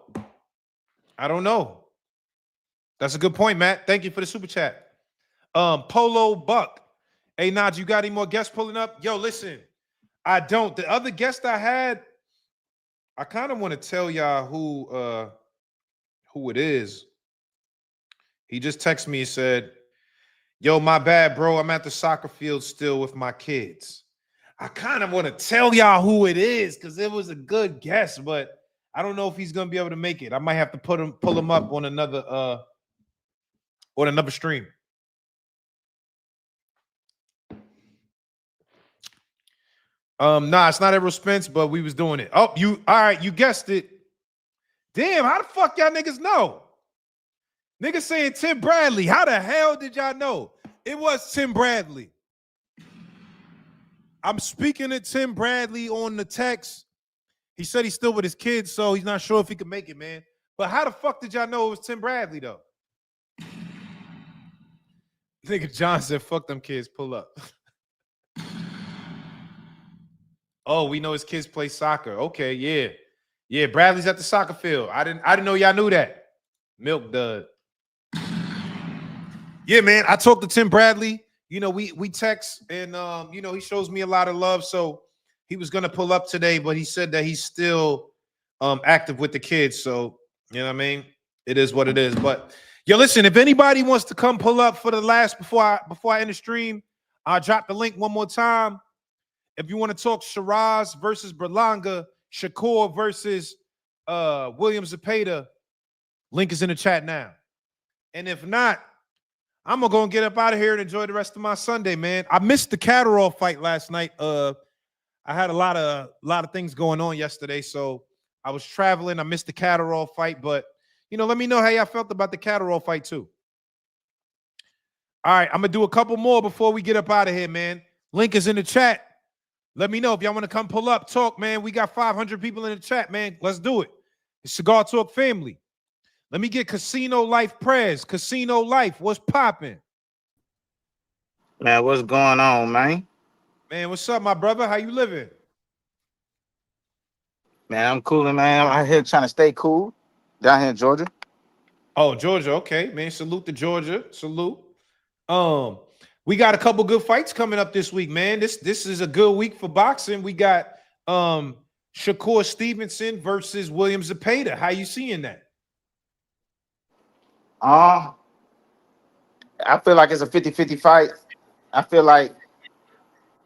That's a good point, Matt. Thank you for the super chat. Polo Buck. Hey, Naji, you got any more guests pulling up? Yo, listen, I don't. The other guest I had, I kind of want to tell y'all who it is. He just texted me and said, yo, my bad, bro. I'm at the soccer field still with my kids. I kind of want to tell y'all who it is because it was a good guess, but I don't know if he's gonna be able to make it. I might have to pull him up on another stream. Nah, it's not Errol Spence, but we was doing it. Oh, you all right, you guessed it. Damn, how the fuck y'all niggas know? Niggas saying Tim Bradley. How the hell did y'all know? It was Tim Bradley. I'm speaking to Tim Bradley on the text. He said he's still with his kids, so he's not sure if he can make it, man. But how the fuck did y'all know it was Tim Bradley, though? Nigga John said, fuck them kids, pull up. Oh, we know his kids play soccer. Okay, yeah. Yeah, Bradley's at the soccer field. I didn't know y'all knew that. Milk dud. Yeah, man. I talked to Tim Bradley. You know, we text and you know, he shows me a lot of love. So he was gonna pull up today, but he said that he's still active with the kids. So you know what I mean? It is what it is. But yo, listen, if anybody wants to come pull up for the last before I end the stream, I'll drop the link one more time. If you want to talk Shiraz versus Berlanga, Shakur versus William Zepeda, link is in the chat now. And if not, I'm gonna go and get up out of here and enjoy the rest of my Sunday, man. I missed the Catterall fight last night. I had a lot of things going on yesterday, so I was traveling. I missed the Catterall fight, but you know, let me know how y'all felt about the Catterall fight too. All right, I'm gonna do a couple more before we get up out of here, man. Link is in the chat. Let me know if y'all want to come pull up, talk, man. We got 500 people in the chat, man. Let's do it. It's Cigar Talk family. Let me get Casino Life prayers. Casino Life, what's popping? Man, what's going on, man? Man, what's up, my brother? How you living? Man, I'm coolin', man. I'm out here trying to stay cool down here in Georgia. Oh, Georgia, okay, man. Salute to Georgia. Salute. We got a couple good fights coming up this week, man. This is a good week for boxing. We got Shakur Stevenson versus William Zepeda. How you seeing that? I feel like it's a 50-50 fight. I feel like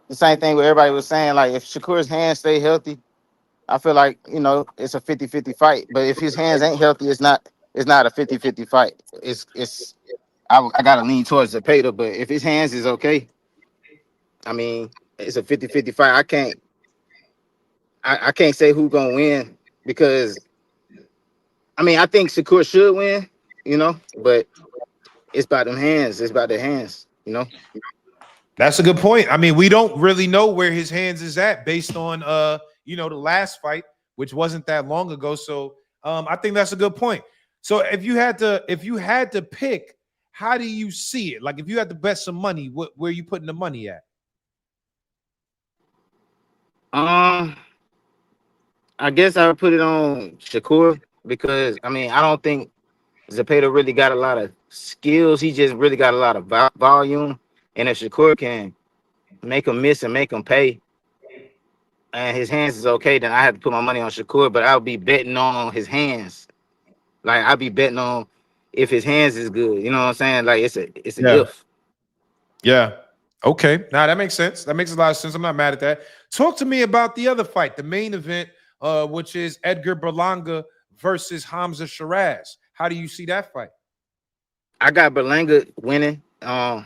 the same thing what everybody was saying. Like, if Shakur's hands stay healthy, I feel like, you know, it's a 50-50 fight. But if his hands ain't healthy, it's not a 50-50 fight. I gotta lean towards Zepeda, but if his hands is okay, I mean, it's a 50-50 fight. I can't say who's gonna win because I mean, I think Shakur should win, you know, but it's about them hands. It's about their hands, you know. That's a good point. I mean, we don't really know where his hands is at based on you know, the last fight, which wasn't that long ago. So I think that's a good point. So if you had to pick, how do you see it? Like, if you had to bet some money, where are you putting the money at? I guess I would put it on Shakur because I mean I don't think Zepeda really got a lot of skills. He just really got a lot of volume, and if Shakur can make him miss and make him pay, and his hands is okay, then I have to put my money on Shakur. But I'll be betting on his hands. Like I'll be betting on if his hands is good. You know what I'm saying? Like it's a if. Yeah. Okay. Now that makes sense. That makes a lot of sense. I'm not mad at that. Talk to me about the other fight, the main event, which is Edgar Berlanga versus Hamza Shiraz. How do you see that fight? I got Berlanga winning. I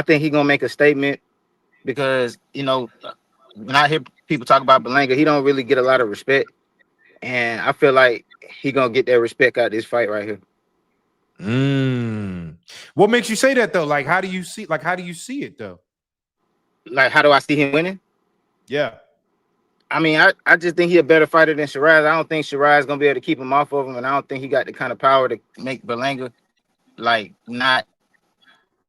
think he's gonna make a statement because you know when I hear people talk about Berlanga, he don't really get a lot of respect, and I feel like he gonna get that respect out of this fight right here. What makes you say that though? Like, how do you see it though? Like, how do I see him winning? Yeah. I mean, I just think he's a better fighter than Shiraz. I don't think Shiraz is gonna be able to keep him off of him, and I don't think he got the kind of power to make Berlanga like not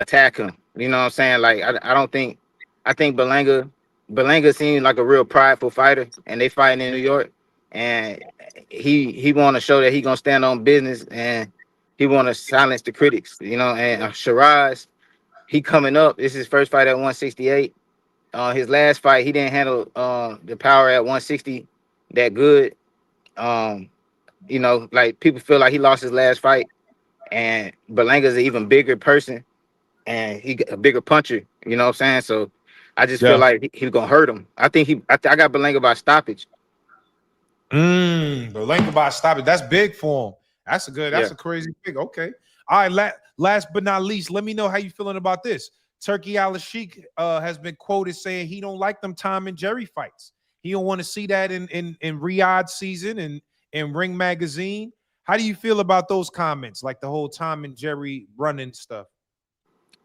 attack him. You know what I'm saying? Like, I think Berlanga seems like a real prideful fighter, and they fighting in New York, and he want to show that he gonna stand on business, and he want to silence the critics. You know, and Shiraz, he coming up. This is his first fight at 168. His last fight, he didn't handle the power at 160 that good. You know, like people feel like he lost his last fight, and Berlanga's an even bigger person, and he a bigger puncher. You know what I'm saying? So I just feel like he's gonna hurt him. I think I got Berlanga by stoppage. Berlanga by stoppage. That's big for him. That's a good. That's Yeah. a crazy pick. Okay. All right. Last but not least, let me know how you feeling about this. Turkey Al-Sheikh has been quoted saying he don't like them Tom and Jerry fights. He don't want to see that in Riyadh season and in Ring Magazine. How do you feel about those comments, like the whole Tom and Jerry running stuff?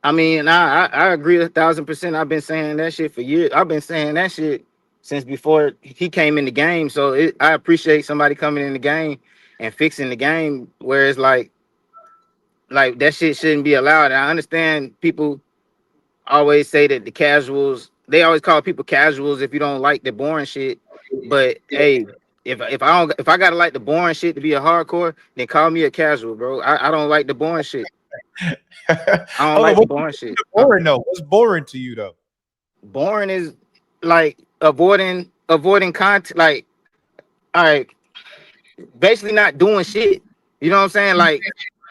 I mean, I agree 1,000%. I've been saying that shit for years. I've been saying that shit since before he came in the game. So I appreciate somebody coming in the game and fixing the game where it's like that shit shouldn't be allowed. And I understand people always say that the casuals, they always call people casuals if you don't like the boring shit. But hey, if I gotta like the boring shit to be a hardcore, then call me a casual, bro. I don't like the boring shit. I don't like the boring shit. Boring though. What's boring to you though? Boring is like avoiding content. Like, all right, basically not doing shit. You know what I'm saying? Like,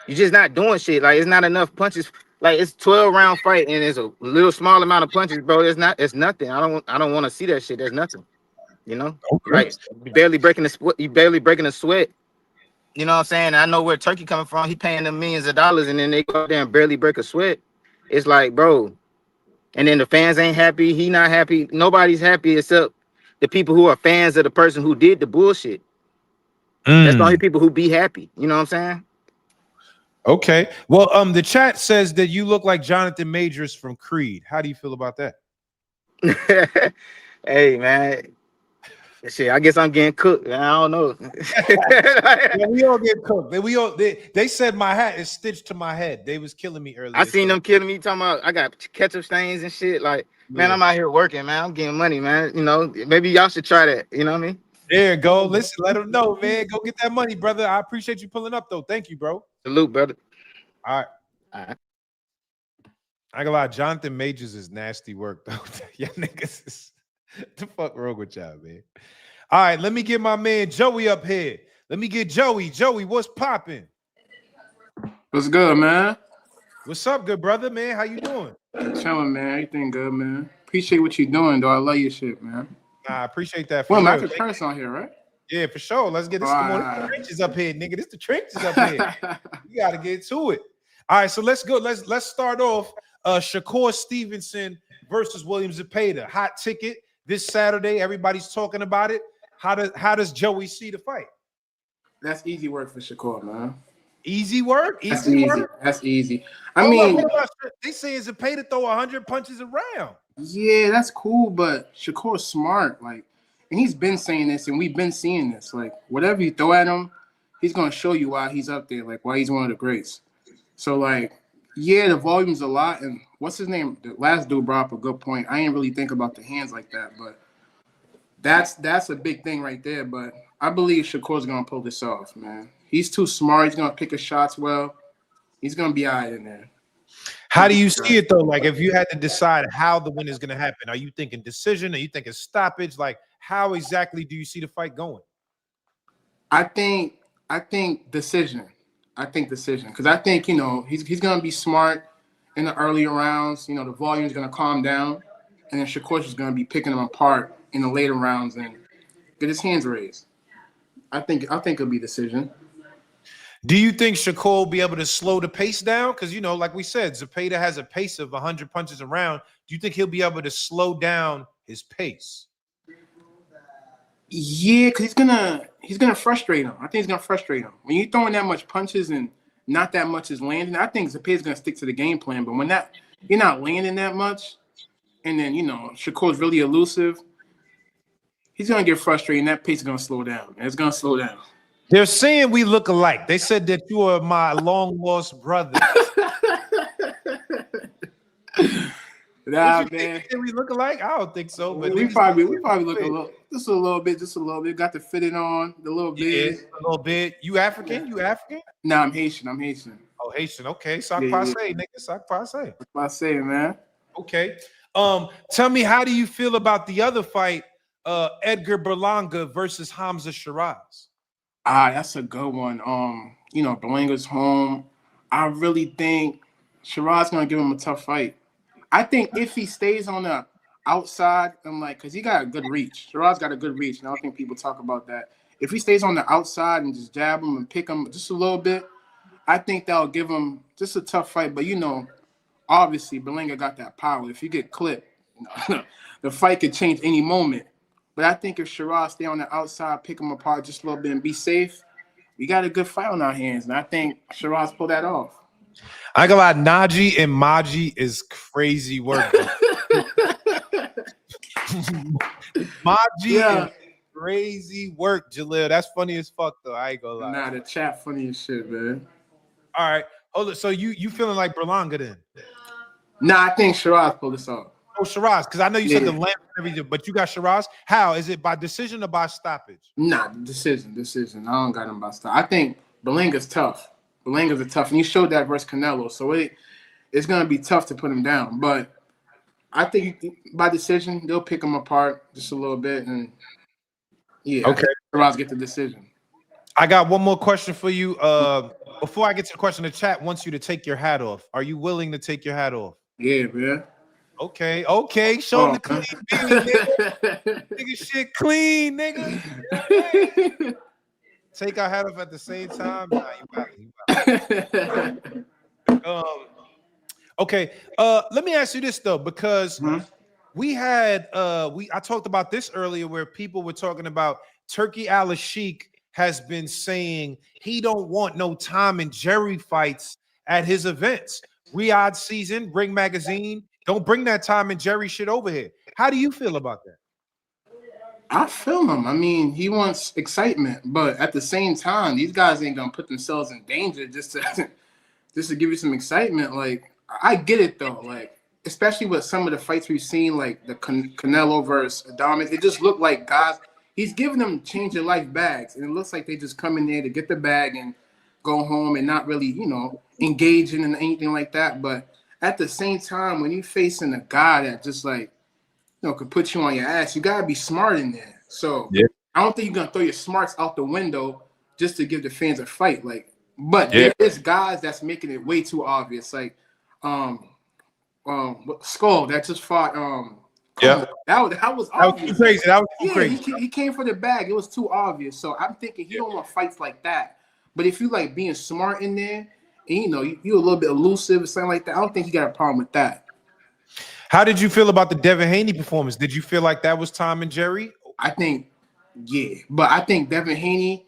you're just not doing shit. Like, it's not enough punches. Like, it's 12-round fight and it's a little small amount of punches, bro. It's nothing. I don't want to see that shit. There's nothing. You know, like you barely breaking a sweat. You know what I'm saying? I know where Turkey coming from. He paying them millions of dollars, and then they go out there and barely break a sweat. It's like, bro. And then the fans ain't happy. He not happy. Nobody's happy except the people who are fans of the person who did the bullshit. That's the only people who be happy. You know what I'm saying? Okay. Well, the chat says that you look like Jonathan Majors from Creed. How do you feel about that? Hey, man. Shit, I guess I'm getting cooked. Man. I don't know. Yeah, we all get cooked. They said my hat is stitched to my head. They was killing me earlier. I seen them killing me, talking about I got ketchup stains and shit. Like, man, I'm out here working, man. I'm getting money, man. You know, maybe y'all should try that. You know what I mean? There you go. Listen, let them know, man. Go get that money, brother. I appreciate you pulling up, though. Thank you, bro. Salute, brother. All right. I ain't gonna lie, Jonathan Majors is nasty work, though. Y'all niggas is the fuck wrong with y'all, man? All right, let me get my man Joey up here. Let me get Joey. Joey, what's popping? What's good, man? What's up, good brother, man? How you doing? Chilling, man. Everything good, man. Appreciate what you're doing, though. I love your shit, man. Nah, I appreciate that. For well, real. I could curse on here, right? Yeah, for sure. Let's get this. Come on, this the trenches up here, nigga. This the trenches up here. You gotta get to it. All right, so let's go. Let's start off. Shakur Stevenson versus William Zepeda. Hot ticket this Saturday. Everybody's talking about it. How does Joey see the fight? That's easy work for Shakur, man. Easy work? That's easy. Work? That's easy. I mean, they say Zepeda throw 100 punches around. Yeah, that's cool, but Shakur's smart. Like, and he's been saying this, and we've been seeing this. Like, whatever you throw at him, he's gonna show you why he's up there, like why he's one of the greats. So, like, yeah, the volume's a lot. And what's his name? The last dude brought up a good point. I ain't really think about the hands like that, but that's a big thing right there. But I believe Shakur's gonna pull this off, man. He's too smart. He's gonna pick his shots well. He's gonna be all right in there. How do you see it though? Like, if you had to decide how the win is gonna happen, are you thinking decision? Are you thinking stoppage? Like, how exactly do you see the fight going? I think decision. I think decision, because I think, you know, he's gonna be smart in the earlier rounds. You know, the volume is gonna calm down, and then Shakur's is gonna be picking him apart in the later rounds and get his hands raised. I think it'll be decision. Do you think Shakur will be able to slow the pace down? Because, you know, like we said, Zepeda has a pace of 100 punches a round. Do you think he'll be able to slow down his pace? Yeah, because he's gonna frustrate him. I think he's gonna frustrate him. When you're throwing that much punches and not that much is landing, I think Zepeda's gonna stick to the game plan. But when you're not landing that much, and then, you know, Shakur's really elusive, he's gonna get frustrated, and that pace is gonna slow down. And it's gonna slow down. They're saying we look alike. They said that you are my long lost brother. Nah, man. We look alike? I don't think so. But we probably look a little, just a little bit. Got the fitting on a little bit. Yeah, a little bit. You African? Nah, I'm Haitian. Oh, Haitian. Okay, sac Yeah, passe, yeah. nigga, sac passe. That's what I say, man. Okay. Tell me, how do you feel about the other fight, Edgar Berlanga versus Hamza Shiraz? That's a good one. Belanga's home. I really think Shiraz gonna give him a tough fight. I think if he stays on the outside, I'm like, because he got a good reach. Shiraz got a good reach, and I don't think people talk about that. If he stays on the outside and just jab him and pick him just a little bit, I think that'll give him just a tough fight. But obviously, Berlanga got that power. If you get clipped, the fight could change any moment. But I think if Shiraz stay on the outside, pick him apart just a little bit and be safe, we got a good fight on our hands. And I think Shiraz pulled that off. I ain't gonna lie, Naji and Maji is crazy work. Maji is crazy work, Jalil. That's funny as fuck, though. I ain't gonna lie. Nah, the chat funny as shit, man. All right. Hold on. So you feeling like Berlanga then? Nah, I think Shiraz pulled this off. Oh, Shiraz, because I know you said the lamp and everything, but you got Shiraz. How? Is it by decision or by stoppage? Nah, decision. I don't got him by stop. I think Berlanga's tough. Berlanga's a tough, and he showed that versus Canelo, so it's gonna be tough to put him down. But I think by decision they'll pick him apart just a little bit, and okay, Shiraz get the decision. I got one more question for you. Before I get to the question, the chat wants you to take your hat off. Are you willing to take your hat off? Yeah, man. Okay. Show him the clean beanie, nigga. Nigga, shit clean, nigga. Take our hat off at the same time. Nah, you okay. Let me ask you this though, because we had I talked about this earlier, where people were talking about Turki Al-Sheikh has been saying he don't want no Tom and Jerry fights at his events. Riyadh season, Ring Magazine, don't bring that Tom and Jerry shit over here. How do you feel about that? I feel him. I mean, he wants excitement, but at the same time, these guys ain't gonna put themselves in danger just to give you some excitement. Like, I get it though. Like, especially with some of the fights we've seen, like the Canelo versus Adames, it just looked like guys. He's giving them change your life bags, and it looks like they just come in there to get the bag and go home and not really, engaging in anything like that. But at the same time, when you're facing a guy that just could put you on your ass, you gotta be smart in there. So I don't think you're gonna throw your smarts out the window just to give the fans a fight. But there is guys that's making it way too obvious. Like Skull that just fought that was obvious. Too crazy. That was too crazy. He came for the bag. It was too obvious. So I'm thinking he don't want fights like that. But if you like being smart in there, and you a little bit elusive or something like that, I don't think he got a problem with that. How did you feel about the Devin Haney performance? Did you feel like that was Tom and Jerry? I think, but I think Devin Haney,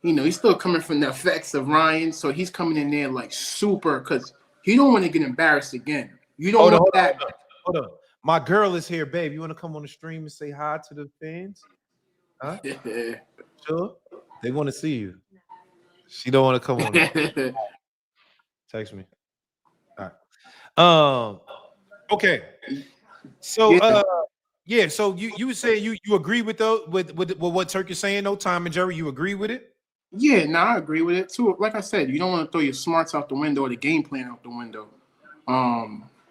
he's still coming from the effects of Ryan, so he's coming in there like super because he don't want to get embarrassed again. You don't want that. Hold on. My girl is here, babe. You want to come on the stream and say hi to the fans? Huh? Sure. They want to see you. She don't want to come on. Text me. All right. Okay. So so you would say you agree with what Turk is saying, no Tom and Jerry, you agree with it? Yeah, I agree with it too. Like I said, you don't want to throw your smarts out the window or the game plan out the window.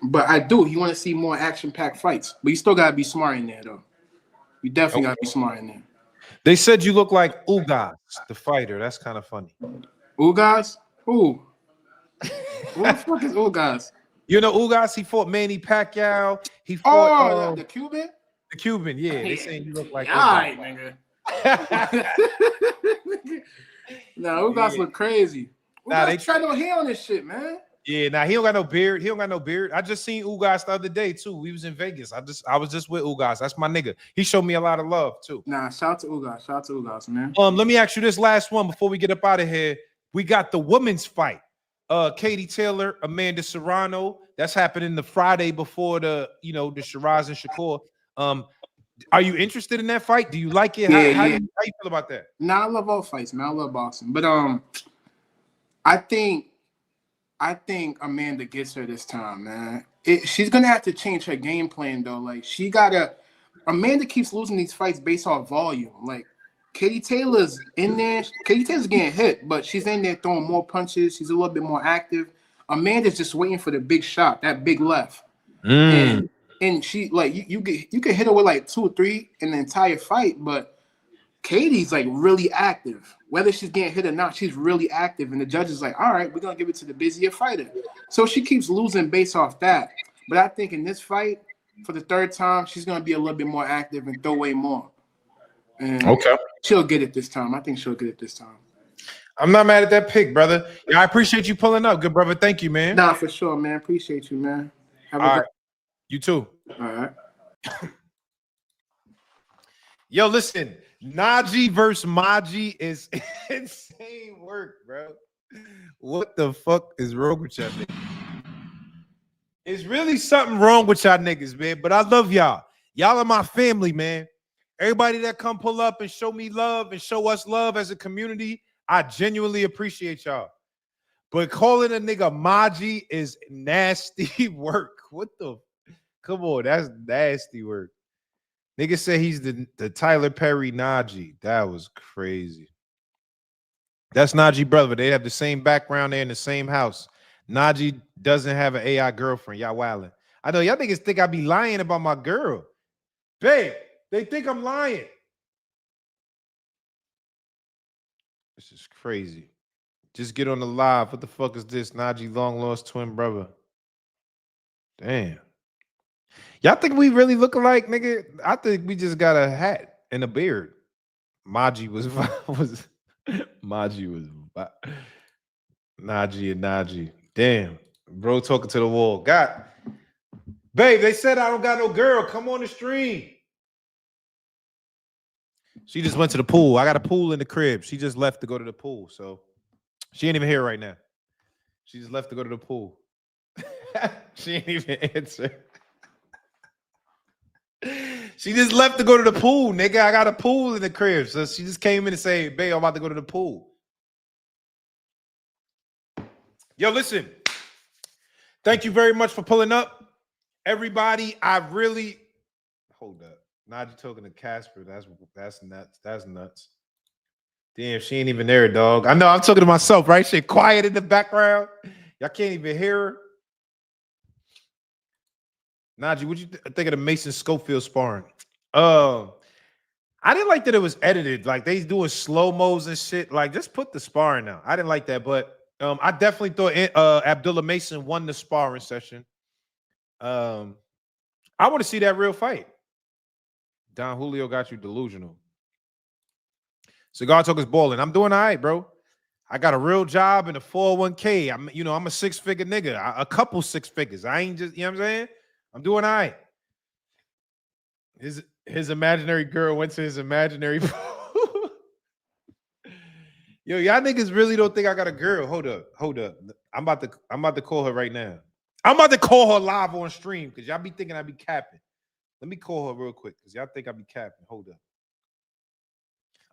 But I do. You want to see more action-packed fights, but you still gotta be smart in there, though. You definitely gotta be smart in there. They said you look like Ugas, the fighter. That's kind of funny. Ugas? Who? Who the fuck is Ugas? You know Ugas? He fought Manny Pacquiao. He fought the Cuban? The Cuban, yeah. They saying you look like nigga. Ugas look crazy. They try no hair on this shit, man. Yeah, he don't got no beard. I just seen Ugas the other day too. We was in Vegas. I was just with Ugas. That's my nigga. He showed me a lot of love too. Shout out to Ugas, man. Let me ask you this last one before we get up out of here. We got the women's fight. Katie Taylor, Amanda Serrano. That's happening the Friday before the Shiraz and Shakur. Are you interested in that fight? Do you like it? How you feel about that? I love all fights, man. I love boxing, but I think Amanda gets her this time, man. She's gonna have to change her game plan though. Like Amanda keeps losing these fights based off volume. Like Katie Taylor's in there. Katie Taylor's getting hit, but she's in there throwing more punches. She's a little bit more active. Amanda's just waiting for the big shot, that big left. And she like you can hit her with like 2 or 3 in the entire fight, but Katie's like really active. Whether she's getting hit or not, she's really active. And the judge is like, all right, we're gonna give it to the busier fighter. So she keeps losing based off that. But I think in this fight, for the 3rd time, she's gonna be a little bit more active and throw away more. And she'll get it this time. I think she'll get it this time. I'm not mad at that pick, brother. Yeah, I appreciate you pulling up, good brother. Thank you, man. Nah, for sure, man. Appreciate you, man. Have a All good. right. You too. All right. Yo, listen, Naji versus Maji is insane work, bro. What the fuck is wrong with y'all niggas? It's really something wrong with y'all niggas, man. But I love y'all. Y'all are my family, man. Everybody that come pull up and show me love and show us love as a community, I genuinely appreciate y'all. But calling a nigga Maji is nasty work. What the? Come on, that's nasty work. Nigga said he's the Tyler Perry Naji. That was crazy. That's Naji brother. They have the same background. They're in the same house. Naji doesn't have an AI girlfriend. Y'all wildin'. I know y'all niggas think I be lying about my girl. Babe, they think I'm lying. This is crazy. Just get on the live. What the fuck is this? Naji long lost twin brother. Damn. Y'all think we really look alike, nigga? I think we just got a hat and a beard. Maji was Maji was Naji and Naji. Damn, bro, talking to the wall. God, babe, they said I don't got no girl. Come on the stream. She just went to the pool. I got a pool in the crib. She just left to go to the pool, so she ain't even here right now. She just left to go to the pool. She ain't even answer. She just left to go to the pool, nigga. I got a pool in the crib. So she just came in and say, babe, I'm about to go to the pool. Yo, listen. Thank you very much for pulling up. Everybody, I really hold up. Naji talking to Casper. That's nuts. That's nuts. Damn, she ain't even there, dog. I know I'm talking to myself, right? She quiet in the background. Y'all can't even hear her. Naji, what you think of the Mason Schofield sparring? I didn't like that it was edited. Like they doing slow-mos and shit. Like just put the sparring now. I didn't like that, but I definitely thought Abdullah Mason won the sparring session. I want to see that real fight. Don Julio got you delusional. Cigar Talk is balling. I'm doing all right, bro. I got a real job and a 401k. I'm a 6-figure nigga. A couple 6 figures. I ain't just, you know what I'm saying? I'm doing all right. His imaginary girl went to his imaginary pool. Yo, y'all niggas really don't think I got a girl. Hold up. I'm about to call her right now. I'm about to call her live on stream because y'all be thinking I be capping. Let me call her real quick because y'all think I be capping. Hold up.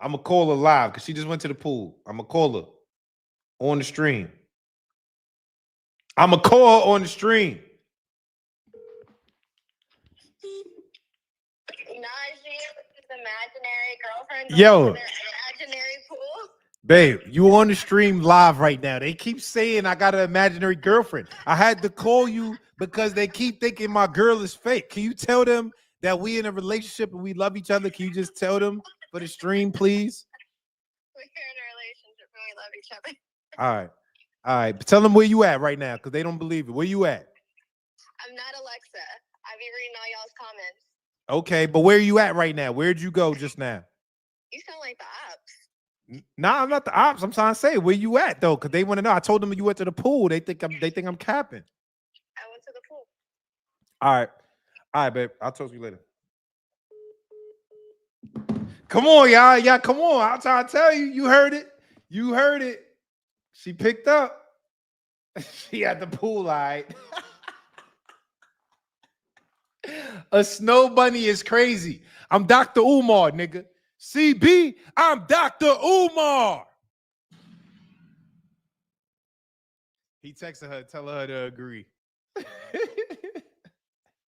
I'm gonna call her live because she just went to the pool. I'm gonna call her on the stream. I'm gonna call her on the stream. Naji with his imaginary girlfriend. Yo. Their imaginary pool. Babe, you on the stream live right now. They keep saying I got an imaginary girlfriend. I had to call you because they keep thinking my girl is fake. Can you tell them that we in a relationship and we love each other? Can you just tell them for the stream, please? We're in a relationship and we love each other. All right. Tell them where you at right now because they don't believe it. Where you at? I'm not Alexa. I be reading all y'all's comments. Okay, but where you at right now? Where'd you go just now? You sound like the ops. Nah, I'm not the ops. I'm trying to say where you at though, because they want to know. I told them you went to the pool. They think I'm capping. I went to the pool. All right, babe. I'll talk to you later. Come on, y'all. Yeah, come on. I'm trying to tell you. You heard it. She picked up. She at the pool, all right. A snow bunny is crazy. I'm Dr. Umar, nigga. CB, I'm Dr. Umar. He texted her, telling her to agree.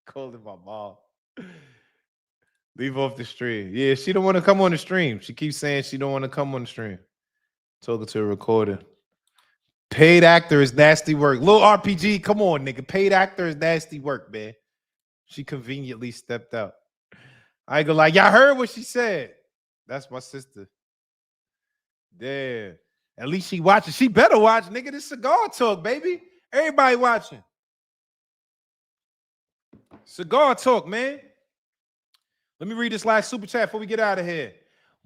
Called him my mom. Leave off the stream. Yeah, she don't want to come on the stream. She keeps saying she don't want to come on the stream. Talking to a recorder. Paid actor is nasty work. Lil RPG, come on, nigga. Paid actor is nasty work, man. She conveniently stepped out. I ain't gonna lie. Y'all heard what she said. That's my sister. Damn. At least she watching. She better watch, nigga. This Cigar Talk, baby. Everybody watching. Cigar Talk, man. Let me read this last super chat before we get out of here.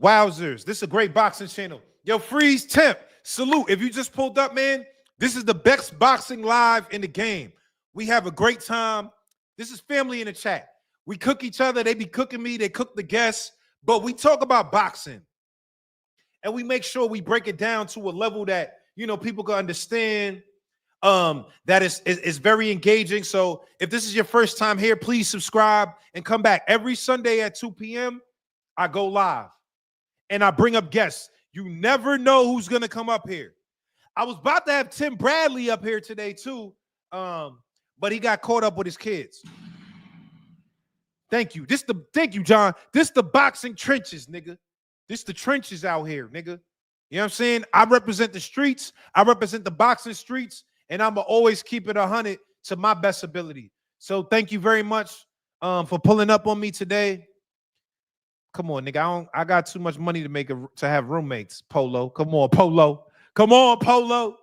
Wowzers. This is a great boxing channel. Yo, Freeze Temp. Salute. If you just pulled up, man, this is the best boxing live in the game. We have a great time. This is family in the chat. We cook each other. They be cooking me. They cook the guests. But we talk about boxing. And we make sure we break it down to a level that, you know, people can understand, that is very engaging. So if this is your first time here, please subscribe and come back. Every Sunday at 2 p.m., I go live and I bring up guests. You never know who's going to come up here. I was about to have Tim Bradley up here today too, but he got caught up with his kids. Thank you. Thank you, John. This the boxing trenches, nigga. This the trenches out here, nigga. You know what I'm saying? I represent the streets. I represent the boxing streets, and I'm going to always keep it 100 to my best ability. So thank you very much for pulling up on me today. Come on, nigga. I got too much money to have roommates, Polo. Come on, Polo. Come on, Polo.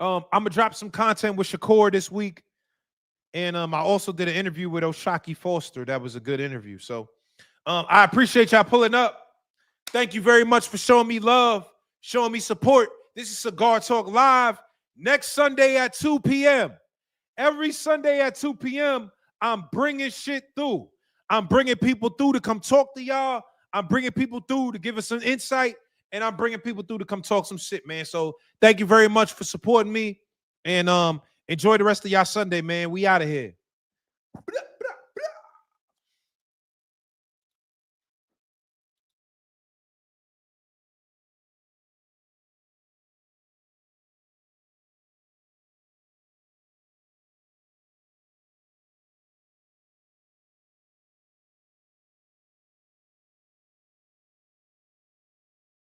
I'm going to drop some content with Shakur this week. And I also did an interview with Oshaki Foster. That was a good interview. So I appreciate y'all pulling up. Thank you very much for showing me love, showing me support. This is Cigar Talk Live next Sunday at 2 p.m. Every Sunday at 2 p.m., I'm bringing shit through. I'm bringing people through to come talk to y'all. I'm bringing people through to give us some insight, and I'm bringing people through to come talk some shit, man. So thank you very much for supporting me, and enjoy the rest of y'all Sunday, man. We out of here.